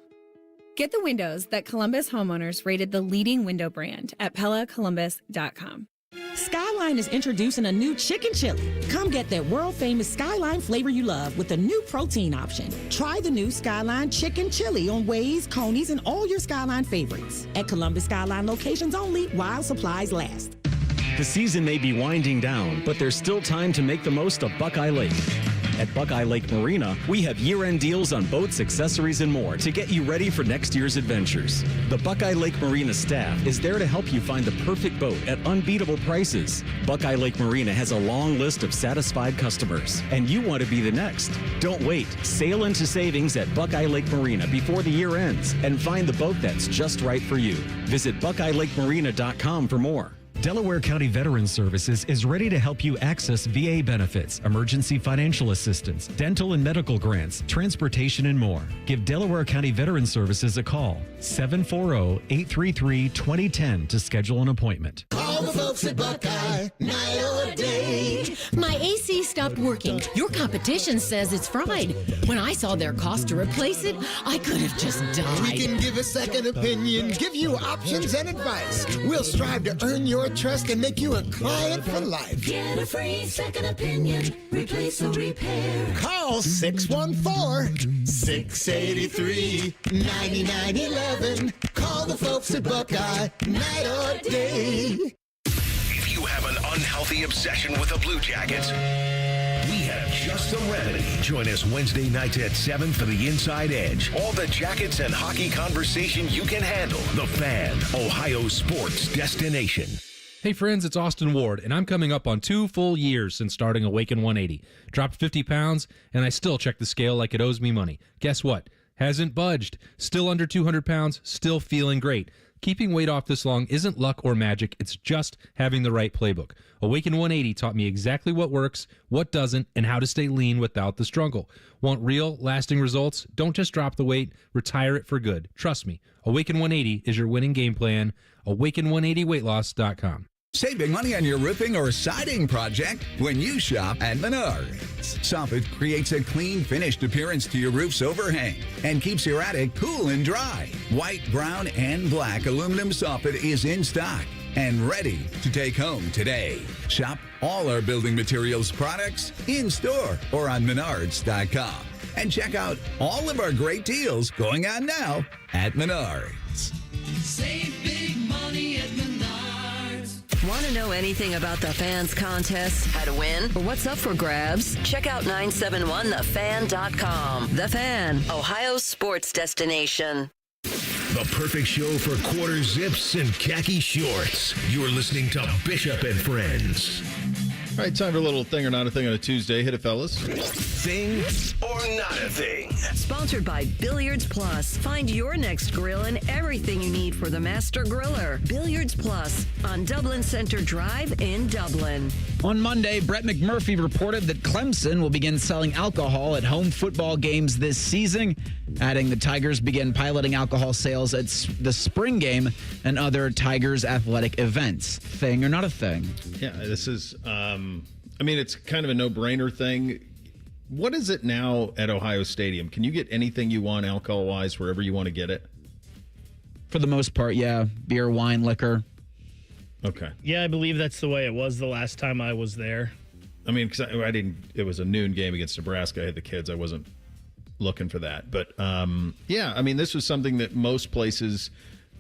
Speaker 26: Get the windows that Columbus homeowners rated the leading window brand at PellaColumbus.com.
Speaker 28: Skyline is introducing a new chicken chili. Come get that world-famous Skyline flavor you love with a new protein option. Try the new Skyline chicken chili on Waze, Coney's, and all your Skyline favorites. At Columbus Skyline locations only while supplies last.
Speaker 16: The season may be winding down, but there's still time to make the most of Buckeye Lake. At Buckeye Lake Marina, we have year-end deals on boats, accessories, and more to get you ready for next year's adventures. The Buckeye Lake Marina staff is there to help you find the perfect boat at unbeatable prices. Buckeye Lake Marina has a long list of satisfied customers, and you want to be the next. Don't wait. Sail into savings at Buckeye Lake Marina before the year ends and find the boat that's just right for you. Visit BuckeyeLakeMarina.com for more. Delaware County Veterans Services is ready to help you access VA benefits, emergency financial assistance, dental and medical grants, transportation, and more. Give Delaware County Veterans Services a call, 740-833-2010 to schedule an appointment.
Speaker 4: Call the folks at Buckeye, night or day.
Speaker 8: My AC stopped working. Your competition says it's fried. When I saw their cost to replace it, I could have just died.
Speaker 4: We can give a second opinion, give you options and advice. We'll strive to earn your trust and make you a client for life. Get a free second opinion, replace or repair. Call 614-683-9911. Call the folks at Buckeye, night or day.
Speaker 1: If you have an unhealthy obsession with the Blue Jackets, we have just the remedy. Join us Wednesday nights at 7 for the Inside Edge. All the Jackets and hockey conversation you can handle. The Fan, Ohio sports destination.
Speaker 14: Hey friends, it's Austin Ward, and I'm coming up on 2 full years since starting Awaken 180. Dropped 50 pounds, and I still check the scale like it owes me money. Guess what? Hasn't budged. Still under 200 pounds, still feeling great. Keeping weight off this long isn't luck or magic, it's just having the right playbook. Awaken 180 taught me exactly what works, what doesn't, and how to stay lean without the struggle. Want real, lasting results? Don't just drop the weight, retire it for good. Trust me, Awaken 180 is your winning game plan. Awaken180weightloss.com.
Speaker 18: Saving money on your roofing or siding project when you shop at Menards. Soffit creates a clean, finished appearance to your roof's overhang and keeps your attic cool and dry. White, brown, and black aluminum soffit is in stock and ready to take home today. Shop all our building materials products in-store or on Menards.com. And check out all of our great deals going on now at Menards.
Speaker 4: Save big money at Menards.
Speaker 5: Want to know anything about the Fans contest, how to win, or what's up for grabs? Check out 971thefan.com. The Fan, Ohio's sports destination.
Speaker 1: The perfect show for quarter zips and khaki shorts. You're listening to Bishop and Friends.
Speaker 2: All right, time for a little thing or not a thing on a Tuesday. Hit it, fellas.
Speaker 1: Thing or not a thing.
Speaker 5: Sponsored by Billiards Plus. Find your next grill and everything you need for the master griller. Billiards Plus on Dublin Center Drive in Dublin.
Speaker 3: On Monday, Brett McMurphy reported that Clemson will begin selling alcohol at home football games this season, adding the Tigers begin piloting alcohol sales at the spring game and other Tigers athletic events. Thing or not a thing?
Speaker 2: Yeah, this is, it's kind of a no-brainer thing. What is it now at Ohio Stadium? Can you get anything you want alcohol-wise wherever you want to get it?
Speaker 3: For the most part, yeah. Beer, wine, liquor.
Speaker 2: Okay.
Speaker 6: Yeah, I believe that's the way it was the last time I was there.
Speaker 2: I mean, because I didn't. It was a noon game against Nebraska. I had the kids. I wasn't looking for that. But this was something that most places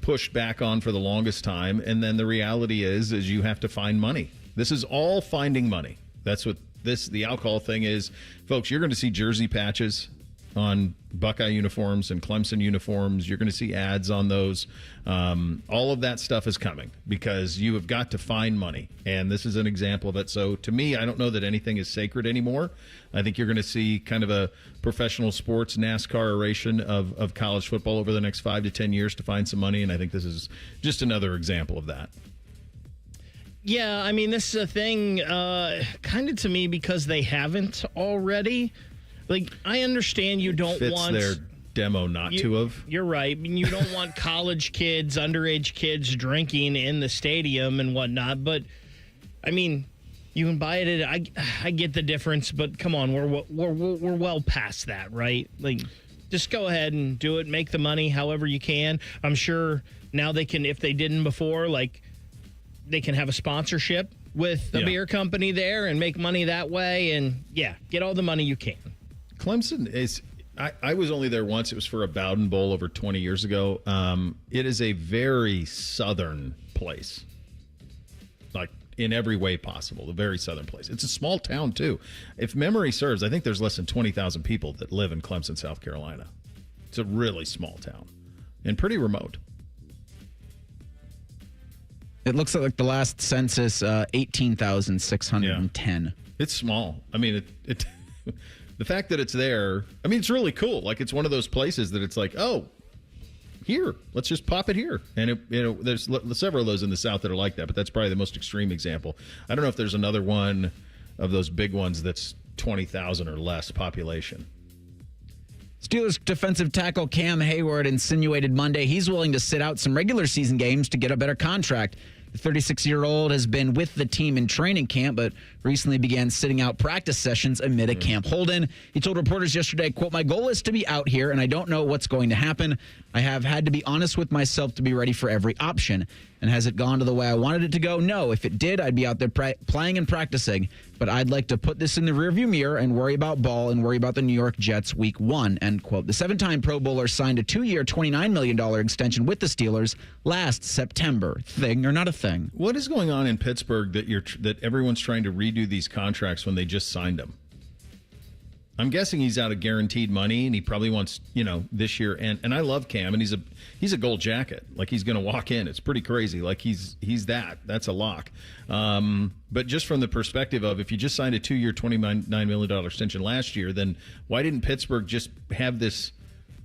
Speaker 2: pushed back on for the longest time. And then the reality is you have to find money. This is all finding money. That's what the alcohol thing is. Folks, you're going to see jersey patches on Buckeye uniforms and Clemson uniforms. You're going to see ads on those. All of that stuff is coming because you have got to find money. And this is an example of it. So to me, I don't know that anything is sacred anymore. I think you're going to see kind of a professional sports NASCAR-eration of college football over the next 5 to 10 years to find some money. And I think this is just another example of that.
Speaker 6: Yeah, I mean, this is a thing kind of to me because they haven't already. Like, I understand you don't want
Speaker 2: their demo not to have.
Speaker 6: You're right. I mean, you don't want college kids, underage kids drinking in the stadium and whatnot. But, I mean, you can buy it at I get the difference, but come on, we're well past that, right? Like, just go ahead and do it, make the money however you can. I'm sure now they can, if they didn't before, like, they can have a sponsorship with a beer company there and make money that way. And, get all the money you can.
Speaker 2: Clemson is, I was only there once. It was for a Bowden Bowl over 20 years ago. It is a very southern place, like in every way possible, a very southern place. It's a small town, too. If memory serves, I think there's less than 20,000 people that live in Clemson, South Carolina. It's a really small town and pretty remote.
Speaker 3: It looks like the last census, 18,610.
Speaker 2: Yeah. It's small. I mean, it the fact that it's there, I mean, it's really cool. Like, it's one of those places that it's like, oh, here, let's just pop it here. And there's several of those in the South that are like that, but that's probably the most extreme example. I don't know if there's another one of those big ones that's 20,000 or less population.
Speaker 3: Steelers defensive tackle Cam Hayward insinuated Monday he's willing to sit out some regular season games to get a better contract. The 36-year-old has been with the team in training camp, but recently began sitting out practice sessions amid a camp hold-in. He told reporters yesterday, quote, "My goal is to be out here, and I don't know what's going to happen. I have had to be honest with myself to be ready for every option. And has it gone to the way I wanted it to go? No. If it did, I'd be out there playing and practicing. But I'd like to put this in the rearview mirror and worry about ball and worry about the New York Jets week 1, end quote. The 7-time Pro Bowler signed a 2-year, $29 million extension with the Steelers last September. Thing or not a thing?
Speaker 2: What is going on in Pittsburgh that everyone's trying to redo these contracts when they just signed them? I'm guessing he's out of guaranteed money, and he probably wants, this year. And I love Cam, and he's a gold jacket. Like, he's going to walk in. It's pretty crazy. Like, he's that's a lock. But just from the perspective of, if you just signed a 2-year, $29 million extension last year, then why didn't Pittsburgh just have this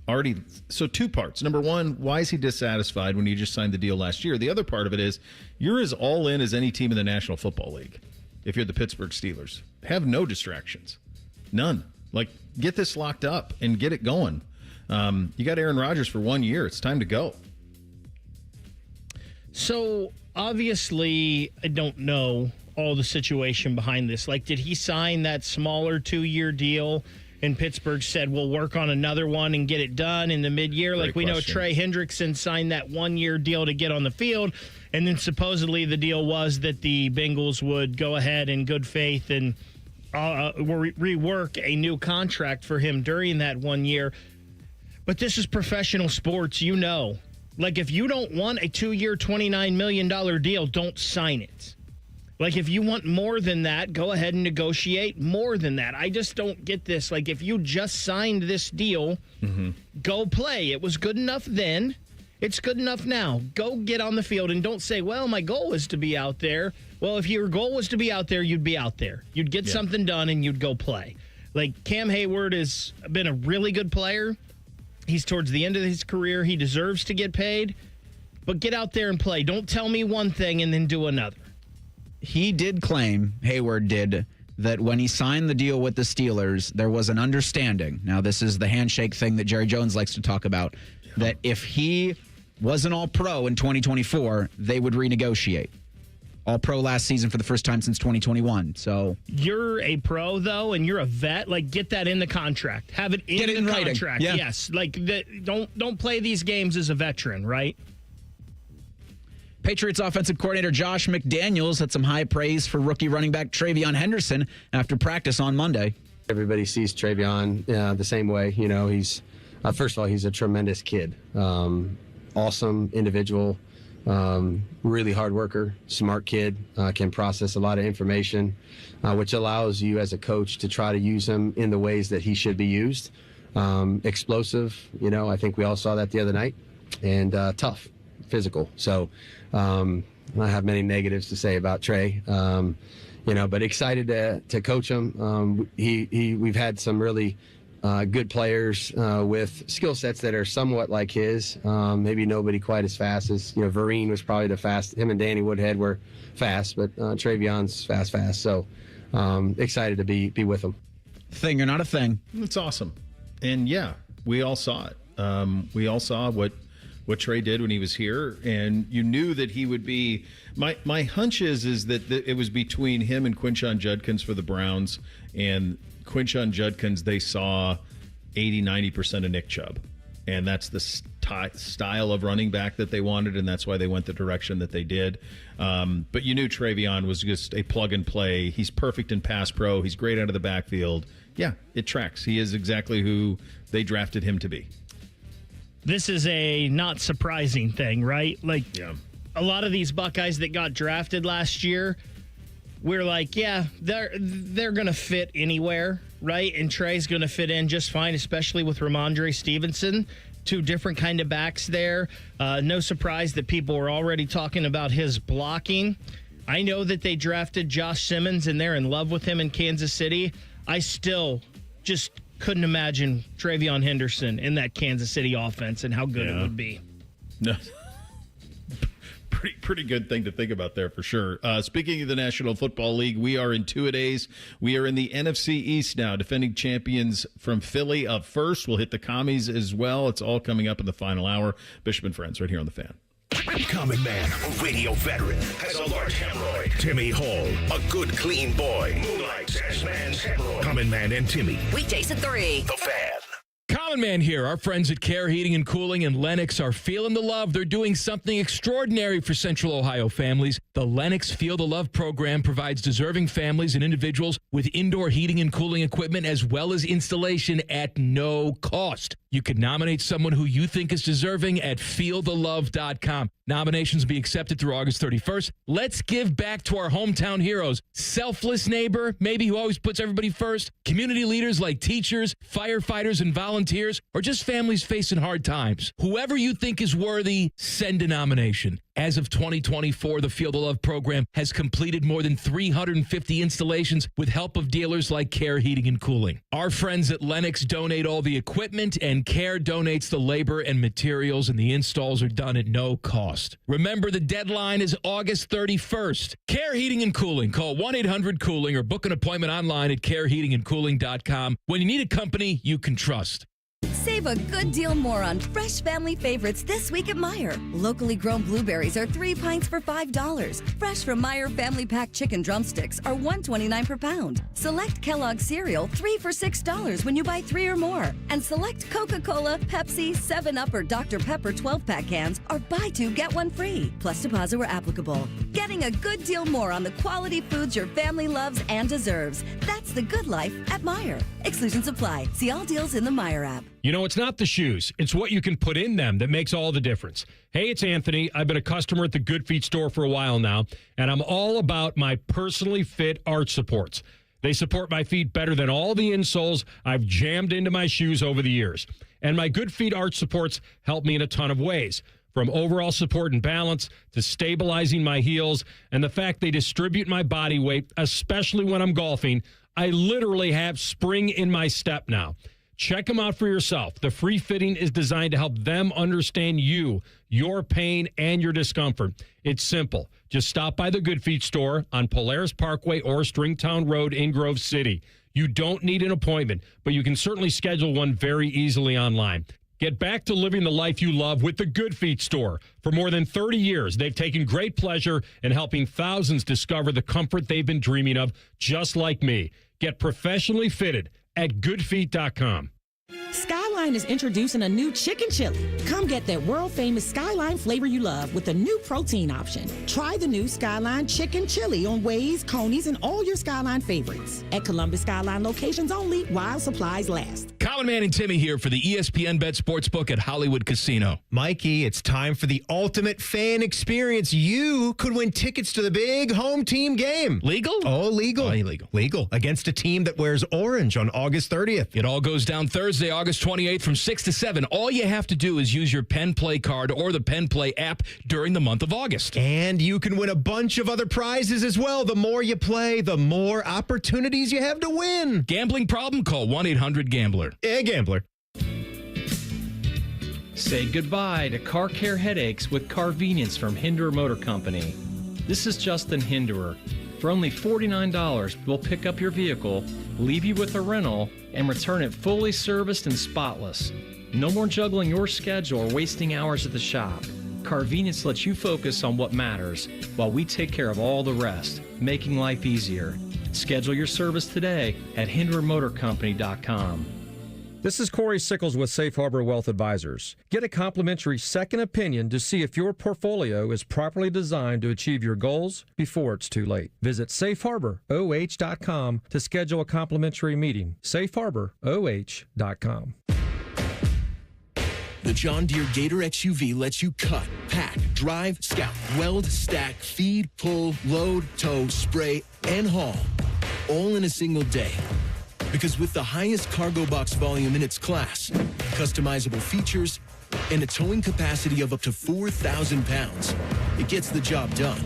Speaker 2: already? So 2 parts. Number one, why is he dissatisfied when you just signed the deal last year? The other part of it is, you're as all in as any team in the National Football League. If you're the Pittsburgh Steelers, have no distractions, none. Like, get this locked up and get it going. You got Aaron Rodgers for 1 year. It's time to go.
Speaker 6: So, obviously, I don't know all the situation behind this. Like, did he sign that smaller 2-year deal and Pittsburgh said, we'll work on another one and get it done in the mid-year? Like, we know Trey Hendrickson signed that 1-year deal to get on the field, and then supposedly the deal was that the Bengals would go ahead in good faith and rework a new contract for him during that 1 year. But this is professional sports, Like, if you don't want a 2-year, $29 million deal, don't sign it. Like, if you want more than that, go ahead and negotiate more than that. I just don't get this. Like, if you just signed this deal, go play. It was good enough then. It's good enough now. Go get on the field and don't say, well, my goal is to be out there. Well, if your goal was to be out there, you'd be out there. You'd get something done and you'd go play. Like, Cam Hayward has been a really good player. He's towards the end of his career. He deserves to get paid. But get out there and play. Don't tell me one thing and then do another.
Speaker 3: He did claim, Hayward did, that when he signed the deal with the Steelers, there was an understanding. Now, this is the handshake thing that Jerry Jones likes to talk about, that if he wasn't all-pro in 2024, they would renegotiate. All-pro last season for the first time since 2021. So
Speaker 6: you're a pro, though, and you're a vet. Like, get that in the contract. Have it in the contract.
Speaker 3: Yeah.
Speaker 6: Yes. Like, don't play these games as a veteran, right?
Speaker 3: Patriots offensive coordinator Josh McDaniels had some high praise for rookie running back Trayvon Henderson after practice on Monday.
Speaker 10: Everybody sees Trayvon the same way. He's first of all, he's a tremendous kid. Awesome individual. Really hard worker, smart kid, can process a lot of information, which allows you as a coach to try to use him in the ways that he should be used. Explosive, I think we all saw that the other night, and tough, physical. So I have many negatives to say about Trey, but excited to coach him. We've had some really good players with skill sets that are somewhat like his. Maybe nobody quite as fast as, Vereen was probably the fast. Him and Danny Woodhead were fast, but Trayvon's fast. So excited to be with him.
Speaker 3: Thing or not a thing.
Speaker 2: It's awesome. And yeah, we all saw it. We all saw what Trey did when he was here, and you knew that he would be. My hunch is that it was between him and Quinshon Judkins for the Browns, and Quinshon Judkins, they saw 80-90% of Nick Chubb, and that's the style of running back that they wanted, and that's why they went the direction that they did. But you knew Trayvon was just a plug and play. He's perfect in pass pro. He's great out of the backfield. Yeah, it tracks. He is exactly who they drafted him to be.
Speaker 6: This is a not surprising thing, right? Like, a lot of these Buckeyes that got drafted last year, we're like, yeah, they're going to fit anywhere, right? And Trey's going to fit in just fine, especially with Ramondre Stevenson. Two different kind of backs there. No surprise that people were already talking about his blocking. I know that they drafted Josh Simmons and they're in love with him in Kansas City. I still just couldn't imagine Trayvon Henderson in that Kansas City offense and how good it would be.
Speaker 2: No. Pretty good thing to think about there for sure. Speaking of the National Football League, we are in two-a-days. We are in the NFC East now, defending champions from Philly up first. We'll hit the commies as well. It's all coming up in the final hour. Bishop and Friends right here on The Fan.
Speaker 1: Common man, radio veteran, has a large hemorrhoid. Timmy Hall, a good, clean boy. Moonlights as man's hemorrhoid. Common Man and Timmy.
Speaker 11: Weekdays at 3.
Speaker 1: The Fan.
Speaker 12: Common Man here. Our friends at Care Heating and Cooling in Lenox are feeling the love. They're doing something extraordinary for Central Ohio families. The Lenox Feel the Love program provides deserving families and individuals with indoor heating and cooling equipment as well as installation at no cost. You can nominate someone who you think is deserving at feelthelove.com. Nominations will be accepted through August 31st. Let's give back to our hometown heroes. Selfless neighbor, maybe who always puts everybody first. Community leaders like teachers, firefighters, and volunteers, or just families facing hard times. Whoever you think is worthy, send a nomination. As of 2024, the Feel the Love program has completed more than 350 installations with help of dealers like Care Heating and Cooling. Our friends at Lenox donate all the equipment, and Care donates the labor and materials, and the installs are done at no cost. Remember, the deadline is August 31st. Care Heating and Cooling. Call 1-800-COOLING or book an appointment online at careheatingandcooling.com when you need a company you can trust.
Speaker 13: Save a good deal more on fresh family favorites this week at Meijer. Locally grown blueberries are 3 pints for $5. Fresh from Meijer Family Pack chicken drumsticks are $1.29 per pound. Select Kellogg's cereal, 3 for $6 when you buy 3 or more. And select Coca-Cola, Pepsi, 7-Up, or Dr. Pepper 12-pack cans are buy 2, get 1 free. Plus deposit where applicable. Getting a good deal more on the quality foods your family loves and deserves. That's the good life at Meijer. Exclusions apply. See all deals in the Meijer app.
Speaker 15: You know, it's not the shoes. It's what you can put in them that makes all the difference. Hey, it's Anthony. I've been a customer at the Good Feet store for a while now, and I'm all about my personally fit arch supports. They support my feet better than all the insoles I've jammed into my shoes over the years. And my Good Feet arch supports help me in a ton of ways, from overall support and balance to stabilizing my heels, and the fact they distribute my body weight, especially when I'm golfing. I literally have spring in my step now. Check them out for yourself. The free fitting is designed to help them understand you, your pain, and your discomfort. It's simple. Just stop by the Good Feet store on Polaris Parkway or Stringtown Road in Grove City. You don't need an appointment, but you can certainly schedule one very easily online. Get back to living the life you love with the Good Feet store. For more than 30 years, they've taken great pleasure in helping thousands discover the comfort they've been dreaming of, just like me. Get professionally fitted at goodfeet.com.
Speaker 28: Skyline is introducing a new chicken chili. Come get that world-famous Skyline flavor you love with a new protein option. Try the new Skyline chicken chili on Ways, Coney's, and all your Skyline favorites. At Columbus Skyline locations only while supplies last.
Speaker 12: Common Man and Timmy here for the ESPN Bet Sportsbook at Hollywood Casino.
Speaker 19: Mikey, it's time for the ultimate fan experience. You could win tickets to the big home team game.
Speaker 12: Legal?
Speaker 19: Oh, legal.
Speaker 12: Oh, illegal.
Speaker 19: Legal. Against a team that wears orange on August 30th.
Speaker 12: It all goes down Thursday, August 28th from 6 to 7. All you have to do is use your Penn Play card or the Penn Play app during the month of August.
Speaker 19: And you can win a bunch of other prizes as well. The more you play, the more opportunities you have to win.
Speaker 12: Gambling problem? Call 1-800-GAMBLER.
Speaker 19: Gambler.
Speaker 21: Say goodbye to car care headaches with Carvenience from Hinderer Motor Company. This is Justin Hinderer. For only $49, we'll pick up your vehicle, leave you with a rental, and return it fully serviced and spotless. No more juggling your schedule or wasting hours at the shop. Carvenience lets you focus on what matters while we take care of all the rest, making life easier. Schedule your service today at HindererMotorCompany.com.
Speaker 24: This is Corey Sickles with Safe Harbor Wealth Advisors. Get a complimentary second opinion to see if your portfolio is properly designed to achieve your goals before it's too late. Visit safeharboroh.com to schedule a complimentary meeting. safeharboroh.com.
Speaker 7: The John Deere Gator XUV lets you cut, pack, drive, scout, weld, stack, feed, pull, load, tow, spray, and haul, all in a single day. Because with the highest cargo box volume in its class, customizable features, and a towing capacity of up to 4,000 pounds, it gets the job done.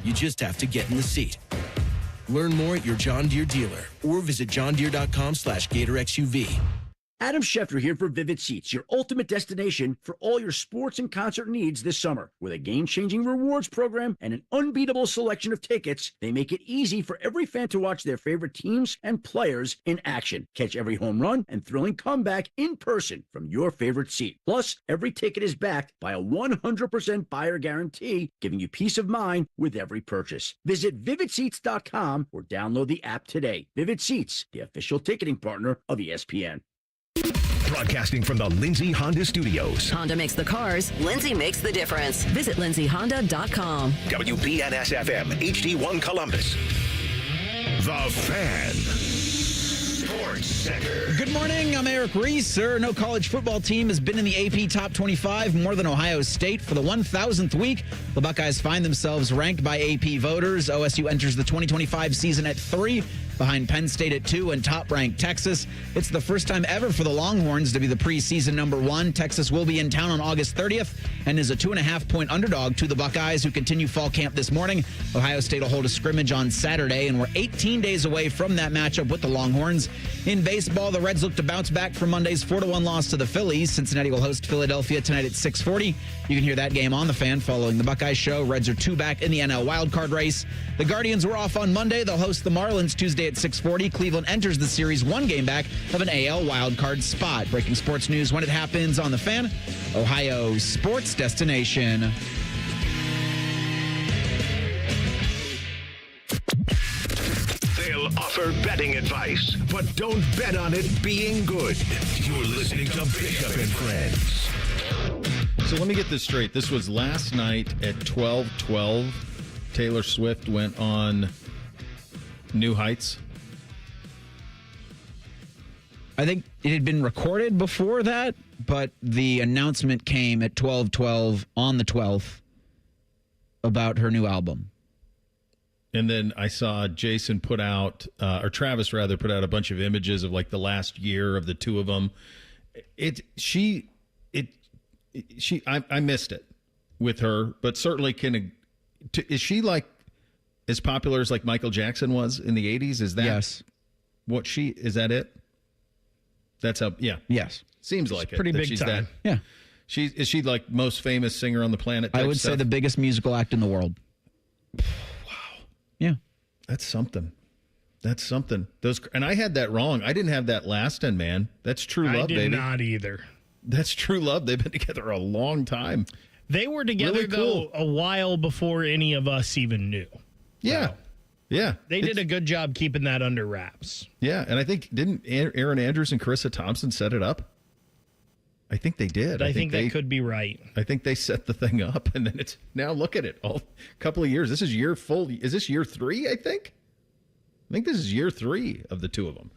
Speaker 7: You just have to get in the seat. Learn more at your John Deere dealer or visit johndeere.com/Gator XUV.
Speaker 9: Adam Schefter here for Vivid Seats, your ultimate destination for all your sports and concert needs this summer. With a game-changing rewards program and an unbeatable selection of tickets, they make it easy for every fan to watch their favorite teams and players in action. Catch every home run and thrilling comeback in person from your favorite seat. Plus, every ticket is backed by a 100% buyer guarantee, giving you peace of mind with every purchase. Visit VividSeats.com or download the app today. Vivid Seats, the official ticketing partner of ESPN.
Speaker 1: Broadcasting from the Lindsay Honda Studios.
Speaker 5: Honda makes the cars. Lindsay makes the difference. Visit lindsayhonda.com.
Speaker 1: WBNS-FM, HD1 Columbus. The Fan. Sports Center.
Speaker 3: Good morning. I'm Eric Reeser. No college football team has been in the AP Top 25 more than Ohio State for the 1,000th week. The Buckeyes find themselves ranked by AP voters. OSU enters the 2025 season at 3, behind Penn State at 2 and top-ranked Texas. It's the first time ever for the Longhorns to be the preseason number 1. Texas will be in town on August 30th and is a 2.5-point underdog to the Buckeyes, who continue fall camp this morning. Ohio State will hold a scrimmage on Saturday, and we're 18 days away from that matchup with the Longhorns. In baseball, the Reds look to bounce back from Monday's 4-1 loss to the Phillies. Cincinnati will host Philadelphia tonight at 6:40. You can hear that game on The Fan following the Buckeyes show. Reds are 2 back in the NL wildcard race. The Guardians were off on Monday. They'll host the Marlins Tuesday at 6:40. Cleveland enters the series 1 game back of an AL wildcard spot. Breaking sports news when it happens on The Fan, Ohio's sports destination.
Speaker 1: They'll offer betting advice, but don't bet on it being good. You're listening to Bishop and Friends.
Speaker 2: So let me get this straight. This was last night at 12:12. Taylor Swift went on New Heights.
Speaker 3: I think it had been recorded before that, but the announcement came at 12:12 on the 12th about her new album.
Speaker 2: And then I saw Jason put out, or Travis rather, put out a bunch of images of like the last year of the two of them. I missed it with her, but certainly is she like as popular as like Michael Jackson was in the 80s? Is that
Speaker 3: yes?
Speaker 2: Is that it? That's how, yeah.
Speaker 3: Yes.
Speaker 2: Seems like
Speaker 6: pretty big time.
Speaker 3: Yeah.
Speaker 2: Is she like most famous singer on the planet?
Speaker 3: I would say the biggest musical act in the world.
Speaker 2: Wow.
Speaker 3: Yeah.
Speaker 2: That's something. And I had that wrong. I didn't have that last 10, man. That's true love, baby.
Speaker 6: I did not either.
Speaker 2: That's true love. They've been together a long time.
Speaker 6: They were together, really cool. Though, a while before any of us even knew.
Speaker 2: Yeah.
Speaker 6: Wow.
Speaker 2: Yeah.
Speaker 6: They did a good job keeping that under wraps.
Speaker 2: Yeah. And I think, didn't Aaron Andrews and Carissa Thompson set it up? I think they did.
Speaker 6: I think that could be right.
Speaker 2: I think they set the thing up, and then it's now look at it. A couple of years. Is this year 3, I think? I think this is year 3 of the two of them.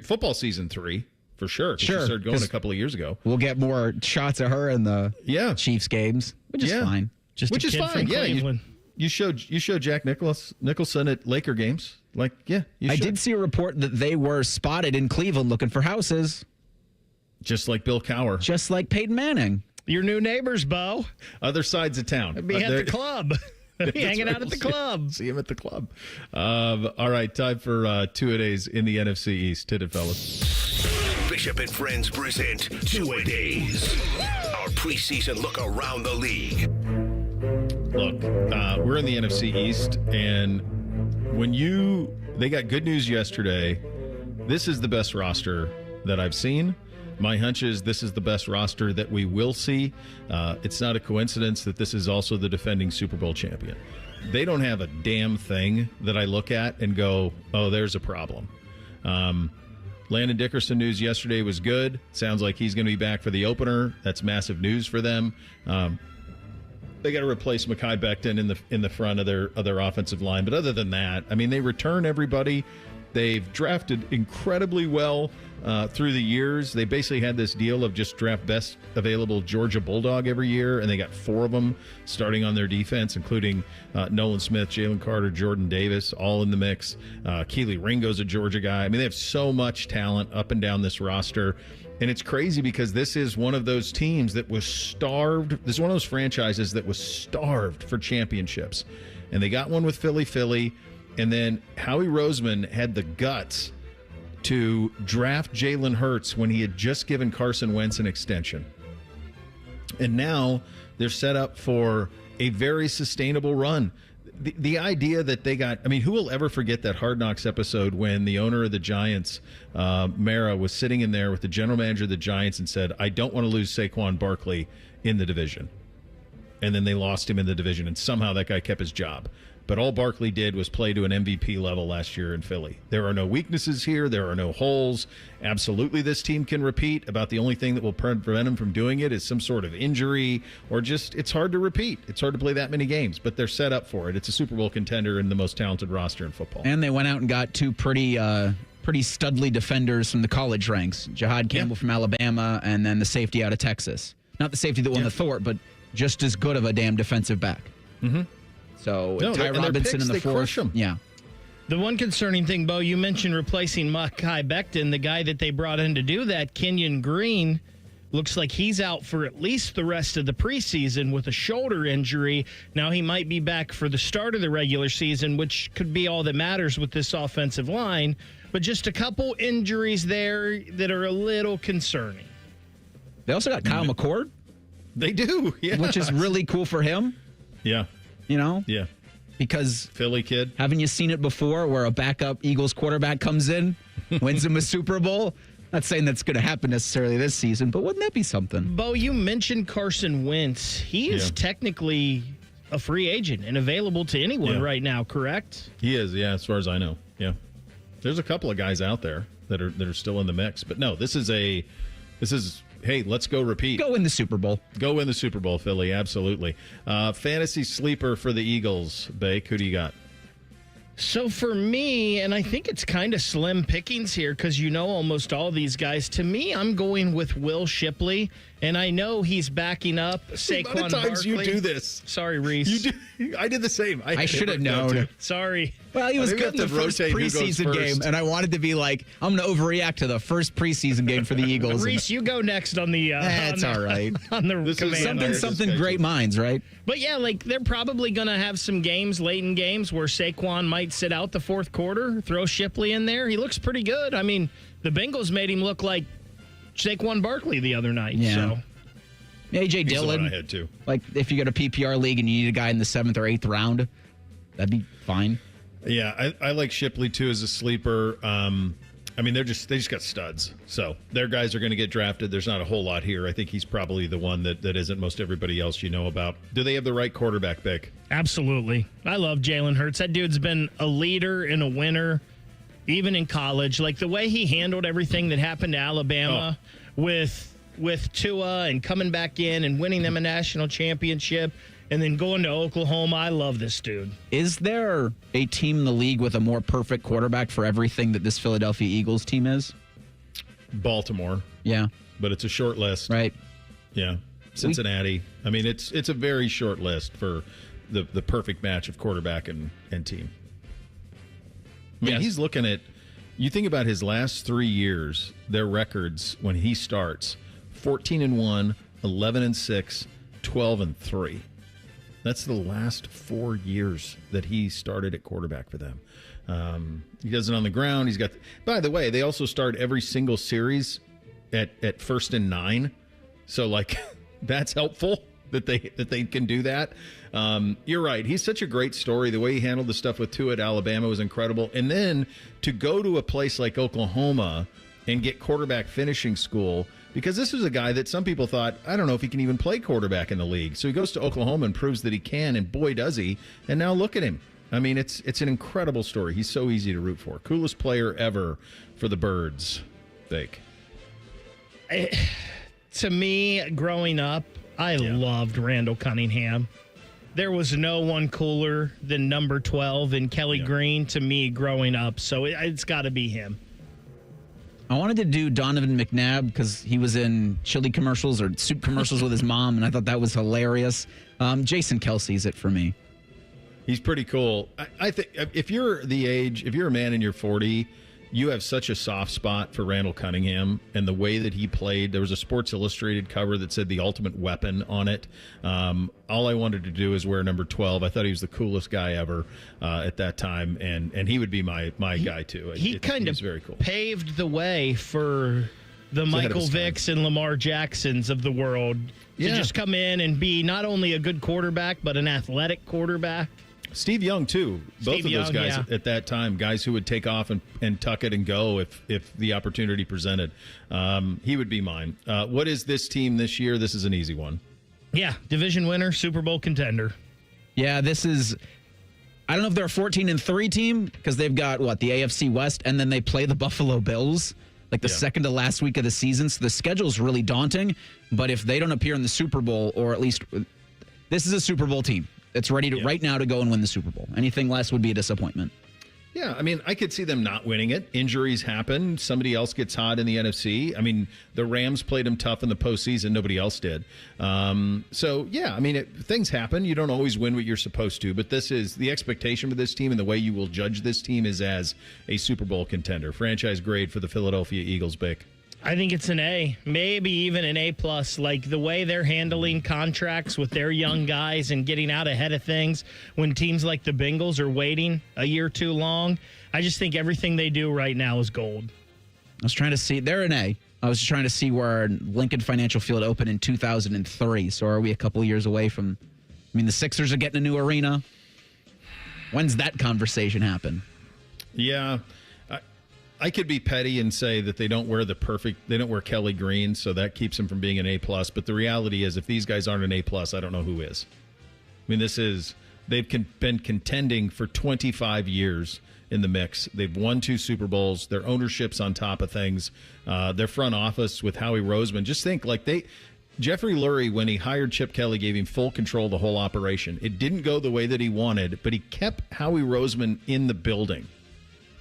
Speaker 2: Football season 3, for sure. Sure. She started going a couple of years ago.
Speaker 3: We'll get more shots of her in the Chiefs games, which is fine.
Speaker 6: Which is fine.
Speaker 2: Yeah. You showed Jack Nicholson at Laker games. Like, yeah.
Speaker 3: I did see a report that they were spotted in Cleveland looking for houses.
Speaker 2: Just like Bill Cowher.
Speaker 3: Just like Peyton Manning.
Speaker 6: Your new neighbors, Bo.
Speaker 2: Other sides of town.
Speaker 6: Be at the club. Be hanging out at the club.
Speaker 2: See him at the club. All right, time for two-a-days in the NFC East. Hit it, fellas.
Speaker 1: Bishop and Friends present two-a-days. Our preseason look around the league.
Speaker 2: Look, we're in the NFC East, and they got good news yesterday. This is the best roster that I've seen. My hunch is this is the best roster that we will see. It's not a coincidence that this is also the defending Super Bowl champion. They don't have a damn thing that I look at and go, oh, there's a problem. Landon Dickerson news yesterday was good. Sounds like he's going to be back for the opener. That's massive news for them. They got to replace Mekhi Becton in the front of their offensive line. But other than that, I mean, they return everybody. They've drafted incredibly well through the years. They basically had this deal of just draft best available Georgia Bulldog every year, and they got 4 of them starting on their defense, including Nolan Smith, Jalen Carter, Jordan Davis, all in the mix. Keely Ringo's a Georgia guy. I mean, they have so much talent up and down this roster. And it's crazy because this is one of those teams that was starved. This is one of those franchises that was starved for championships. And they got one with Philly. And then Howie Roseman had the guts to draft Jaylen Herz when he had just given Carson Wentz an extension. And now they're set up for a very sustainable run. The idea that they got, I mean, who will ever forget that Hard Knocks episode when the owner of the Giants, Mara, was sitting in there with the general manager of the Giants and said, I don't want to lose Saquon Barkley in the division. And then they lost him in the division, and somehow that guy kept his job. But all Barkley did was play to an MVP level last year in Philly. There are no weaknesses here. There are no holes. Absolutely, this team can repeat. About the only thing that will prevent them from doing it is some sort of injury or just it's hard to repeat. It's hard to play that many games, but they're set up for it. It's a Super Bowl contender and the most talented roster in football.
Speaker 3: And they went out and got 2 pretty studly defenders from the college ranks. Jahad Campbell from Alabama and then the safety out of Texas. Not the safety that won the Thorpe, but just as good of a damn defensive back.
Speaker 2: Mm-hmm.
Speaker 3: So Ty Robinson in the 4th. Yeah.
Speaker 6: The one concerning thing, Bo, you mentioned replacing Mekhi Becton, the guy that they brought in to do that, Kenyon Green, looks like he's out for at least the rest of the preseason with a shoulder injury. Now he might be back for the start of the regular season, which could be all that matters with this offensive line. But just a couple injuries there that are a little concerning.
Speaker 3: They also got Kyle McCord.
Speaker 2: They do, yeah.
Speaker 3: Which is really cool for him.
Speaker 2: Yeah.
Speaker 3: You know?
Speaker 2: Yeah.
Speaker 3: Because
Speaker 2: Philly kid.
Speaker 3: Haven't you seen it before where a backup Eagles quarterback comes in, wins him a Super Bowl? Not saying that's going to happen necessarily this season, but wouldn't that be something?
Speaker 6: Bo, you mentioned Carson Wentz. He is technically a free agent and available to anyone right now, correct?
Speaker 2: He is, yeah, as far as I know. Yeah. There's a couple of guys out there that are still in the mix. But no, this is hey, let's go repeat.
Speaker 3: Go win the Super Bowl.
Speaker 2: Go win the Super Bowl, Philly. Absolutely. Fantasy sleeper for the Eagles, Bake. Who do you got?
Speaker 6: So for me, and I think it's kind of slim pickings here because you know almost all these guys. To me, I'm going with Will Shipley, and I know he's backing up Saquon Barkley.
Speaker 2: A lot of times you do this.
Speaker 6: Sorry, Reese.
Speaker 2: I did the same.
Speaker 3: I should have known.
Speaker 6: Sorry.
Speaker 3: Well, he was good in the first preseason game, and I wanted to be like, I'm going to overreact to the first preseason game for the Eagles.
Speaker 6: Reese, you go next on the.
Speaker 3: That's all right.
Speaker 6: On the command.
Speaker 3: Something great minds, right?
Speaker 6: But yeah, like they're probably going to have some games, late in games, where Saquon might sit out the fourth quarter, throw Shipley in there. He looks pretty good. I mean, the Bengals made him look like Saquon Barkley the other night.
Speaker 3: Yeah.
Speaker 6: So.
Speaker 3: A.J. Dillon.
Speaker 2: I had too.
Speaker 3: Like, if you got a PPR league and you need a guy in the 7th or 8th round, that'd be fine.
Speaker 2: Yeah, I like Shipley too as a sleeper. I mean, they just got studs, so their guys are going to get drafted. There's not a whole lot here. I think he's probably the one that isn't most everybody else you know about. Do they have the right quarterback pick?
Speaker 6: Absolutely. I love Jaylen Herz. That dude's been a leader and a winner, even in college. Like the way he handled everything that happened to Alabama with Tua and coming back in and winning them a national championship. And then going to Oklahoma, I love this dude.
Speaker 3: Is there a team in the league with a more perfect quarterback for everything that this Philadelphia Eagles team is?
Speaker 2: Baltimore.
Speaker 3: Yeah.
Speaker 2: But it's a short list.
Speaker 3: Right.
Speaker 2: Yeah. Cincinnati. I mean, it's a very short list for the perfect match of quarterback and team. I mean, he's looking at, you think about his last 3 years, their records when he starts, 14-1, 11-6, 12-3. That's the last 4 years that he started at quarterback for them. He does it on the ground. He's got. By the way, they also start every single series at 1st and 9. So like that's helpful that they can do that. You're right. He's such a great story. The way he handled the stuff with Tua at Alabama was incredible. And then to go to a place like Oklahoma and get quarterback finishing school. Because this was a guy that some people thought, I don't know if he can even play quarterback in the league. So he goes to Oklahoma and proves that he can, and boy, does he. And now look at him. I mean, it's an incredible story. He's so easy to root for. Coolest player ever for the Birds. Bake.
Speaker 6: To me, growing up, I loved Randall Cunningham. there was no one cooler than number 12 in Kelly Green to me growing up. So it's got to be him.
Speaker 3: I wanted to do Donovan McNabb because he was in chili commercials or soup commercials with his mom, and I thought that was hilarious. Jason Kelce's it for me.
Speaker 2: He's pretty cool. I think if you're a man and you're 40, you have such a soft spot for Randall Cunningham and the way that he played. There was a Sports Illustrated cover that said the ultimate weapon on it. All I wanted to do is wear number 12. I thought he was the coolest guy ever at that time, and he would be my guy too.
Speaker 6: He kind of
Speaker 2: very cool.
Speaker 6: Paved the way for the Michael Vicks and Lamar Jacksons of the world to just come in and be not only a good quarterback, but an athletic quarterback.
Speaker 2: Steve Young, too. Both of those guys at that time, guys who would take off and tuck it and go if the opportunity presented. He would be mine. What is this team this year? This is an easy one.
Speaker 6: Yeah, division winner, Super Bowl contender.
Speaker 3: Yeah, this is... I don't know if they're a 14-3 team because they've got, the AFC West, and then they play the Buffalo Bills, the second to last week of the season. So the schedule's really daunting. But if they don't appear in the Super Bowl, or at least... This is a Super Bowl team. It's ready to right now to go and win the Super Bowl. Anything less would be a disappointment.
Speaker 2: Yeah, I mean, I could see them not winning it. Injuries happen. Somebody else gets hot in the NFC. I mean, the Rams played them tough in the postseason. Nobody else did. Things happen. You don't always win what you're supposed to, but this is the expectation for this team, and the way you will judge this team is as a Super Bowl contender. Franchise grade for the Philadelphia Eagles, Bick.
Speaker 6: I think it's an A, maybe even an A+. Like the way they're handling contracts with their young guys and getting out ahead of things when teams like the Bengals are waiting a year too long. I just think everything they do right now is gold.
Speaker 3: I was trying to see. They're an A. I was trying to see where Lincoln Financial Field opened in 2003. So are we a couple years away from... I mean, the Sixers are getting a new arena. When's that conversation happen?
Speaker 2: Yeah. I could be petty and say that they don't wear Kelly Green, so that keeps them from being an A+. But the reality is, if these guys aren't an A+, I don't know who is. I mean, they've been contending for 25 years in the mix. They've won 2 Super Bowls. Their ownership's on top of things. Their front office with Howie Roseman. Just think, Jeffrey Lurie, when he hired Chip Kelly, gave him full control of the whole operation. It didn't go the way that he wanted, but he kept Howie Roseman in the building.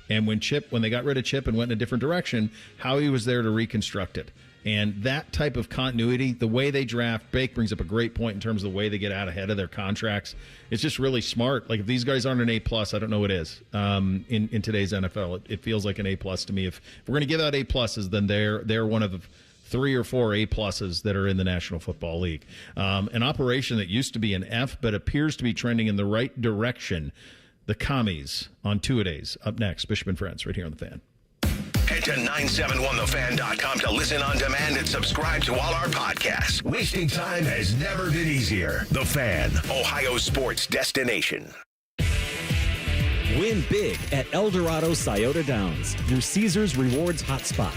Speaker 2: And when they got rid of Chip and went in a different direction, Howie was there to reconstruct it. And that type of continuity, the way they draft, Bake brings up a great point in terms of the way they get out ahead of their contracts. It's just really smart. Like, if these guys aren't an A+, I don't know what is. In today's NFL, it feels like an A+ to me. If we're going to give out A+, then they're one of 3 or 4 A+ that are in the National Football League. An operation that used to be an F, but appears to be trending in the right direction. The Commies on two-a-days. Up next, Bishop and Friends, right here on The Fan.
Speaker 1: Head to 971thefan.com to listen on demand and subscribe to all our podcasts. Wasting time has never been easier. The Fan, Ohio sports destination.
Speaker 16: Win big at Eldorado Scioto Downs, your Caesars Rewards hotspot.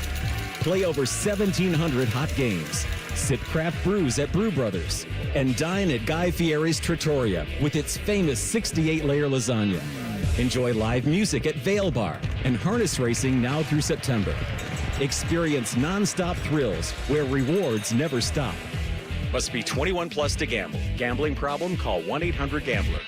Speaker 16: Play over 1,700 hot games. Sip craft brews at Brew Brothers. And dine at Guy Fieri's Trattoria with its famous 68-layer lasagna. Enjoy live music at Vail Bar and harness racing now through September. Experience nonstop thrills where rewards never stop. Must be 21 plus to gamble. Gambling problem? Call 1-800-GAMBLER.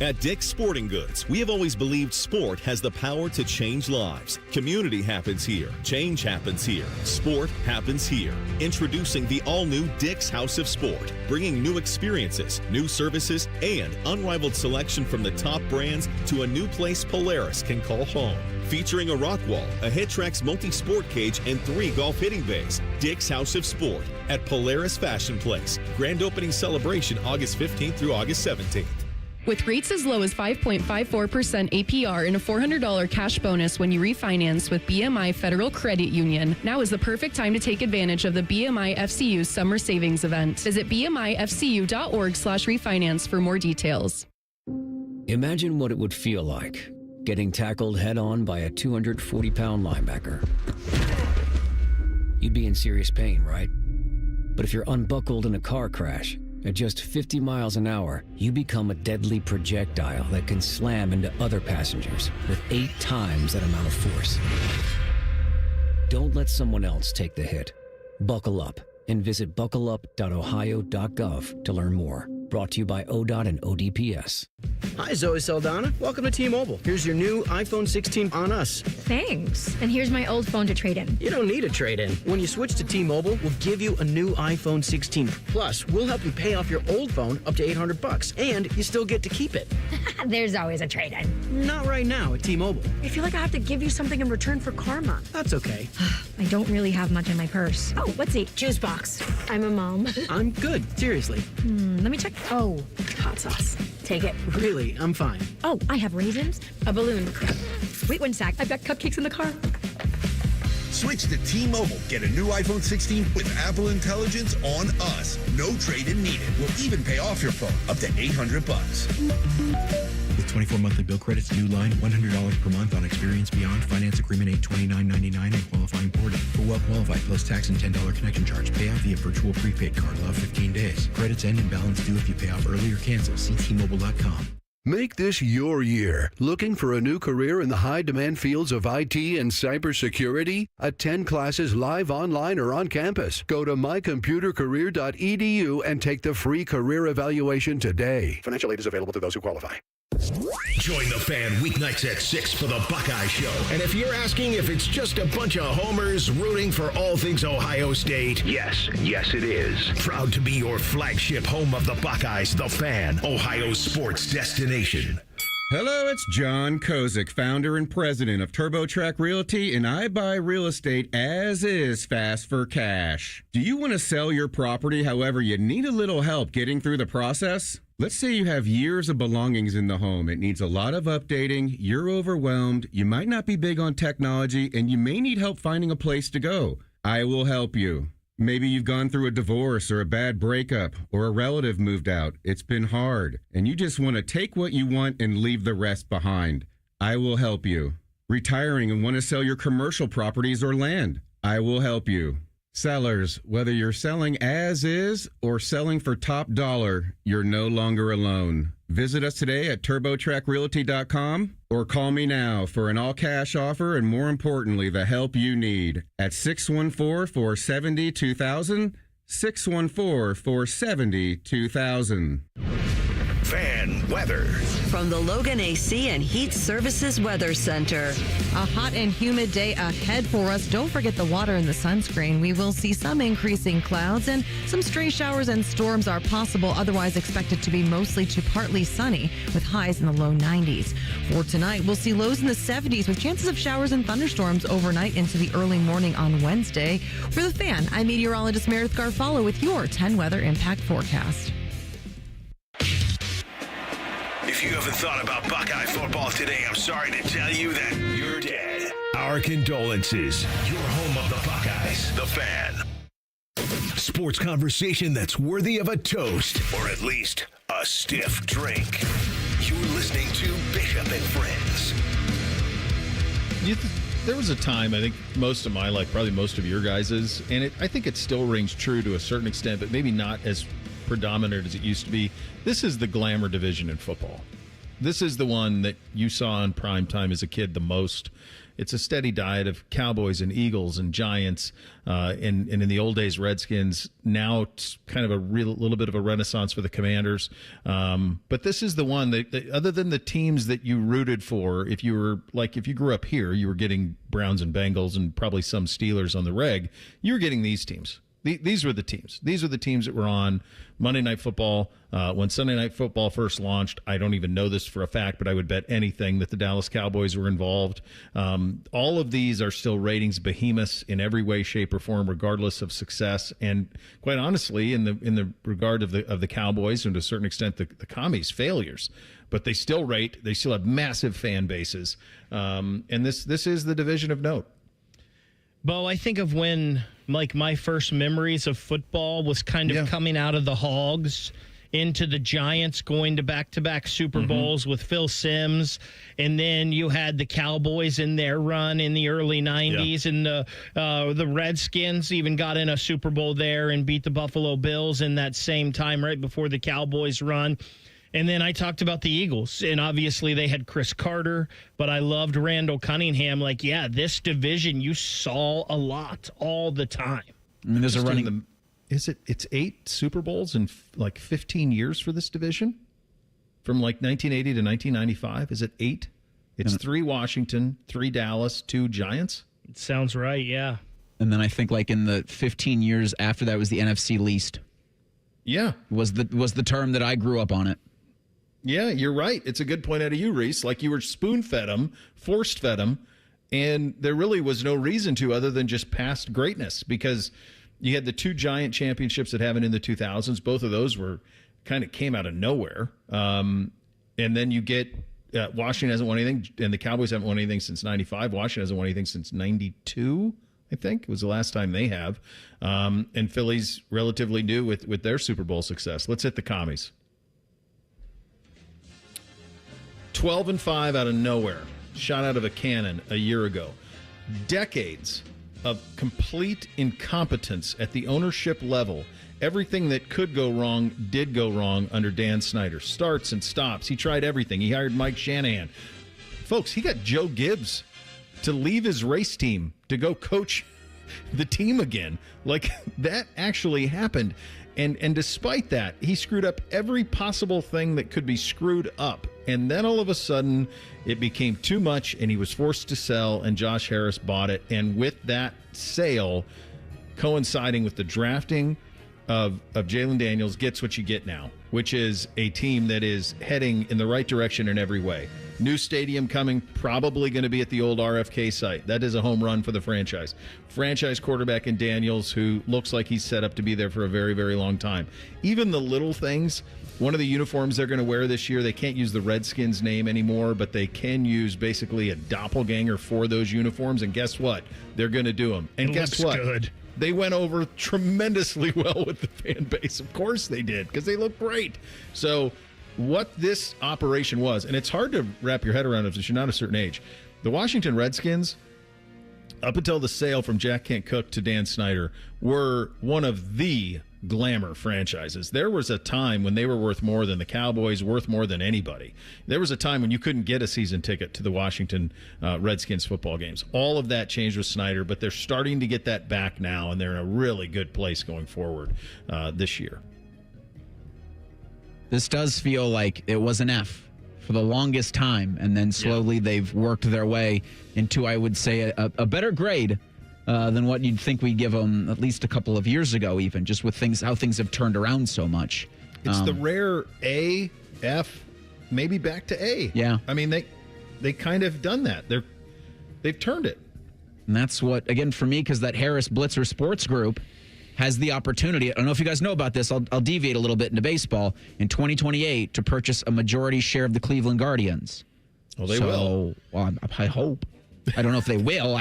Speaker 11: At Dick's Sporting Goods, we have always believed sport has the power to change lives. Community happens here. Change happens here. Sport happens here. Introducing the all-new Dick's House of Sport, bringing new experiences, new services, and unrivaled selection from the top brands to a new place Polaris can call home. Featuring a rock wall, a HitTrax multi-sport cage, and 3 golf hitting bays. Dick's House of Sport at Polaris Fashion Place. Grand opening celebration August 15th through August 17th.
Speaker 17: With rates as low as 5.54% APR and a $400 cash bonus when you refinance with BMI Federal Credit Union, now is the perfect time to take advantage of the BMI FCU Summer Savings Event. Visit bmifcu.org/refinance for more details.
Speaker 20: Imagine what it would feel like getting tackled head-on by a 240-pound linebacker. You'd be in serious pain, right? But if you're unbuckled in a car crash, at just 50 miles an hour, you become a deadly projectile that can slam into other passengers with 8 times that amount of force. Don't let someone else take the hit. Buckle up and visit buckleup.ohio.gov to learn more. Brought to you by ODOT and ODPS.
Speaker 8: Hi, Zoe Saldana. Welcome to T-Mobile. Here's your new iPhone 16 on us.
Speaker 14: Thanks. And here's my old phone to trade in.
Speaker 8: You don't need a trade-in. When you switch to T-Mobile, we'll give you a new iPhone 16. Plus, we'll help you pay off your old phone up to $800, and you still get to keep it.
Speaker 14: There's always a trade-in.
Speaker 8: Not right now at T-Mobile.
Speaker 14: I feel like I have to give you something in return for karma.
Speaker 8: That's okay.
Speaker 14: I don't really have much in my purse. Oh, let's see. Juice box. I'm a mom.
Speaker 8: I'm good. Seriously.
Speaker 14: Let me check. Oh, hot sauce. Take it.
Speaker 8: Really, I'm fine.
Speaker 14: Oh, I have raisins, a balloon. Wait one sec. I've got cupcakes in the car.
Speaker 1: Switch to T-Mobile. Get a new iPhone 16 with Apple Intelligence on us. No trade-in needed. We'll even pay off your phone up to $800.
Speaker 18: With 24 monthly bill credits, new line, $100 per month on Experience Beyond. Finance agreement $829.99 and qualifying porting. For well qualified plus tax and $10 connection charge. Pay off via virtual prepaid card. Allow 15 days. Credits end and balance due if you pay off early or cancel. See T-Mobile.com.
Speaker 22: Make this your year. Looking for a new career in the high-demand fields of IT and cybersecurity? Attend classes live, online, or on campus. Go to mycomputercareer.edu and take the free career evaluation today.
Speaker 23: Financial aid is available to those who qualify.
Speaker 1: Join the fan weeknights at 6 for the Buckeye Show. And if you're asking if it's just a bunch of homers rooting for all things Ohio State, yes it is. Proud to be your flagship home of the Buckeyes, the Fan, Ohio sports destination.
Speaker 25: Hello, it's John Kozik, founder and president of TurboTrack Realty, and I buy real estate as is, fast for cash. Do you want to sell your property, however, you need a little help getting through the process? Let's say you have years of belongings in the home. It needs a lot of updating. You're overwhelmed. You might not be big on technology, and you may need help finding a place to go. I will help you. Maybe you've gone through a divorce or a bad breakup or a relative moved out. It's been hard, and you just want to take what you want and leave the rest behind. I will help you. Retiring and want to sell your commercial properties or land. I will help you. Sellers, whether you're selling as is or selling for top dollar, you're no longer alone. Visit us today at TurboTrackRealty.com or call me now for an all-cash offer and, more importantly, the help you need at 614-470-2000, 614-470-2000.
Speaker 1: Fan weather.
Speaker 5: From the Logan AC and Heat Services Weather Center.
Speaker 26: A hot and humid day ahead for us. Don't forget the water and the sunscreen. We will see some increasing clouds and some stray showers and storms are possible. Otherwise expected to be mostly to partly sunny with highs in the low 90s. For tonight, we'll see lows in the 70s with chances of showers and thunderstorms overnight into the early morning on Wednesday. For the Fan, I'm meteorologist Meredith Garfalo with your 10 weather impact forecast.
Speaker 1: If you haven't thought about Buckeye football today, I'm sorry to tell you that you're dead. Our condolences. Your home of the Buckeyes, the Fan. Sports conversation that's worthy of a toast, or at least a stiff drink. You're listening to Bishop and Friends.
Speaker 2: There was a time, I think most of my life, probably most of your guys's, and I think it still rings true to a certain extent, but maybe not as predominant as it used to be. This is the glamour division in football. This is the one that you saw in prime time as a kid the most. It's a steady diet of Cowboys and Eagles and Giants, and in the old days, Redskins. Now it's kind of a little bit of a renaissance for the Commanders. But this is the one that, other than the teams that you rooted for, if you grew up here, you were getting Browns and Bengals and probably some Steelers on the reg. You were getting these teams. These were the teams. These are the teams that were on Monday Night Football. When Sunday Night Football first launched, I don't even know this for a fact, but I would bet anything that the Dallas Cowboys were involved. All of these are still ratings behemoths in every way, shape, or form, regardless of success. And quite honestly, in the regard of the Cowboys and to a certain extent the commies' failures, but they still have massive fan bases. And this is the division of note.
Speaker 6: Bo, I think of when, my first memories of football was kind of coming out of the Hogs into the Giants, going to back-to-back Super Bowls with Phil Simms, and then you had the Cowboys in their run in the early 90s, and the Redskins even got in a Super Bowl there and beat the Buffalo Bills in that same time right before the Cowboys run. And then I talked about the Eagles, and obviously they had Chris Carter, but I loved Randall Cunningham. This division you saw a lot all the time.
Speaker 3: I mean, there's a running
Speaker 2: it's 8 Super Bowls in like 15 years for this division? From like 1980 to 1995? Is it 8? It's 3 Washington, 3 Dallas, 2 Giants?
Speaker 6: It sounds right, yeah.
Speaker 3: And then I think like in the 15 years after that was the NFC least.
Speaker 2: Yeah.
Speaker 3: Was the term that I grew up on it.
Speaker 2: Yeah, you're right. It's a good point out of you, Reese. Like you were spoon-fed them, forced-fed them, and there really was no reason to other than just past greatness because you had the 2 Giant championships that happened in the 2000s. Both of those were kind of came out of nowhere. And then you get Washington hasn't won anything, and the Cowboys haven't won anything since 95. Washington hasn't won anything since 92, I think. It was the last time they have. And Philly's relatively new with their Super Bowl success. Let's hit the commies. 12-5 out of nowhere. Shot out of a cannon a year ago. Decades of complete incompetence at the ownership level. Everything that could go wrong did go wrong under Dan Snyder. Starts and stops. He tried everything. He hired Mike Shanahan. Folks, he got Joe Gibbs to leave his race team to go coach the team again. Like, that actually happened. And despite that, he screwed up every possible thing that could be screwed up. And then all of a sudden, it became too much, and he was forced to sell, and Josh Harris bought it. And with that sale coinciding with the drafting of Jaylen Daniels, gets what you get now, which is a team that is heading in the right direction in every way. New stadium coming, probably going to be at the old RFK site. That is a home run for the franchise. Franchise quarterback in Daniels, who looks like he's set up to be there for a very, very long time. Even the little things, one of the uniforms they're going to wear this year, they can't use the Redskins name anymore, but they can use basically a doppelganger for those uniforms. And guess what? They're going to do them. And guess what?
Speaker 6: Good.
Speaker 2: They went over tremendously well with the fan base. Of course they did, because they look great. So what this operation was, and it's hard to wrap your head around if you're not a certain age. The Washington Redskins, up until the sale from Jack Kent Cooke to Dan Snyder, were one of the glamour franchises. There was a time when they were worth more than the Cowboys, worth more than anybody. There was a time when you couldn't get a season ticket to the Washington Redskins football games. All of that changed with Snyder, but they're starting to get that back now, and they're in a really good place going forward this year.
Speaker 3: This does feel like it was an F for the longest time, and then slowly they've worked their way into, I would say, a better grade than what you'd think we'd give them at least a couple of years ago, even just with how things have turned around so much.
Speaker 2: It's the rare A, F, maybe back to A.
Speaker 3: Yeah.
Speaker 2: I mean, they kind of done that. They've turned it.
Speaker 3: And that's what, again, for me, because that Harris Blitzer Sports Group has the opportunity, I don't know if you guys know about this, I'll deviate a little bit into baseball, in 2028 to purchase a majority share of the Cleveland Guardians.
Speaker 2: Oh, they will.
Speaker 3: Well, I hope. I don't know if they will.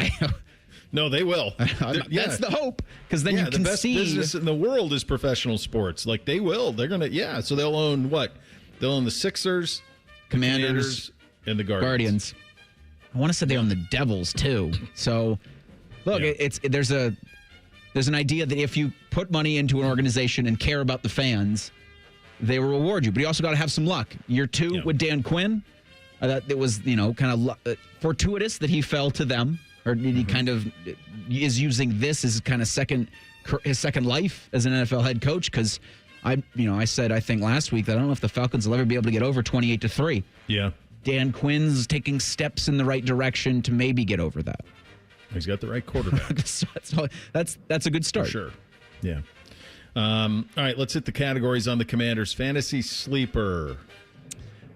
Speaker 2: No, they will.
Speaker 3: That's the hope, because then you can
Speaker 2: the best
Speaker 3: see
Speaker 2: business in the world is professional sports. Like, they will. They're going to, so they'll own what? They'll own the Sixers,
Speaker 3: Commanders,
Speaker 2: and the Guardians.
Speaker 3: I want to say they own the Devils, too. So, look, there's an idea that if you put money into an organization and care about the fans, they will reward you. But you also got to have some luck. Year 2 with Dan Quinn, it was, kind of fortuitous that he fell to them, or he kind of is using this as kind of his second life as an NFL head coach. Because I said, I think last week that I don't know if the Falcons will ever be able to get over 28-3.
Speaker 2: Yeah.
Speaker 3: Dan Quinn's taking steps in the right direction to maybe get over that.
Speaker 2: He's got the right quarterback.
Speaker 3: So that's a good start.
Speaker 2: For sure. Yeah. All right, let's hit the categories on the Commanders. Fantasy Sleeper.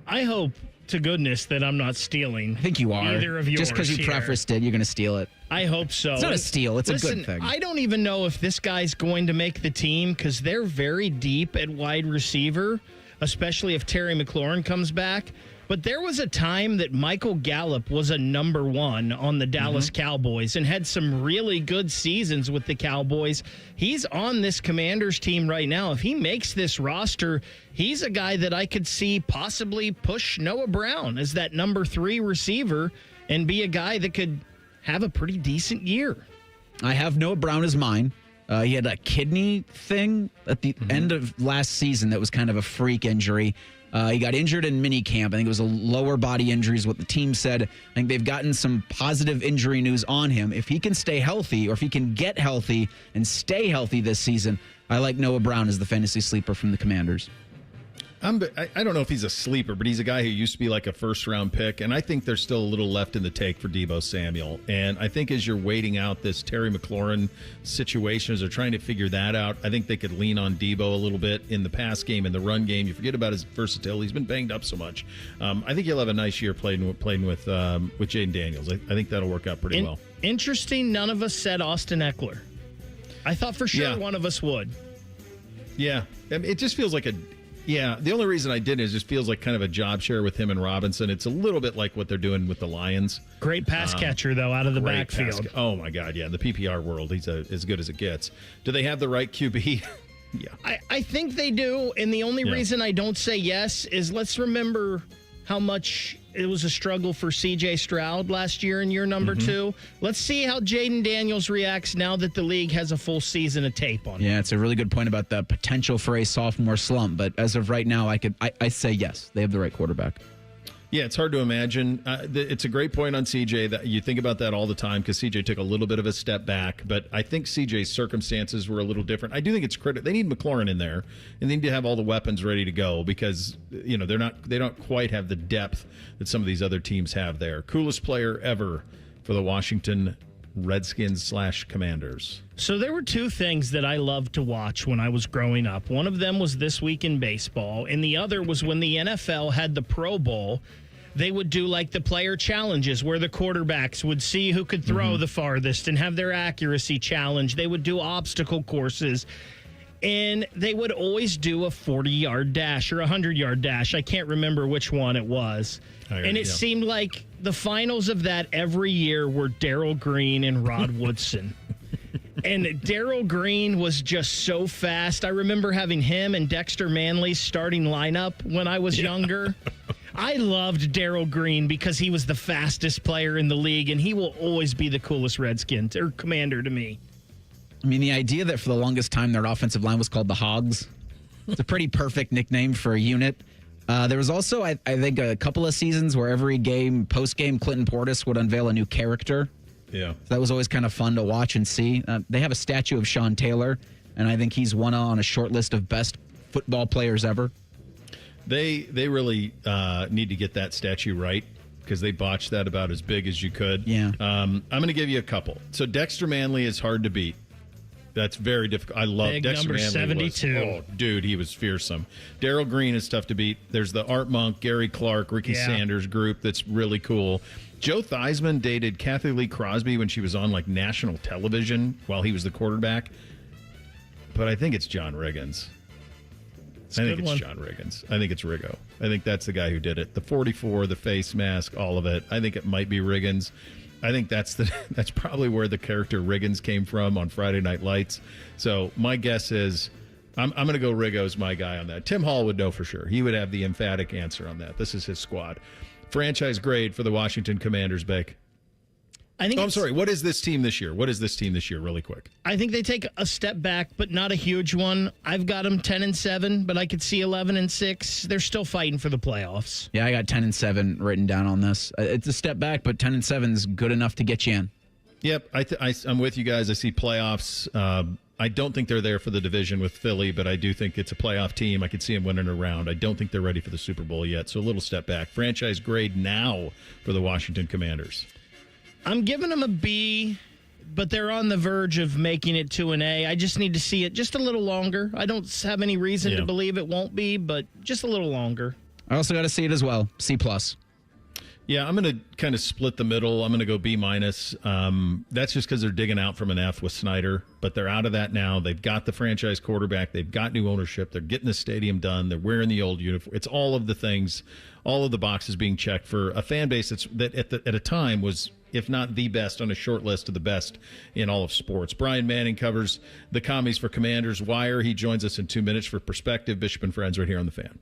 Speaker 6: I hope to goodness that I'm not stealing.
Speaker 3: I think you are.
Speaker 6: Either of yours.
Speaker 3: Just because you prefaced it, you're going to steal it.
Speaker 6: I hope so.
Speaker 3: It's not a steal. It's a good thing.
Speaker 6: I don't even know if this guy's going to make the team because they're very deep at wide receiver, especially if Terry McLaurin comes back. But there was a time that Michael Gallup was a number 1 on the Dallas Cowboys and had some really good seasons with the Cowboys. He's on this Commanders team right now. If he makes this roster, he's a guy that I could see possibly push Noah Brown as that number 3 receiver and be a guy that could have a pretty decent year.
Speaker 3: I have Noah Brown as mine. He had a kidney thing at the end of last season that was kind of a freak injury. He got injured in minicamp. I think it was a lower body injury is what the team said. I think they've gotten some positive injury news on him. If he can stay healthy, or if he can get healthy and stay healthy this season, I like Noah Brown as the fantasy sleeper from the Commanders.
Speaker 2: I don't know if he's a sleeper, but he's a guy who used to be like a first-round pick, and I think there's still a little left in the tank for Deebo Samuel. And I think as you're waiting out this Terry McLaurin situation, as they're trying to figure that out, I think they could lean on Deebo a little bit in the pass game, in the run game. You forget about his versatility. He's been banged up so much. I think he'll have a nice year playing with Jaylen Daniels. I think that'll work out pretty well.
Speaker 6: Interesting, none of us said Austin Eckler. I thought for sure one of us would.
Speaker 2: Yeah, I mean, it just feels like the only reason I didn't is it just feels like kind of a job share with him and Robinson. It's a little bit like what they're doing with the Lions.
Speaker 6: Great pass catcher, though, out of the backfield.
Speaker 2: Oh, my God, yeah. In the PPR world, he's as good as it gets. Do they have the right QB? Yeah.
Speaker 6: I think they do, and the only reason I don't say yes is let's remember how much it was a struggle for C.J. Stroud last year in year number 2. Let's see how Jaylen Daniels reacts now that the league has a full season of tape on him.
Speaker 3: Yeah, it's a really good point about the potential for a sophomore slump, but as of right now, I say yes, they have the right quarterback.
Speaker 2: Yeah, it's hard to imagine. It's a great point on CJ. That you think about that all the time because CJ took a little bit of a step back, but I think CJ's circumstances were a little different. I do think it's critical. They need McLaurin in there, and they need to have all the weapons ready to go because they don't quite have the depth that some of these other teams have there. Coolest player ever for the Washington Redskins / Commanders.
Speaker 6: So there were two things that I loved to watch when I was growing up. One of them was This Week in Baseball, and the other was when the NFL had the Pro Bowl. They would do like the player challenges where the quarterbacks would see who could throw the farthest and have their accuracy challenge. They would do obstacle courses, and they would always do a 40-yard dash or a 100-yard dash. I can't remember which one it was. And it seemed like the finals of that every year were Darryl Green and Rod Woodson. And Darryl Green was just so fast. I remember having him and Dexter Manley's starting lineup when I was younger. I loved Darryl Green because he was the fastest player in the league, and he will always be the coolest Redskin or Commander to me.
Speaker 3: I mean, the idea that for the longest time their offensive line was called the Hogs, it's a pretty perfect nickname for a unit. There was also, I think, a couple of seasons where every game, post-game, Clinton Portis would unveil a new character.
Speaker 2: Yeah.
Speaker 3: So that was always kind of fun to watch and see. They have a statue of Sean Taylor, and I think he's one on a short list of best football players ever.
Speaker 2: They really need to get that statue right because they botched that about as big as you could.
Speaker 3: Yeah.
Speaker 2: I'm going to give you a couple. So Dexter Manley is hard to beat. That's very difficult. I love
Speaker 6: Big
Speaker 2: Dexter
Speaker 6: number
Speaker 2: Manley.
Speaker 6: 72.
Speaker 2: Dude, he was fearsome. Darryl Green is tough to beat. There's the Art Monk, Gary Clark, Ricky Sanders group that's really cool. Joe Theismann dated Kathy Lee Crosby when she was on like national television while he was the quarterback. But I think it's John Riggins. I think it's John Riggins. I think it's Riggo. I think that's the guy who did it. The 44, the face mask, all of it. I think it might be Riggins. I think that's probably where the character Riggins came from on Friday Night Lights. So my guess is I'm going to go Riggo as my guy on that. Tim Hall would know for sure. He would have the emphatic answer on that. This is his squad. Franchise grade for the Washington Commanders, Bake. I'm sorry. What is this team this year? Really quick.
Speaker 6: I think they take a step back, but not a huge one. I've got them 10-7, but I could see 11-6. They're still fighting for the playoffs.
Speaker 3: Yeah, I got 10-7 written down on this. It's a step back, but 10-7 is good enough to get you in.
Speaker 2: Yep, I'm with you guys. I see playoffs. I don't think they're there for the division with Philly, but I do think it's a playoff team. I could see them winning a round. I don't think they're ready for the Super Bowl yet, so a little step back. Franchise grade now for the Washington Commanders.
Speaker 6: I'm giving them a B, but they're on the verge of making it to an A. I just need to see it just a little longer. I don't have any reason to believe it won't be, but just a little longer.
Speaker 3: I also got to see it as well. C+.
Speaker 2: Yeah, I'm going to kind of split the middle. I'm going to go B-. That's just because they're digging out from an F with Snyder, but they're out of that now. They've got the franchise quarterback. They've got new ownership. They're getting the stadium done. They're wearing the old uniform. It's all of the things, all of the boxes being checked for a fan base that at a time was, if not the best, on a short list of the best in all of sports. Bryan Manning covers the commies for Commanders Wire. He joins us in 2 minutes for Perspective. Bishop and Friends right here on The Fan.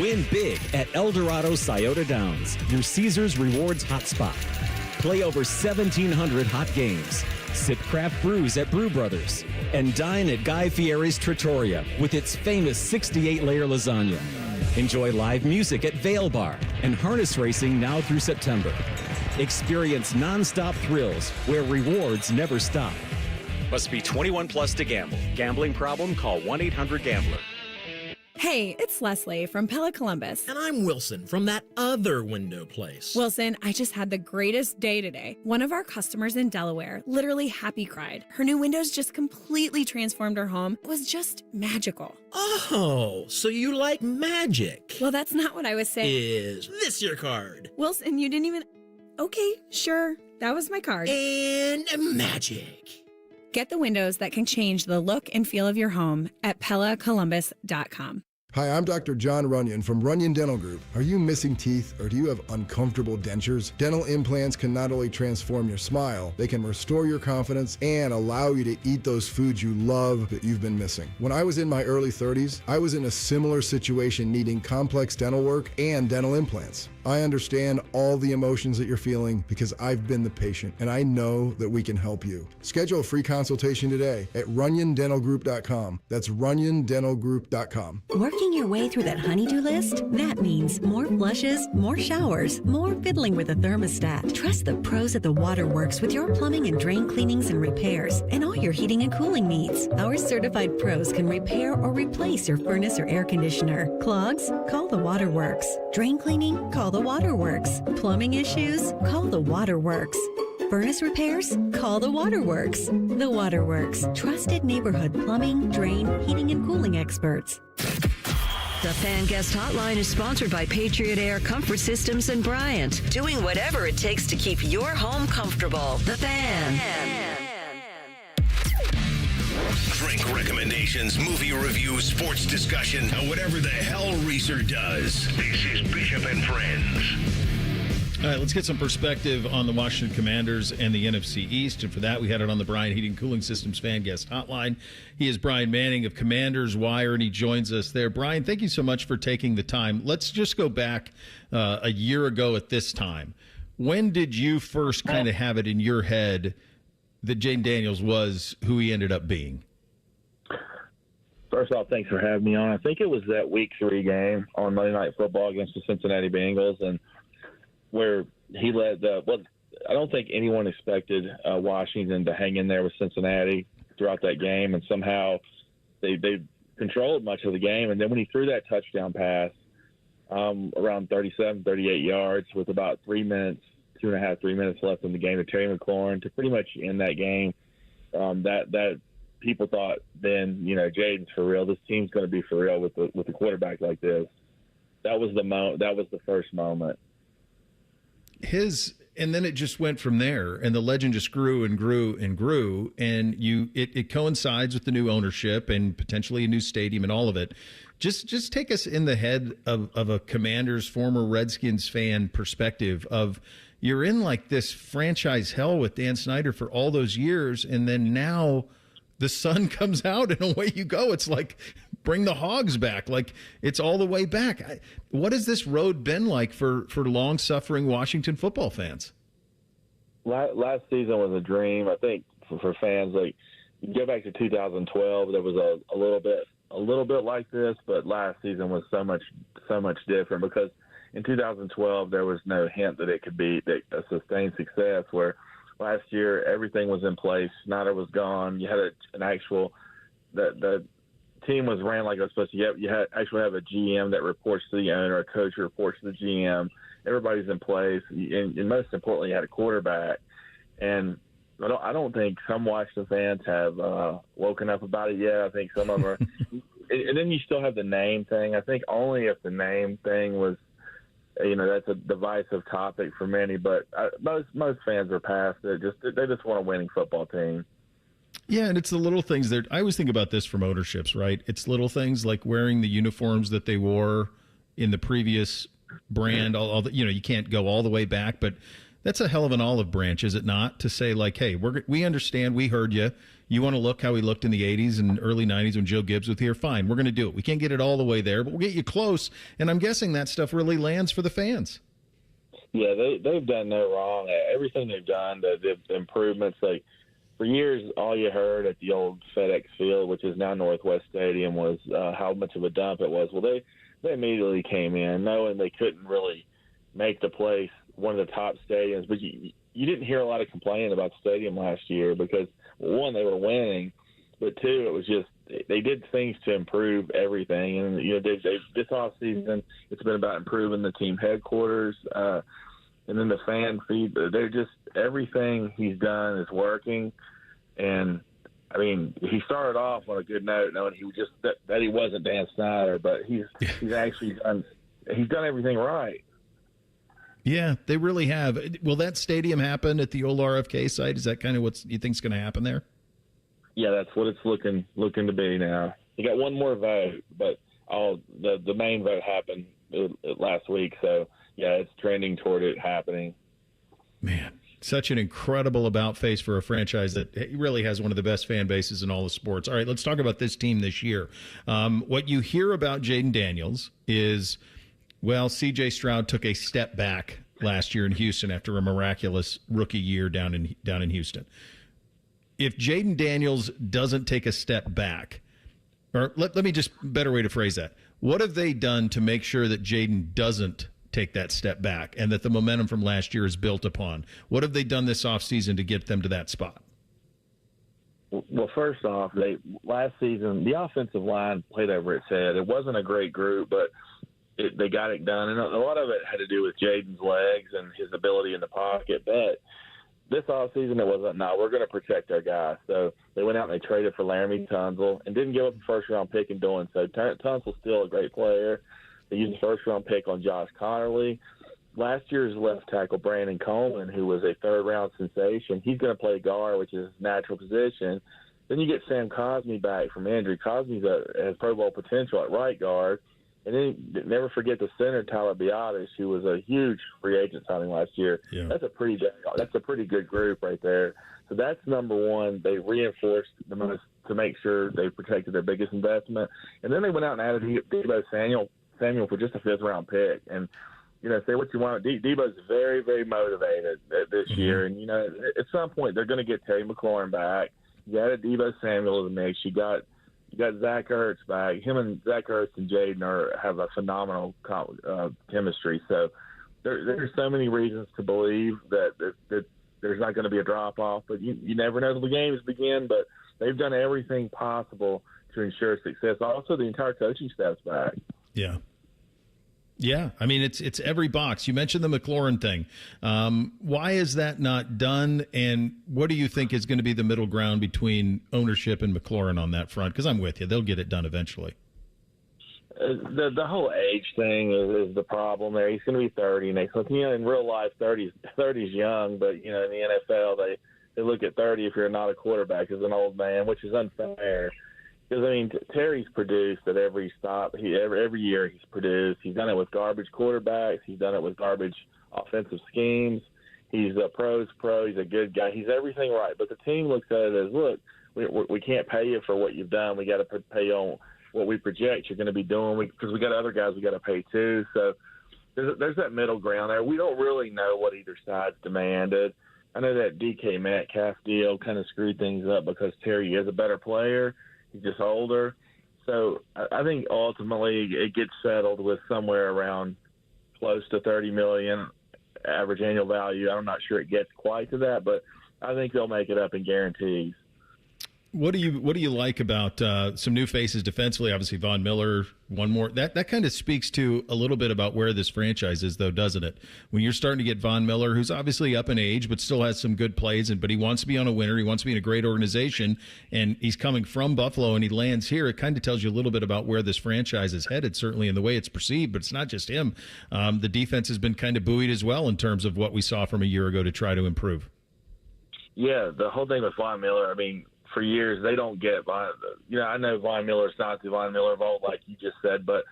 Speaker 16: Win big at Eldorado Scioto Downs, your Caesars Rewards hotspot. Play over 1,700 hot games. Sip craft brews at Brew Brothers. And dine at Guy Fieri's Trattoria with its famous 68-layer lasagna. Enjoy live music at Vail Bar and harness racing now through September. Experience nonstop thrills where rewards never stop. Must be 21 plus to gamble. Gambling problem? Call 1-800-GAMBLER.
Speaker 4: Hey, it's Leslie from Pella Columbus.
Speaker 10: And I'm Wilson from that other window place.
Speaker 4: Wilson, I just had the greatest day today. One of our customers in Delaware literally happy cried. Her new windows just completely transformed her home. It was just magical.
Speaker 10: Oh, so you like magic.
Speaker 4: Well, that's not what I was saying.
Speaker 10: Is this your card?
Speaker 4: Wilson, you didn't even... Okay, sure. That was my card.
Speaker 10: And magic.
Speaker 4: Get the windows that can change the look and feel of your home at PellaColumbus.com.
Speaker 12: Hi, I'm Dr. John Runyon from Runyon Dental Group. Are you missing teeth or do you have uncomfortable dentures? Dental implants can not only transform your smile, they can restore your confidence and allow you to eat those foods you love that you've been missing. When I was in my early 30s, I was in a similar situation needing complex dental work and dental implants. I understand all the emotions that you're feeling because I've been the patient and I know that we can help you. Schedule a free consultation today at RunyonDentalGroup.com. That's RunyonDentalGroup.com.
Speaker 13: Working your way through that honey-do list? That means more flushes, more showers, more fiddling with the thermostat. Trust the pros at the Waterworks with your plumbing and drain cleanings and repairs and all your heating and cooling needs. Our certified pros can repair or replace your furnace or air conditioner. Clogs? Call the Waterworks. Drain cleaning? Call the Waterworks. Plumbing issues? Call the Waterworks. Furnace repairs? Call the Waterworks. The Waterworks. Trusted neighborhood plumbing, drain, heating, and cooling experts.
Speaker 5: The Fan Guest Hotline is sponsored by Patriot Air Comfort Systems and Bryant, doing whatever it takes to keep your home comfortable. The Fan.
Speaker 1: Drink recommendations, movie reviews, sports discussion, or whatever the hell Reeser does. This is Bishop and Friends.
Speaker 2: All right, let's get some perspective on the Washington Commanders and the NFC East. And for that, we had it on the Bryan Heating Cooling Systems Fan Guest Hotline. He is Bryan Manning of Commanders Wire, and he joins us there. Bryan, thank you so much for taking the time. Let's just go back a year ago at this time. When did you first kind of have it in your head that Jaylen Daniels was who he ended up being?
Speaker 15: First off, thanks for having me on. I think it was that Week 3 game on Monday Night Football against the Cincinnati Bengals, and where he led I don't think anyone expected Washington to hang in there with Cincinnati throughout that game, and somehow they controlled much of the game. And then when he threw that touchdown pass around 37, 38 yards with about 3 minutes, 2.5, 3 minutes left in the game to Terry McLaurin to pretty much end that game, that people thought then, Jaden's for real. This team's going to be for real with the quarterback like this. That was the first moment.
Speaker 2: And then it just went from there, and the legend just grew and grew and grew, and it coincides with the new ownership and potentially a new stadium and all of it. Just take us in the head of a Commanders, former Redskins fan perspective of you're in like this franchise hell with Dan Snyder for all those years, and then now the sun comes out and away you go. It's like bring the Hogs back. Like it's all the way back. What has this road been like for long-suffering Washington football fans?
Speaker 15: Last season was a dream. I think for fans, like you go back to 2012, there was a little bit like this, but last season was so much different because in 2012 there was no hint that it could be a sustained success. Where last year everything was in place, Snyder was gone. You had an actual the team was ran like it was supposed to. You actually have a GM that reports to the owner, a coach who reports to the GM. Everybody's in place, and most importantly, you had a quarterback. And I don't think some Washington fans have woken up about it yet. I think some of them are. And then you still have the name thing. I think only if the name thing was, that's a divisive topic for many. But most fans are past it. They just want a winning football team.
Speaker 2: Yeah, and it's the little things that I always think about this from ownerships, right? It's little things like wearing the uniforms that they wore in the previous brand. You can't go all the way back, but that's a hell of an olive branch, is it not? To say like, hey, we understand, we heard you. You want to look how he looked in the 80s and early 90s when Joe Gibbs was here? Fine, we're going to do it. We can't get it all the way there, but we'll get you close. And I'm guessing that stuff really lands for the fans.
Speaker 15: Yeah, they've done no wrong. Everything they've done, the improvements, like for years, all you heard at the old FedEx Field, which is now Northwest Stadium, was how much of a dump it was. Well, they immediately came in knowing they couldn't really make the place one of the top stadiums. But you didn't hear a lot of complaining about the stadium last year because, well, one, they were winning, but two, it was just they did things to improve everything. And this offseason, it's been about improving the team headquarters, and then the fan feed. They're just everything he's done is working. And I mean, he started off on a good note, knowing he was just that he wasn't Dan Snyder, but he's actually done everything right.
Speaker 2: Yeah, they really have. Will that stadium happen at the old RFK site? Is that kind of what you think is going to happen there?
Speaker 15: Yeah, that's what it's looking to be now. You got one more vote, but the main vote happened last week, so yeah, it's trending toward it happening.
Speaker 2: Man, such an incredible about face for a franchise that really has one of the best fan bases in all the sports. All right, let's talk about this team this year. What you hear about Jaylen Daniels is, well, C.J. Stroud took a step back last year in Houston after a miraculous rookie year down in Houston. If Jaylen Daniels doesn't take a step back, or let me just better way to phrase that. What have they done to make sure that Jaylen doesn't take that step back and that the momentum from last year is built upon? What have they done this offseason to get them to that spot?
Speaker 15: Well, first off, last season, the offensive line played over its head. It wasn't a great group, but they got it done. And a lot of it had to do with Jaden's legs and his ability in the pocket. But this offseason, it wasn't, we're going to protect our guys. So they went out and they traded for Laramie Tunsil and didn't give up a first-round pick in doing so. Tunsil's still a great player. They used a first-round pick on Josh Connerly. Last year's left tackle, Brandon Coleman, who was a third-round sensation, he's going to play guard, which is his natural position. Then you get Sam Cosmi back from injury. Cosmi has Pro Bowl potential at right guard. And then never forget the center, Tyler Biotis, who was a huge free agent signing last year. Yeah. That's a pretty good group right there. So that's number one. They reinforced the most to make sure they protected their biggest investment. And then they went out and added Deebo Samuel for just a fifth-round pick. And, say what you want. Deebo's very, very motivated this year. And, at some point they're going to get Terry McLaurin back. You added Deebo Samuel to the mix. You got Zach Ertz back. Him and Zach Ertz and Jaden have a phenomenal chemistry. So there's so many reasons to believe that there's not going to be a drop-off. But you never know till the games begin. But they've done everything possible to ensure success. Also, the entire coaching staff's back.
Speaker 2: Yeah. Yeah, I mean, it's every box. You mentioned the McLaurin thing. Why is that not done? And what do you think is going to be the middle ground between ownership and McLaurin on that front? Because I'm with you. They'll get it done eventually.
Speaker 15: The whole age thing is the problem there. He's going to be 30 next month. In real life, 30 is young, but, in the NFL, they look at 30 if you're not a quarterback as an old man, which is unfair. Because, Terry's produced at every stop. Every year he's produced. He's done it with garbage quarterbacks. He's done it with garbage offensive schemes. He's a pro's pro. He's a good guy. He's everything right. But the team looks at it as, look, we can't pay you for what you've done. We got to pay you on what we project you're going to be doing because we got other guys we got to pay too. So there's that middle ground there. We don't really know what either side's demanded. I know that DK Metcalf deal kind of screwed things up because Terry is a better player. He's just older. So I think ultimately it gets settled with somewhere around close to $30 million average annual value. I'm not sure it gets quite to that, but I think they'll make it up in guarantees.
Speaker 2: What do you like about some new faces defensively? Obviously, Von Miller, one more. That kind of speaks to a little bit about where this franchise is, though, doesn't it? When you're starting to get Von Miller, who's obviously up in age but still has some good plays, but he wants to be on a winner. He wants to be in a great organization, and he's coming from Buffalo, and he lands here. It kind of tells you a little bit about where this franchise is headed, certainly in the way it's perceived. But it's not just him. The defense has been kind of buoyed as well in terms of what we saw from a year ago to try to improve.
Speaker 15: Yeah, the whole thing with Von Miller, for years, they don't get Von. I know Von Miller's not the Von Miller of old, like you just said, but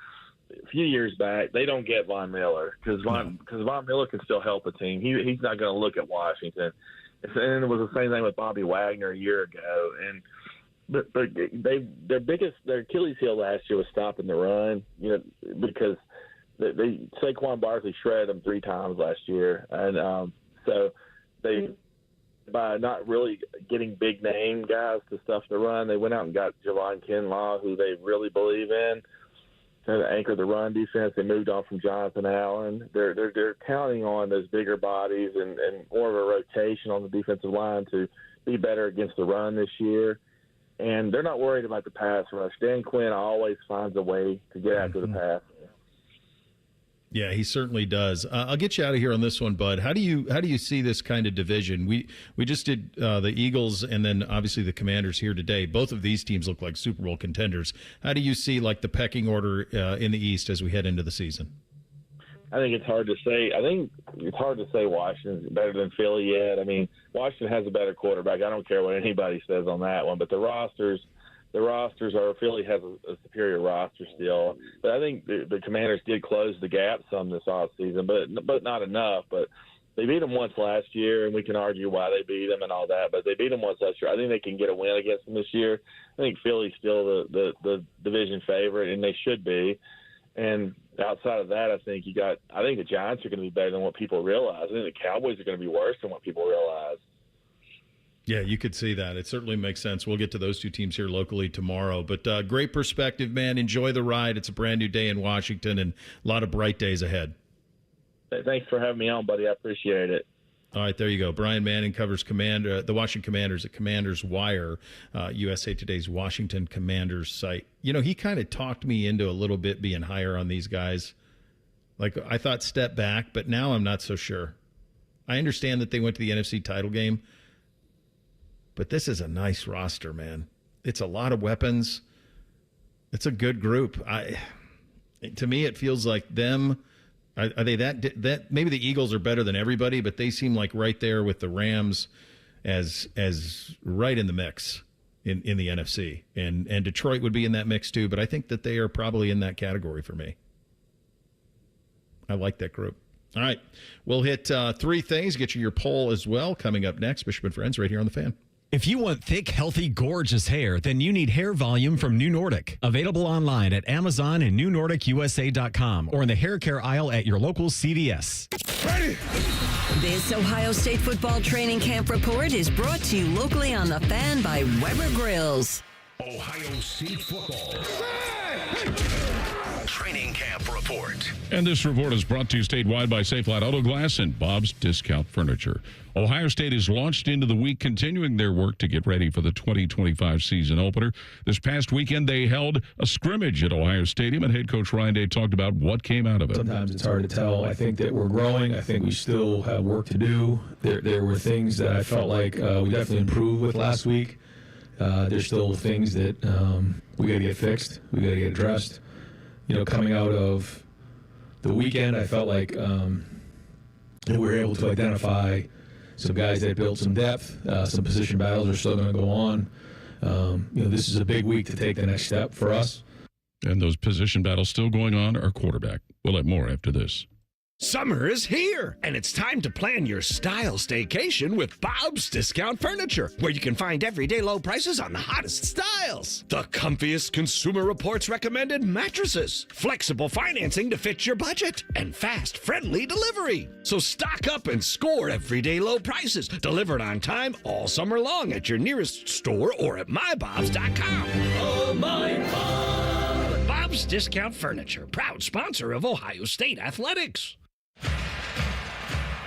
Speaker 15: a few years back, they don't get Von Miller because Von Miller can still help a team. He's not going to look at Washington. And it was the same thing with Bobby Wagner a year ago. But their Achilles heel last year was stopping the run, because Saquon Barkley shredded them 3 times last year, and so they by not really getting big name guys to stuff the run. They went out and got Javon Kinlaw, who they really believe in, to anchor the run defense. They moved on from Jonathan Allen. They're counting on those bigger bodies and more of a rotation on the defensive line to be better against the run this year. And they're not worried about the pass rush. Dan Quinn always finds a way to get after the pass.
Speaker 2: Yeah, he certainly does. I'll get you out of here on this one, Bud. How do you see this kind of division? We just did the Eagles and then obviously the Commanders here today. Both of these teams look like Super Bowl contenders. How do you see like the pecking order in the East as we head into the season?
Speaker 15: I think it's hard to say. I think it's hard to say Washington's better than Philly yet. I mean, Washington has a better quarterback. I don't care what anybody says on that one, but the rosters are, Philly has a superior roster still. But I think the Commanders did close the gap some this offseason, but not enough. But they beat them once last year, and we can argue why they beat them and all that. But they beat them once last year. I think they can get a win against them this year. I think Philly's still the division favorite, and they should be. And outside of that, I think the Giants are going to be better than what people realize. I think the Cowboys are going to be worse than what people realize.
Speaker 2: Yeah, you could see that. It certainly makes sense. We'll get to those two teams here locally tomorrow. But great perspective, man. Enjoy the ride. It's a brand new day in Washington and a lot of bright days ahead.
Speaker 15: Thanks for having me on, buddy. I appreciate it.
Speaker 2: All right, there you go. Bryan Manning covers the Washington Commanders at Commanders Wire, USA Today's Washington Commanders site. You know, he kind of talked me into a little bit being higher on these guys. Like, I thought step back, but now I'm not so sure. I understand that they went to the NFC title game, but this is a nice roster, man. It's a lot of weapons. It's a good group. To me, it feels like them. Are they that maybe the Eagles are better than everybody, but they seem like right there with the Rams as right in the mix in the NFC. And Detroit would be in that mix too, but I think that they are probably in that category for me. I like that group. All right. We'll hit three things, get you your poll as well coming up next. Bishop and Friends right here on the Fan.
Speaker 16: If you want thick, healthy, gorgeous hair, then you need Hair Volume from New Nordic. Available online at Amazon and NewNordicUSA.com or in the hair care aisle at your local CVS.
Speaker 5: Ready? This Ohio State football training camp report is brought to you locally on The Fan by Weber Grills.
Speaker 1: Ohio State football training camp report.
Speaker 7: And this report is brought to you statewide by Safelite Auto Glass and Bob's Discount Furniture. Ohio State is launched into the week, continuing their work to get ready for the 2025 season opener. This past weekend, they held a scrimmage at Ohio Stadium, and head coach Ryan Day talked about what came out of it.
Speaker 9: Sometimes it's hard to tell. I think that we're growing. I think we still have work to do. There were things that I felt like we definitely improved with last week. There's still things that we got to get fixed. We got to get addressed. You know, coming out of the weekend, I felt like we were able to identify some guys that built some depth. Some position battles are still going to go on. You know, this is a big week to take the next step for us.
Speaker 7: And those position battles still going on are quarterback. We'll have more after this.
Speaker 19: Summer is here, and it's time to plan your style staycation with Bob's Discount Furniture, where you can find everyday low prices on the hottest styles. The comfiest Consumer Reports recommended mattresses, flexible financing to fit your budget, and fast, friendly delivery. So stock up and score everyday low prices, delivered on time all summer long at your nearest store or at mybobs.com. Oh, my Bob! Bob's Discount Furniture, proud sponsor of Ohio State Athletics.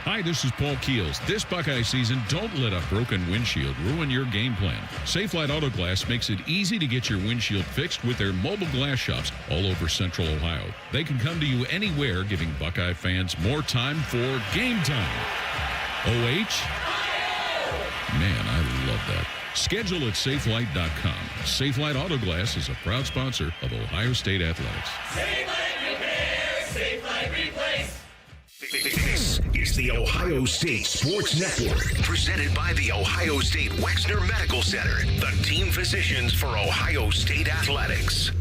Speaker 7: Hi, this is Paul Keels. This Buckeye season, don't let a broken windshield ruin your game plan. Safelite Auto Glass makes it easy to get your windshield fixed with their mobile glass shops all over Central Ohio. They can come to you anywhere, giving Buckeye fans more time for game time. OH? Man, I love that. Schedule at Safelite.com. Safelite Auto Glass is a proud sponsor of Ohio State Athletics.
Speaker 1: Safelite Repair, Safelite Replace. This is the Ohio State Sports Network, presented by the Ohio State Wexner Medical Center, the team physicians for Ohio State Athletics.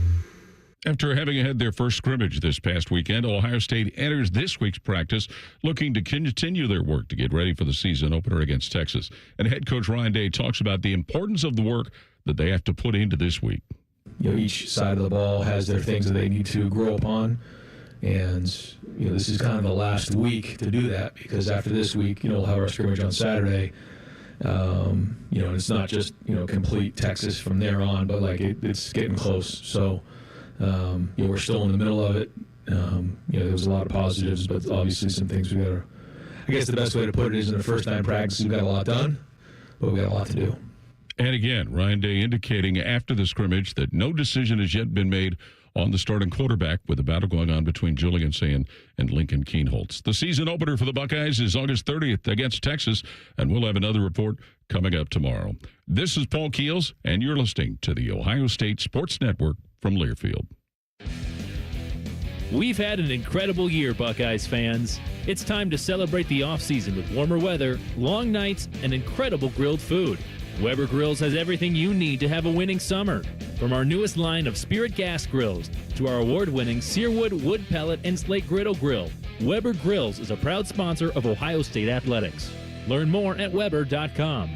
Speaker 7: After having had their first scrimmage this past weekend, Ohio State enters this week's practice looking to continue their work to get ready for the season opener against Texas. And head coach Ryan Day talks about the importance of the work that they have to put into this week.
Speaker 9: You know, each side of the ball has their things that they need to grow upon. And, you know, this is kind of the last week to do that, because after this week, you know, we'll have our scrimmage on Saturday. It's not just complete Texas from there on, but like it's getting close. So we're still in the middle of it. There was a lot of positives, but obviously some things we got to. I guess the best way to put it is in the first time practice we got a lot done, but we got a lot to do.
Speaker 7: And again, Ryan Day indicating after the scrimmage that no decision has yet been made on the starting quarterback, with a battle going on between Julian Sand and Lincoln Kienholz. The season opener for the Buckeyes is August 30th against Texas, and we'll have another report coming up tomorrow. This is Paul Keels, and you're listening to the Ohio State Sports Network from Learfield.
Speaker 11: We've had an incredible year, Buckeyes fans. It's time to celebrate the offseason with warmer weather, long nights, and incredible grilled food. Weber Grills has everything you need to have a winning summer. From our newest line of Spirit gas grills to our award-winning Searwood wood pellet and slate griddle grill, Weber Grills is a proud sponsor of Ohio State Athletics. Learn more at Weber.com.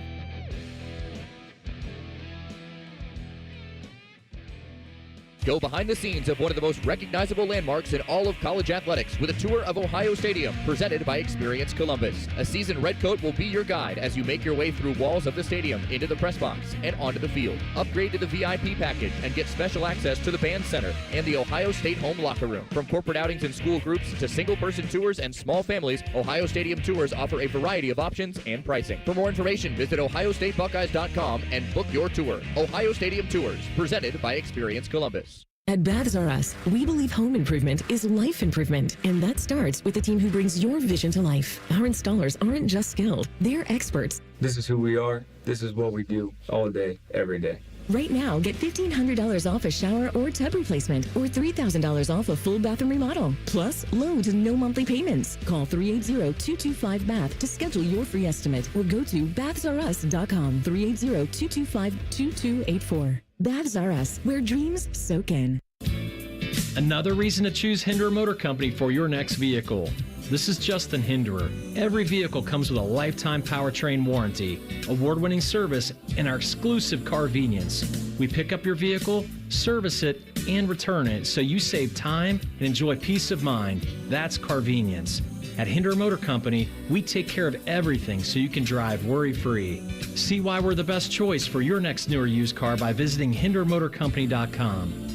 Speaker 17: Go behind the scenes of one of the most recognizable landmarks in all of college athletics with a tour of Ohio Stadium presented by Experience Columbus. A seasoned redcoat will be your guide as you make your way through walls of the stadium, into the press box, and onto the field. Upgrade to the VIP package and get special access to the band center and the Ohio State home locker room. From corporate outings and school groups to single-person tours and small families, Ohio Stadium tours offer a variety of options and pricing. For more information, visit OhioStateBuckeyes.com and book your tour. Ohio Stadium Tours, presented by Experience Columbus.
Speaker 20: At Baths R Us, we believe home improvement is life improvement, and that starts with the team who brings your vision to life. Our installers aren't just skilled, they're experts.
Speaker 21: This is who we are. This is what we do all day, every day.
Speaker 20: Right now, get $1,500 off a shower or tub replacement, or $3,000 off a full bathroom remodel. Plus, low to no monthly payments. Call 380-225-BATH to schedule your free estimate, or go to bathsrus.com, 380-225-2284. Baths R Us, where dreams soak in.
Speaker 8: Another reason to choose Hinderer Motor Company for your next vehicle. This is Justin Hinderer. Every vehicle comes with a lifetime powertrain warranty, award-winning service, and our exclusive Carvenience. We pick up your vehicle, service it, and return it so you save time and enjoy peace of mind. That's Carvenience. At Hinderer Motor Company, we take care of everything so you can drive worry-free. See why we're the best choice for your next new or used car by visiting HindererMotorCompany.com.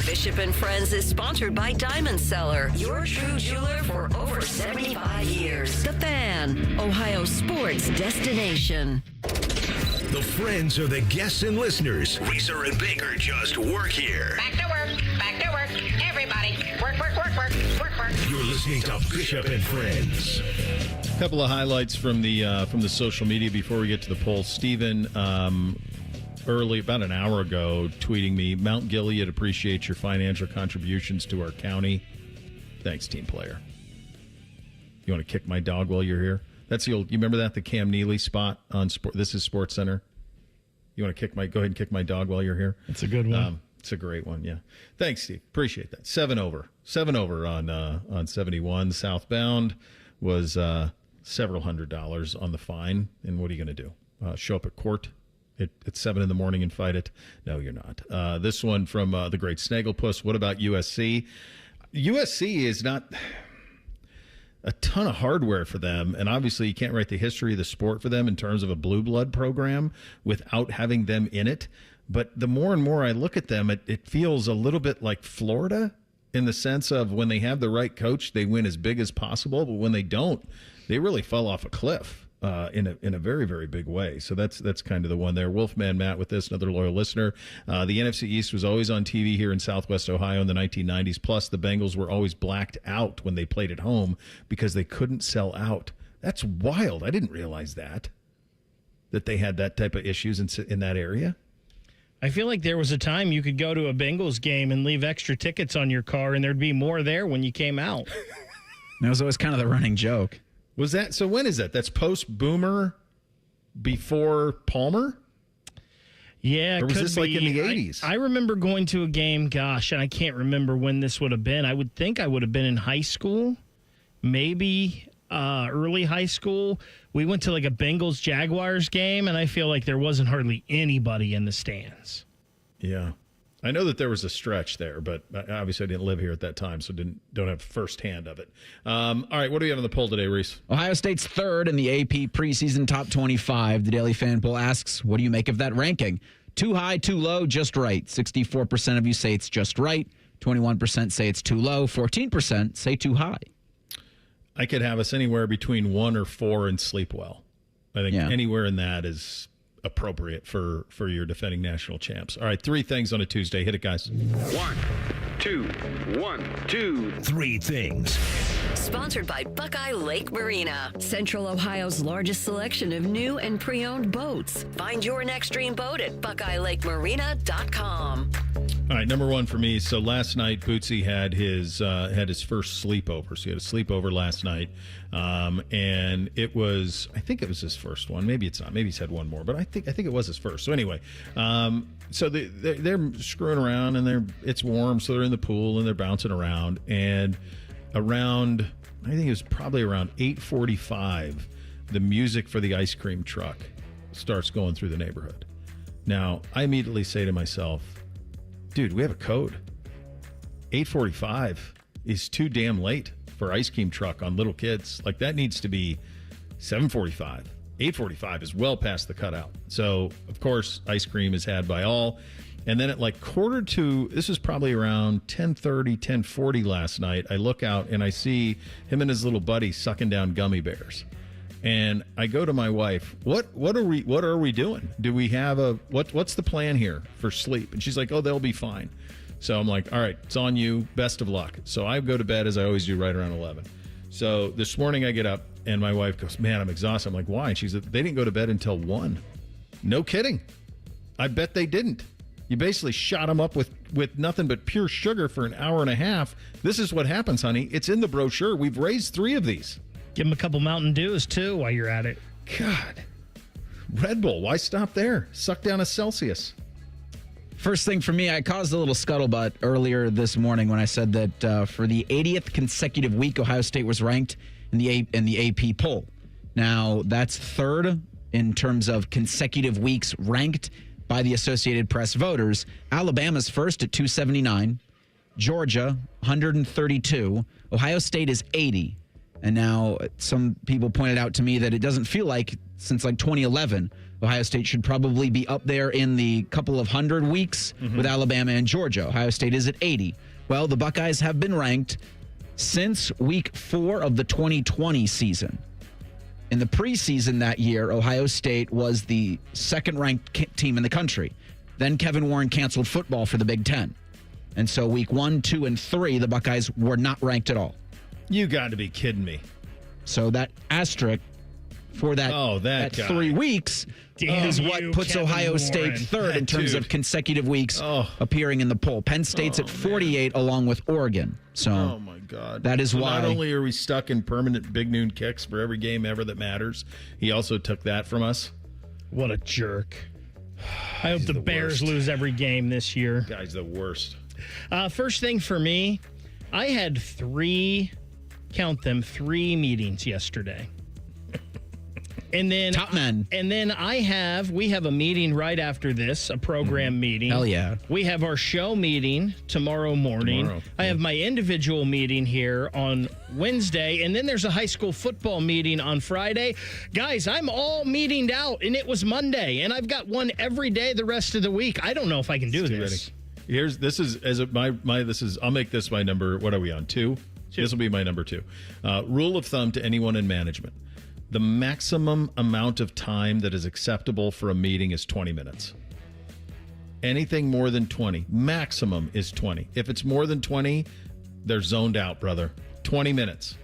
Speaker 5: Bishop and Friends is sponsored by Diamond Seller, your true jeweler for over 75 years. The Fan, Ohio sports destination.
Speaker 1: The friends are the guests and listeners. Reeser and Baker just work here.
Speaker 23: Back to work. Back to work. Everybody, work, work, work, work, work, work.
Speaker 1: You're listening to Bishop and Friends.
Speaker 2: A couple of highlights from the social media before we get to the poll. Steven, early, about an hour ago, tweeting me, Mount Gilead appreciates your financial contributions to our county. Thanks, team player. You want to kick my dog while you're here? That's the old, you remember that? The Cam Neely spot on This is Sports Center. You want to go ahead and kick my dog while you're here?
Speaker 6: It's a good one.
Speaker 2: It's a great one, yeah. Thanks, Steve. Appreciate that. 7 over on 71 southbound was several $100s on the fine. And what are you going to do? Show up at court at 7 in the morning and fight it? No, you're not. This one from the great Snagglepuss. What about USC? USC is not a ton of hardware for them, and obviously you can't write the history of the sport for them in terms of a blue blood program without having them in it. But the more and more I look at them, it feels a little bit like Florida in the sense of when they have the right coach, they win as big as possible, but when they don't, they really fall off a cliff in a very, very big way. So that's kind of the one there. Wolfman Matt with this, another loyal listener. The NFC East was always on TV here in Southwest Ohio in the 1990s. Plus, the Bengals were always blacked out when they played at home because they couldn't sell out. That's wild. I didn't realize that they had that type of issues in that area.
Speaker 6: I feel like there was a time you could go to a Bengals game and leave extra tickets on your car, and there'd be more there when you came out.
Speaker 3: That was always kind of the running joke.
Speaker 2: Was that so? When is that? That's post Boomer, before Palmer.
Speaker 6: Yeah,
Speaker 2: or was this like in the 80s?
Speaker 6: I remember going to a game. Gosh, and I can't remember when this would have been. I would think I would have been in high school, maybe early high school. We went to like a Bengals Jaguars game, and I feel like there wasn't hardly anybody in the stands.
Speaker 2: Yeah. I know that there was a stretch there, but obviously I didn't live here at that time, so don't have firsthand of it. All right, what do we have on the poll today, Reese?
Speaker 3: Ohio State's third in the AP preseason top 25. The Daily Fan poll asks, what do you make of that ranking? Too high, too low, just right. 64% of you say it's just right. 21% say it's too low. 14% say too high.
Speaker 2: I could have us anywhere between 1 or 4 and sleep well. I think anywhere in that is appropriate for your defending national champs. All right, 3 things on a Tuesday. Hit it, guys.
Speaker 1: 1, 2, 1, 2, 3 things.
Speaker 5: Sponsored by Buckeye Lake Marina, Central Ohio's largest selection of new and pre-owned boats. Find your next dream boat at BuckeyeLakeMarina.com.
Speaker 2: All right, number 1 for me. So last night, Bootsy had his first sleepover. So he had a sleepover last night, and it was, I think it was his first one. Maybe it's not. Maybe he's had one more, but I think it was his first. So anyway, so they're screwing around, and it's warm, so they're in the pool and they're bouncing around. And around, I think it was probably around 8:45, the music for the ice cream truck starts going through the neighborhood. Now, I immediately say to myself, dude, we have a code. 8:45 is too damn late for ice cream truck on little kids. Like, that needs to be 7:45. 8:45 is well past the cutout. So, of course, ice cream is had by all. And then at like 1:45, this is probably around 10:30, 10:40 last night, I look out and I see him and his little buddy sucking down gummy bears. And I go to my wife, what are we doing? Do we have what's the plan here for sleep? And she's like, oh, they'll be fine. So I'm like, all right, it's on you. Best of luck. So I go to bed, as I always do, right around 11. So this morning I get up and my wife goes, man, I'm exhausted. I'm like, why? And she's like, they didn't go to bed until 1. No kidding. I bet they didn't. You basically shot them up with nothing but pure sugar for an hour and a half. This is what happens, honey. It's in the brochure. We've raised 3 of these.
Speaker 6: Give them a couple Mountain Dews, too, while you're at it.
Speaker 2: God. Red Bull, why stop there? Suck down a Celsius.
Speaker 3: First thing for me, I caused a little scuttlebutt earlier this morning when I said that for the 80th consecutive week, Ohio State was ranked in the AP poll. Now, that's third in terms of consecutive weeks ranked by the Associated Press voters. Alabama's first at 279, Georgia 132, Ohio State is 80. And now some people pointed out to me that it doesn't feel like since like 2011, Ohio State should probably be up there in the couple of hundred weeks with Alabama and Georgia. Ohio State is at 80. Well, the Buckeyes have been ranked since week 4 of the 2020 season. In the preseason that year, Ohio State was the second-ranked team in the country. Then Kevin Warren canceled football for the Big Ten. And so week 1, 2, and 3, the Buckeyes were not ranked at all.
Speaker 2: You got to be kidding me.
Speaker 3: So that asterisk for that 3 weeks is what puts
Speaker 6: Kevin
Speaker 3: Ohio
Speaker 6: Warren.
Speaker 3: State third in terms of consecutive weeks appearing in the poll. Penn State's at 48 along with Oregon. So
Speaker 2: oh my God.
Speaker 3: That is
Speaker 2: so
Speaker 3: why.
Speaker 2: Not only are we stuck in permanent big noon kicks for every game ever that matters, he also took that from us.
Speaker 6: What a jerk. I hope the Bears lose every game this year.
Speaker 2: Guy's the worst.
Speaker 6: First thing for me, I had 3 meetings yesterday. And then
Speaker 3: top men.
Speaker 6: And then we have a meeting right after this, a program meeting.
Speaker 3: Hell yeah.
Speaker 6: We have our show meeting tomorrow morning. I have my individual meeting here on Wednesday, and then there's a high school football meeting on Friday. Guys, I'm all meetinged out, and it was Monday, and I've got one every day the rest of the week. I don't know if I can do this.
Speaker 2: I'll make this my number. What are we on? 2? This will be my number 2. Rule of thumb to anyone in management. The maximum amount of time that is acceptable for a meeting is 20 minutes. Anything more than 20, maximum is 20. If it's more than 20, they're zoned out, brother. 20 minutes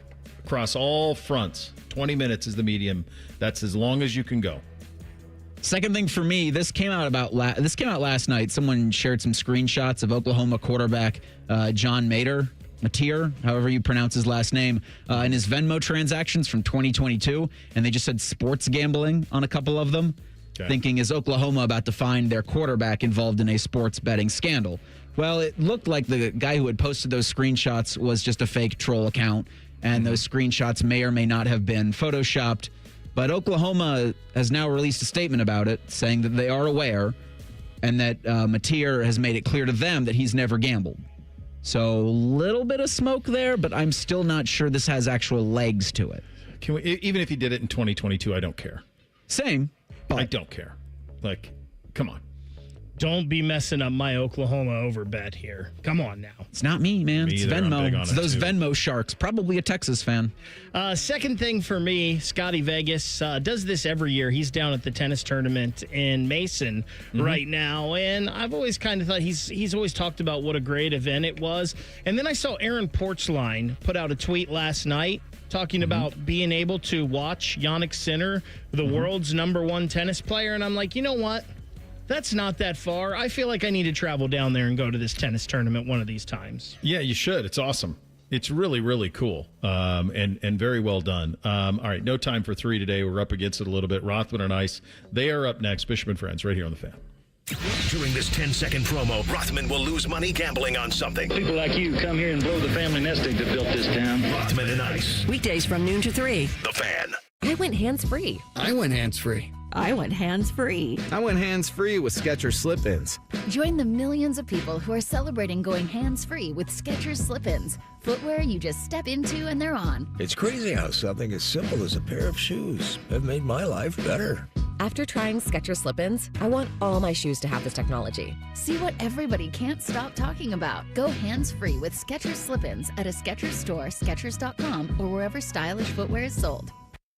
Speaker 2: across all fronts. 20 minutes is the medium. That's as long as you can go.
Speaker 3: Second thing for me, this came out last night. Someone shared some screenshots of Oklahoma quarterback John Mateer, however you pronounce his last name, and his Venmo transactions from 2022, and they just said sports gambling on a couple of them, thinking, is Oklahoma about to find their quarterback involved in a sports betting scandal? Well, it looked like the guy who had posted those screenshots was just a fake troll account, and those screenshots may or may not have been photoshopped, but Oklahoma has now released a statement about it, saying that they are aware and that Mateer has made it clear to them that he's never gambled. So a little bit of smoke there, but I'm still not sure this has actual legs to it.
Speaker 2: Can we, even if he did it in 2022, I don't care.
Speaker 3: Same.
Speaker 2: I don't care. Like, come on.
Speaker 6: Don't be messing up my Oklahoma over bet here. Come on now.
Speaker 3: It's not me, man. It's Venmo. It's those Venmo sharks. Probably a Texas fan.
Speaker 6: Second thing for me, Scotty Vegas does this every year. He's down at the tennis tournament in Mason right now, and I've always kind of thought he's always talked about what a great event it was. And then I saw Aaron Porchline put out a tweet last night talking about being able to watch Jannik Sinner, the world's #1 tennis player, and I'm like, you know what? That's not that far. I feel like I need to travel down there and go to this tennis tournament one of these times.
Speaker 2: Yeah, you should. It's awesome. It's really, really cool and very well done. All right, no time for 3 today. We're up against it a little bit. Rothman and Ice, they are up next. Bishop and Friends right here on The Fan.
Speaker 1: During this 10-second promo, Rothman will lose money gambling on something.
Speaker 14: People like you come here and blow the family nest egg that built this town.
Speaker 1: Rothman and Ice.
Speaker 5: Weekdays from noon to 3.
Speaker 1: The Fan.
Speaker 18: I went hands-free.
Speaker 22: I went hands-free.
Speaker 18: I went hands-free.
Speaker 22: I went hands-free with Skechers Slip-ins.
Speaker 24: Join the millions of people who are celebrating going hands-free with Skechers Slip-ins. Footwear you just step into and they're on.
Speaker 25: It's crazy how something as simple as a pair of shoes have made my life better.
Speaker 18: After trying Skechers Slip-ins, I want all my shoes to have this technology.
Speaker 24: See what everybody can't stop talking about. Go hands-free with Skechers Slip-ins at a Skechers store, Skechers.com, or wherever stylish footwear is sold.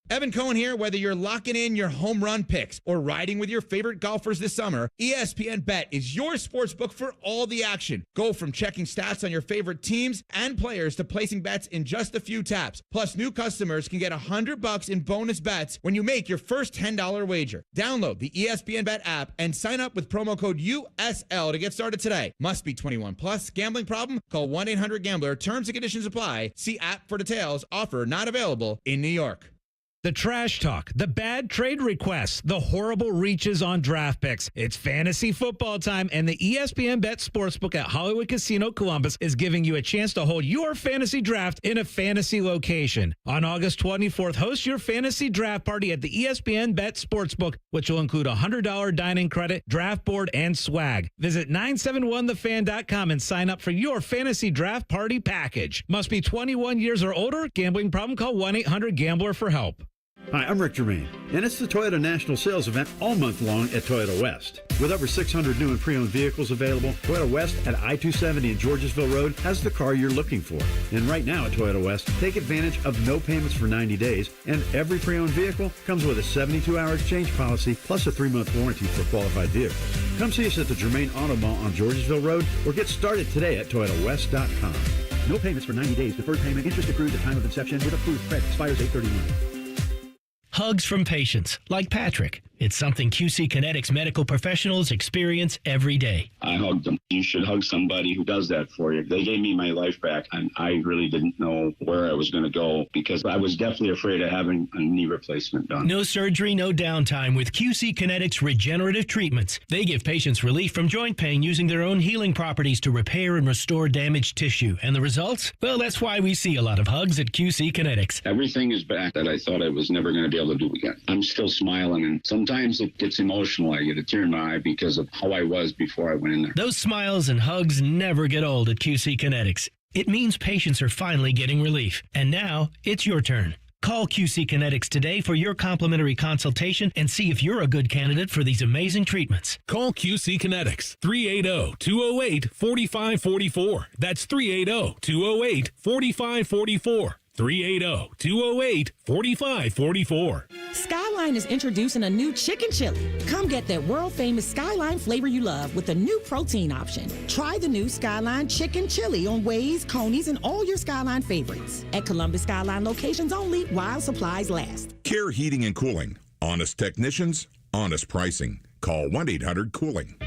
Speaker 26: Evan Cohen here. Whether you're locking in your home run picks or riding with your favorite golfers this summer, ESPN Bet is your sports book for all the action. Go from checking stats on your favorite teams and players to placing bets in just a few taps. Plus, new customers can get $100 in bonus bets when you make your first $10 wager. Download the ESPN Bet app and sign up with promo code USL to get started today. Must be 21 plus. Gambling problem? Call 1-800-GAMBLER. Terms and conditions apply. See app for details. Offer not available in New York.
Speaker 27: The trash talk, the bad trade requests, the horrible reaches on draft picks. It's fantasy football time, and the ESPN Bet Sportsbook at Hollywood Casino Columbus is giving you a chance to hold your fantasy draft in a fantasy location. On August 24th, host your fantasy draft party at the ESPN Bet Sportsbook, which will include a $100 dining credit, draft board, and swag. Visit 971thefan.com and sign up for your fantasy draft party package. Must be 21 years or older. Gambling problem? Call 1-800-GAMBLER for help.
Speaker 28: Hi, I'm Rick Germain, and it's the Toyota National Sales Event all month long at Toyota West. With over 600 new and pre-owned vehicles available, Toyota West at I-270 and Georgesville Road has the car you're looking for. And right now at Toyota West, take advantage of no payments for 90 days, and every pre-owned vehicle comes with a 72-hour exchange policy plus a 3-month warranty for qualified vehicles. Come see us at the Germain Auto Mall on Georgesville Road or get started today at ToyotaWest.com. No payments for 90 days, deferred payment, interest accrued at time of inception with approved credit, expires 8/31.
Speaker 29: Hugs from patients like Patrick. It's something QC Kinetics medical professionals experience every day.
Speaker 30: I hugged them. You should hug somebody who does that for you. They gave me my life back, and I really didn't know where I was going to go because I was definitely afraid of having a knee replacement done.
Speaker 29: No surgery, no downtime with QC Kinetics regenerative treatments. They give patients relief from joint pain using their own healing properties to repair and restore damaged tissue. And the results? Well, that's why we see a lot of hugs at QC Kinetics.
Speaker 30: Everything is back that I thought I was never going to be able to do again. I'm still smiling, and sometimes it gets emotional. I get a tear in my eye because of how I was before I went in there.
Speaker 29: Those smiles and hugs never get old at QC Kinetics. It means patients are finally getting relief. And now it's your turn. Call QC Kinetics today for your complimentary consultation and see if you're a good candidate for these amazing treatments.
Speaker 31: Call QC Kinetics, 380-208-4544. That's 380-208-4544. 380-208-4544.
Speaker 32: Skyline is introducing a new chicken chili. Come get that world-famous Skyline flavor you love with a new protein option. Try the new Skyline chicken chili on Waze, Coney's, and all your Skyline favorites. At Columbus Skyline locations only while supplies last.
Speaker 33: Care Heating and Cooling. Honest technicians, honest pricing. Call 1-800-COOLING.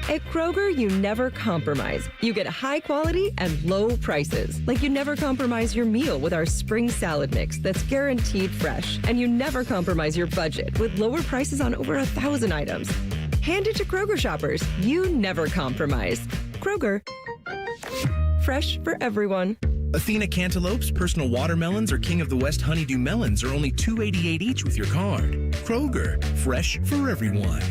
Speaker 34: At Kroger, you never compromise. You get high quality and low prices. Like you never compromise your meal with our spring salad mix that's guaranteed fresh. And you never compromise your budget with lower prices on over 1,000 items. Hand it to Kroger shoppers. You never compromise. Kroger. Fresh for everyone.
Speaker 35: Athena cantaloupes, personal watermelons, or King of the West honeydew melons are only $2.88 each with your card. Kroger, fresh for everyone.